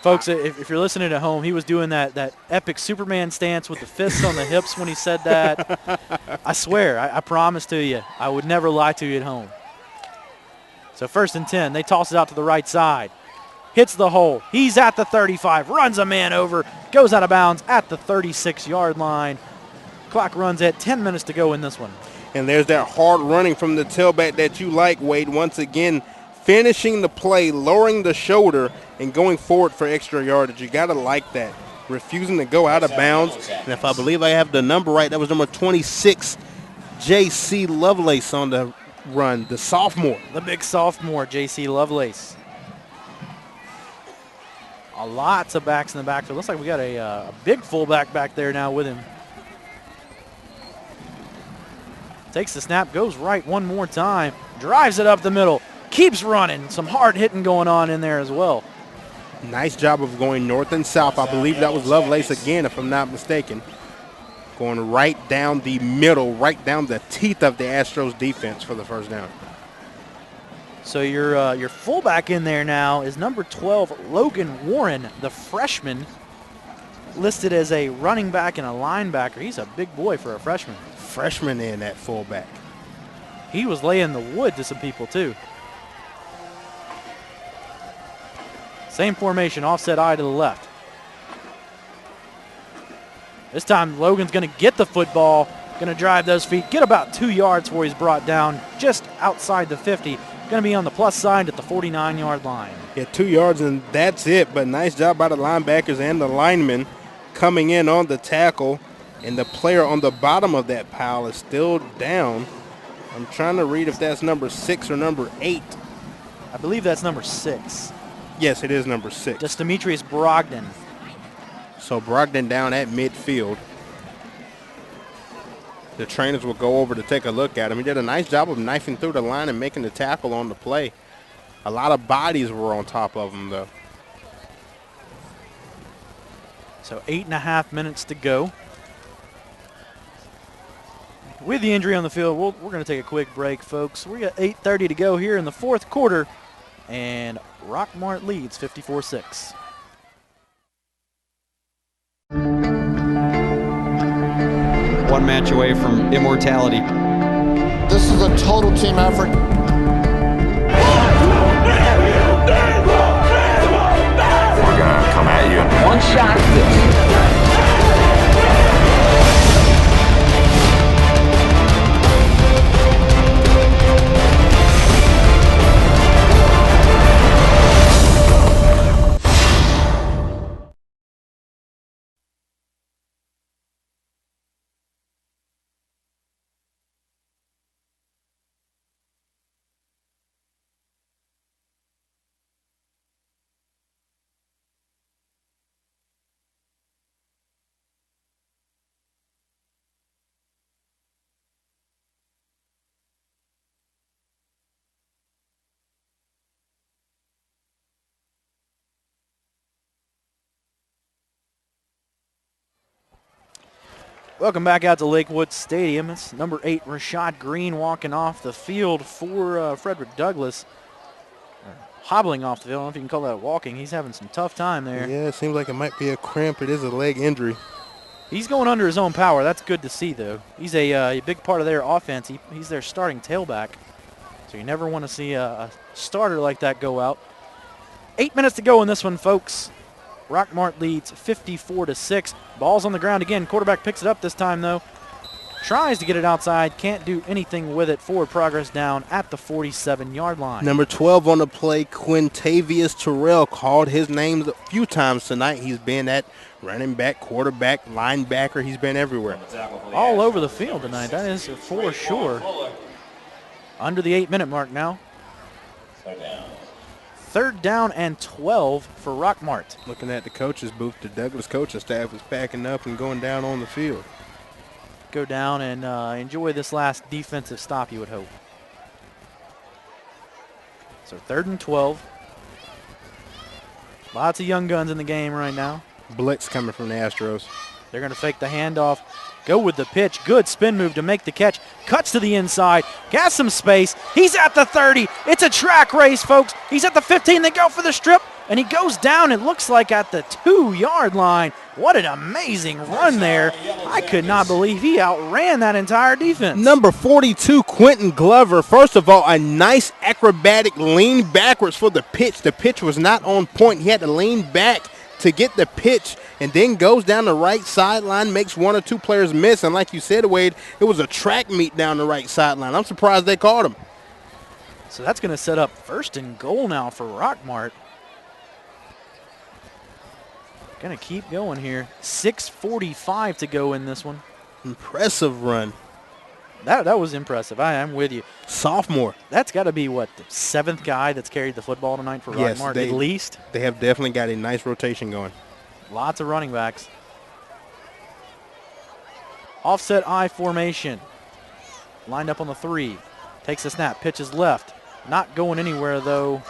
folks, if you're listening at home, he was doing that epic Superman stance with the fists on the hips when he said that. I swear, I promise to you, I would never lie to you at home. So 1st and 10, they toss it out to the right side. Hits the hole. He's at the 35, runs a man over, goes out of bounds at the 36-yard line. Clock runs at 10 minutes to go in this one. And there's that hard running from the tailback that you like, Wade. Once again, finishing the play, lowering the shoulder, and going forward for extra yardage. You got to like that. Refusing to go out of bounds. And if I believe I have the number right, that was number 26, J.C. Lovelace on the run, the sophomore. The big sophomore, J.C. Lovelace. Lots of backs in the backfield. Looks like we got a big fullback back there now with him. Takes the snap, goes right one more time, drives it up the middle, keeps running. Some hard hitting going on in there as well. Nice job of going north and south. I believe that was Lovelace again, if I'm not mistaken. Going right down the middle, right down the teeth of the Astros defense for the first down. So your fullback in there now is number 12, Logan Warren, the freshman. listed as a running back and a linebacker. He's a big boy for a freshman. Freshman in at fullback. He was laying the wood to some people, too. Same formation, offset I to the left. This time, Logan's going to get the football, going to drive those feet, get about 2 yards where he's brought down just outside the 50. Going to be on the plus side at the 49-yard line. Yeah, 2 yards, and that's it. But nice job by the linebackers and the linemen coming in on the tackle. And the player on the bottom of that pile is still down. I'm trying to read if that's number 6 or number 8. I believe that's number 6. Yes, it is number 6. Just Demetrius Brogdon. So Brogdon down at midfield. The trainers will go over to take a look at him. He did a nice job of knifing through the line and making the tackle on the play. A lot of bodies were on top of him, though. So 8.5 minutes to go. With the injury on the field, we're going to take a quick break, folks. We got 8:30 to go here in the fourth quarter, and Rockmart leads 54-6. One match away from immortality. This is a total team effort. We're gonna come at you. One shot at this. Welcome back out to Lakewood Stadium. It's number 8, Rashad Green, walking off the field for Frederick Douglass. Hobbling off the field. I don't know if you can call that walking. He's having some tough time there. Yeah, it seems like it might be a cramp. It is a leg injury. He's going under his own power. That's good to see, though. He's a big part of their offense. He's their starting tailback. So you never want to see a starter like that go out. 8 minutes to go in this one, folks. Rockmart leads 54-6. Ball's on the ground again. Quarterback picks it up this time, though. Tries to get it outside. Can't do anything with it. Forward progress down at the 47-yard line. Number 12 on the play, Quintavious Terrell, called his name a few times tonight. He's been at running back, quarterback, linebacker. He's been everywhere. All over the field tonight. That is for sure. Under the 8-minute mark now. Third down and 12 for Rockmart. Looking at the coach's booth, the Douglas coaching staff is packing up and going down on the field. Go down and enjoy this last defensive stop, you would hope. So 3rd and 12. Lots of young guns in the game right now. Blitz coming from the Astros. They're going to fake the handoff. Go with the pitch. Good spin move to make the catch. Cuts to the inside. Got some space. He's at the 30. It's a track race, folks. He's at the 15. They go for the strip, and he goes down, it looks like, at the 2-yard line. What an amazing run there. I could not believe he outran that entire defense. Number 42, Quentin Glover. First of all, a nice acrobatic lean backwards for the pitch. The pitch was not on point. He had to lean back to get the pitch, and then goes down the right sideline, makes one or two players miss. And like you said, Wade, it was a track meet down the right sideline. I'm surprised they caught him. So that's going to set up 1st and goal now for Rockmart. Going to keep going here. 6:45 to go in this one. Impressive run. That was impressive. I'm with you. Sophomore. That's got to be, what, the 7th guy that's carried the football tonight for Rockmart, at least? They have definitely got a nice rotation going. Lots of running backs. Offset I formation. Lined up on the 3. Takes the snap, pitches left. Not going anywhere, though.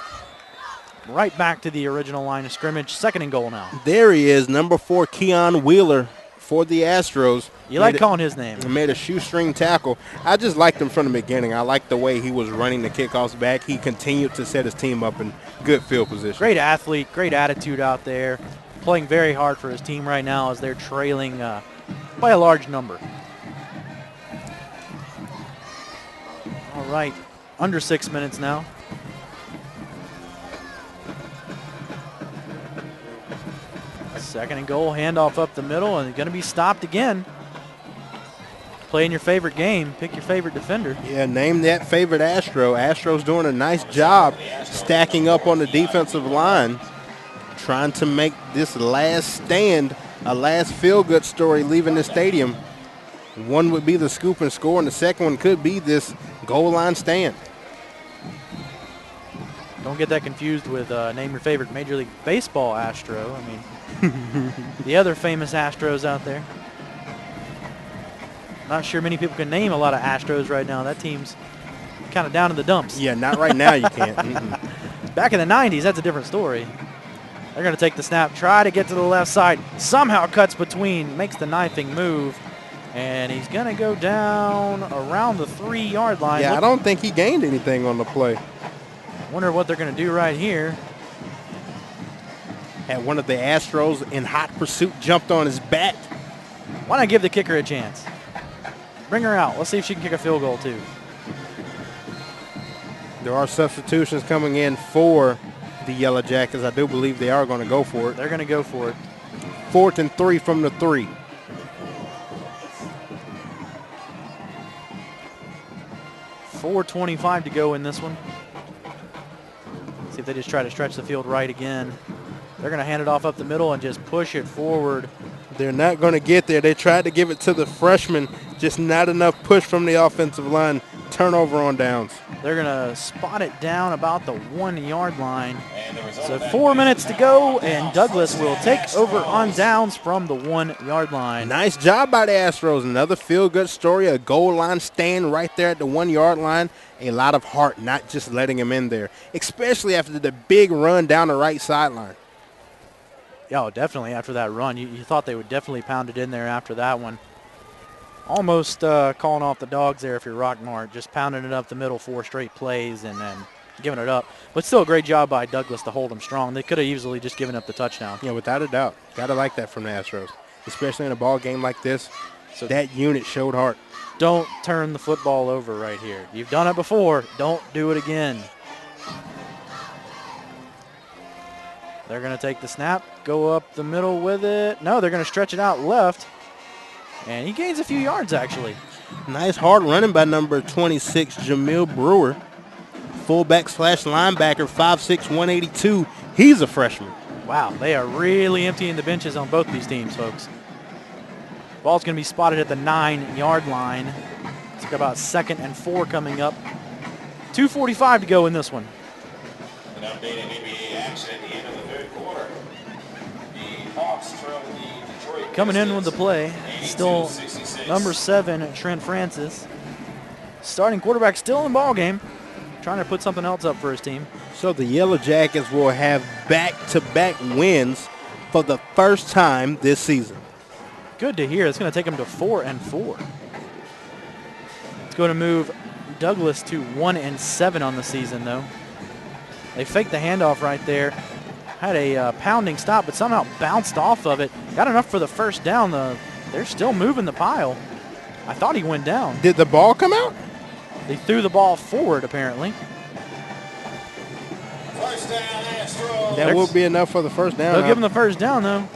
Right back to the original line of scrimmage. 2nd and goal now. There he is, number 4, Keon Wheeler for the Astros. You like calling his name. He made a shoestring tackle. I just liked him from the beginning. I liked the way he was running the kickoffs back. He continued to set his team up in good field position. Great athlete, great attitude out there. playing very hard for his team right now as they're trailing by a large number. All right, under 6 minutes now. Second and goal, handoff up the middle, and going to be stopped again. Playing your favorite game, pick your favorite defender. Yeah, name that favorite Astro. Astro's doing a nice job stacking up on the defensive line, trying to make this last stand a last feel-good story leaving the stadium. One would be the scoop and score, and the second one could be this goal line stand. Don't get that confused with name your favorite Major League Baseball Astro. I mean, the other famous Astros out there. Not sure many people can name a lot of Astros right now. That team's kind of down in the dumps. Yeah, not right now you can't. Back in the 90s, that's a different story. They're going to take the snap, try to get to the left side. Somehow cuts between, makes the knifing move, and he's going to go down around the 3-yard line. Yeah, I don't think he gained anything on the play. Wonder what they're going to do right here. Had one of the Astros in hot pursuit jumped on his back. Why not give the kicker a chance? Bring her out. Let's see if she can kick a field goal, too. There are substitutions coming in for the Yellow Jackets. I do believe they are going to go for it. They're going to go for it. 4th and 3 from the 3. .425 to go in this one. See if they just try to stretch the field right again. They're going to hand it off up the middle and just push it forward. They're not going to get there. They tried to give it to the freshman, just not enough push from the offensive line. Turnover on downs. They're going to spot it down about the 1-yard line. So 4 minutes to go, and Douglas will take over on downs from the 1-yard line. Nice job by the Astros. Another feel-good story, a goal line stand right there at the 1-yard line. A lot of heart, not just letting him in there, especially after the big run down the right sideline. Yeah, oh, definitely after that run. You thought they would definitely pound it in there after that one. Almost calling off the dogs there if you're Rockmart, just pounding it up the middle 4 straight plays and then giving it up. But still a great job by Douglas to hold them strong. They could have easily just given up the touchdown. Yeah, without a doubt. Got to like that from the Astros, especially in a ball game like this. So that unit showed heart. Don't turn the football over right here. You've done it before. Don't do it again. They're going to take the snap, go up the middle with it. No, they're going to stretch it out left. And he gains a few yards, actually. Nice hard running by number 26, Jamil Brewer. Fullback / linebacker, 5'6", 182. He's a freshman. Wow, they are really emptying the benches on both these teams, folks. Ball's going to be spotted at the 9-yard line. It's about 2nd and 4 coming up. 2:45 to go in this one. An update on NBA action at the end of the 3rd quarter. The Hawks trail the Detroit Coming in with the play, still number 7, Trent Francis. Starting quarterback still in the ball game, trying to put something else up for his team. So the Yellow Jackets will have back-to-back wins for the first time this season. Good to hear. It's going to take them to 4 and 4. It's going to move Douglas to 1 and 7 on the season, though. They faked the handoff right there. Had a pounding stop, but somehow bounced off of it. Got enough for the first down. They're still moving the pile. I thought he went down. Did the ball come out? They threw the ball forward, apparently. First down, Astros. That will be enough for the first down. They'll give him the first down, though.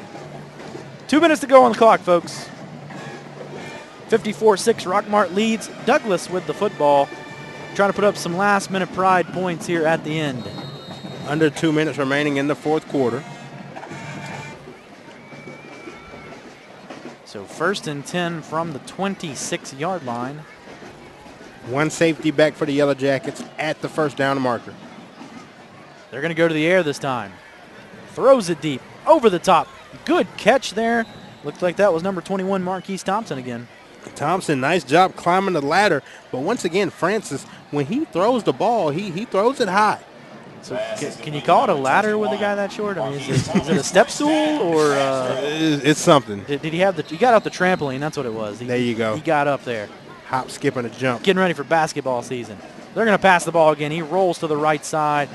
2 minutes to go on the clock, folks. 54-6, Rockmart leads. Douglas with the football. Trying to put up some last-minute pride points here at the end. Under 2 minutes remaining in the 4th quarter. So 1st and 10 from the 26-yard line. One safety back for the Yellow Jackets at the first down marker. They're going to go to the air this time. Throws it deep, over the top. Good catch there. Looked like that was number 21, Marquise Thompson again. Thompson, nice job climbing the ladder. But once again, Francis, when he throws the ball, he throws it high. So can you call it a ladder with a guy that short? I mean, is it a step stool or? It's something. Did he have he got off the trampoline? That's what it was. There you go. He got up there. Hop, skip, and a jump. Getting ready for basketball season. They're going to pass the ball again. He rolls to the right side.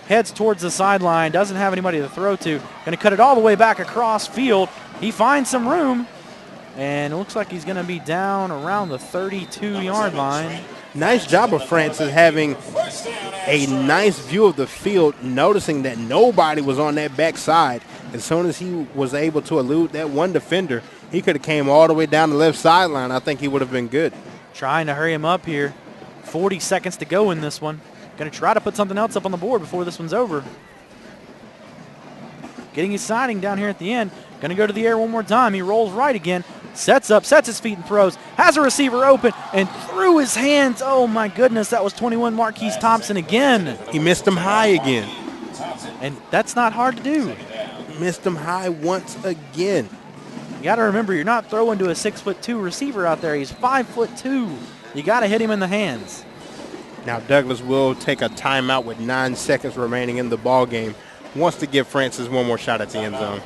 heads towards the sideline, doesn't have anybody to throw to. Going to cut it all the way back across field. He finds some room, and it looks like he's going to be down around the 32-yard line. Nice job of Francis having a nice view of the field, noticing that nobody was on that backside. As soon as he was able to elude that one defender, he could have came all the way down the left sideline. I think he would have been good. Trying to hurry him up here. 40 seconds to go in this one. Going to try to put something else up on the board before this one's over. Getting his signing down here at the end. Going to go to the air one more time. He rolls right again. Sets up, sets his feet and throws. Has a receiver open and through his hands. Oh my goodness, that was 21 Marquise Thompson again. He missed him high again. And that's not hard to do. Missed him high once again. You got to remember, you're not throwing to a 6'2" receiver out there. He's 5'2". You got to hit him in the hands. Now Douglas will take a timeout with 9 seconds remaining in the ball game. Wants to give Francis one more shot at the end zone.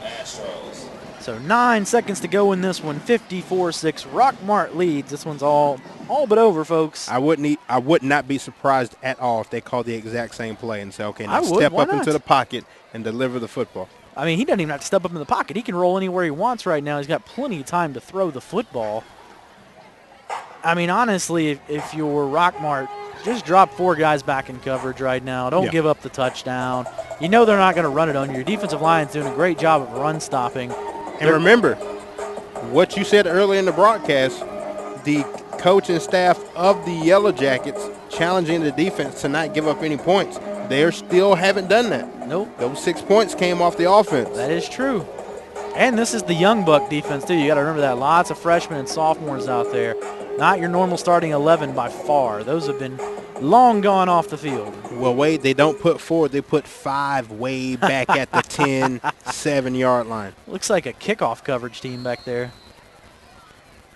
So 9 seconds to go in this one. 54-6. Rockmart leads. This one's all but over, folks. I would not be surprised at all if they called the exact same play and say, okay, now step up into the pocket and deliver the football. I mean, he doesn't even have to step up in the pocket. He can roll anywhere he wants right now. He's got plenty of time to throw the football. I mean, honestly, if you're Rockmart, just drop 4 guys back in coverage right now. Don't give up the touchdown. You know they're not going to run it on you. Your defensive line's doing a great job of run stopping. And remember, what you said earlier in the broadcast, the coaching staff of the Yellow Jackets challenging the defense to not give up any points. They still haven't done that. Nope. Those 6 points came off the offense. That is true. And this is the Young Buck defense, too. You got to remember that. Lots of freshmen and sophomores out there. Not your normal starting 11 by far. Those have been long gone off the field. Well, Wade, they don't put 4. They put 5 way back at the 10, 7-yard line. Looks like a kickoff coverage team back there.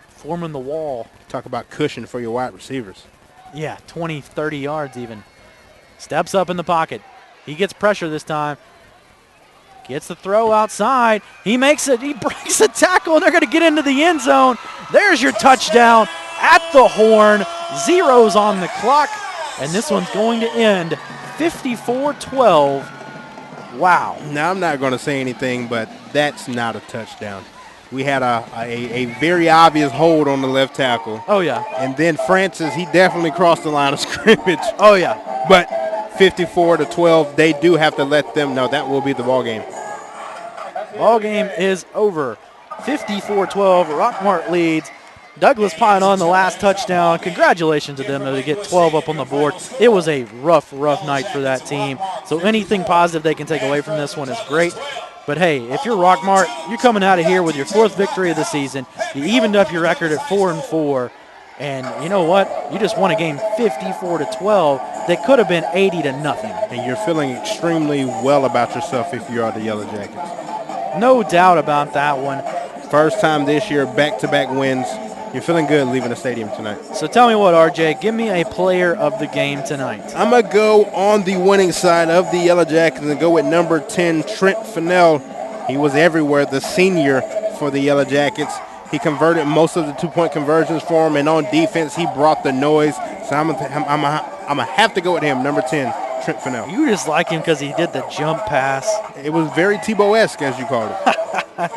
Forming the wall. Talk about cushion for your wide receivers. Yeah, 20, 30 yards even. Steps up in the pocket. He gets pressure this time. Gets the throw outside. He makes it. He breaks the tackle, and they're going to get into the end zone. There's your touchdown at the horn. Zeros on the clock, and this one's going to end 54-12. Wow. Now, I'm not going to say anything, but that's not a touchdown. We had a very obvious hold on the left tackle. Oh, yeah. And then Francis, he definitely crossed the line of scrimmage. Oh, yeah. But 54-12, they do have to let them know that will be the ball game. Ball game is over. 54-12, Rockmart leads. Douglas Pine on the last touchdown. Congratulations to them, though, to get 12 up on the board. It was a rough night for that team. So anything positive they can take away from this one is great. But, hey, if you're Rockmart, you're coming out of here with your 4th victory of the season. You evened up your record at 4-4. And you know what? You just won a game 54-12 that could have been 80-0. And you're feeling extremely well about yourself if you are the Yellow Jackets. No doubt about that one. First time this year, back-to-back wins. You're feeling good leaving the stadium tonight. So tell me what, RJ, give me a player of the game tonight. I'm going to go on the winning side of the Yellow Jackets and go with number 10, Trent Fennell. He was everywhere, the senior for the Yellow Jackets. He converted most of the 2-point conversions for him, and on defense, he brought the noise. So I'm going to have to go with him, number 10, Trent Fennell. You just like him because he did the jump pass. It was very Tebow-esque, as you called it.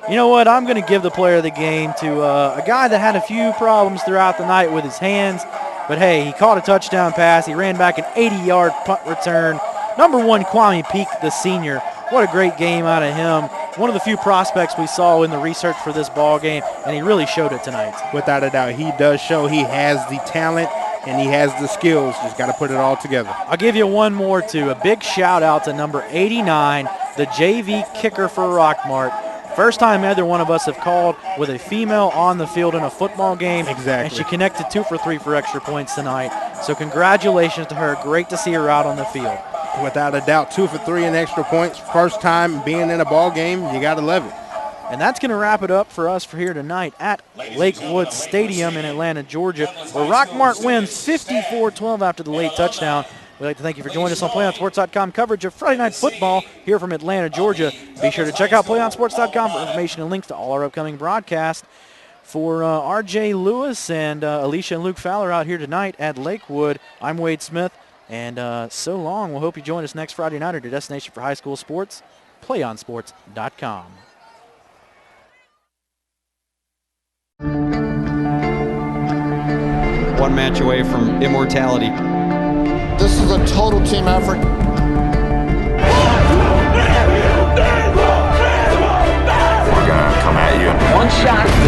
You know what? I'm going to give the player of the game to a guy that had a few problems throughout the night with his hands. But, hey, he caught a touchdown pass. He ran back an 80-yard punt return. Number 1, Kwame Peak, the senior. What a great game out of him. One of the few prospects we saw in the research for this ball game, and he really showed it tonight. Without a doubt, he does show he has the talent and he has the skills. Just got to put it all together. I'll give you one more, too. A big shout-out to number 89, the JV kicker for Rockmart. First time either one of us have called with a female on the field in a football game. Exactly. And she connected 2 for 3 for extra points tonight. So congratulations to her. Great to see her out on the field. Without a doubt, 2 for 3 in extra points. First time being in a ball game, you got to love it. And that's going to wrap it up for us for here tonight at Lakewood Stadium in Atlanta, Georgia, where Rockmart wins 54-12 after the late touchdown. We'd like to thank you for joining us on PlayOnSports.com coverage of Friday Night Football here from Atlanta, Georgia. Be sure to check out PlayOnSports.com for information and links to all our upcoming broadcasts. For R.J. Lewis and Alicia and Luke Fowler out here tonight at Lakewood, I'm Wade Smith. And so long. We'll hope you join us next Friday night at your destination for high school sports, playonsports.com. One match away from immortality. This is a total team effort. We're gonna come at you. One shot.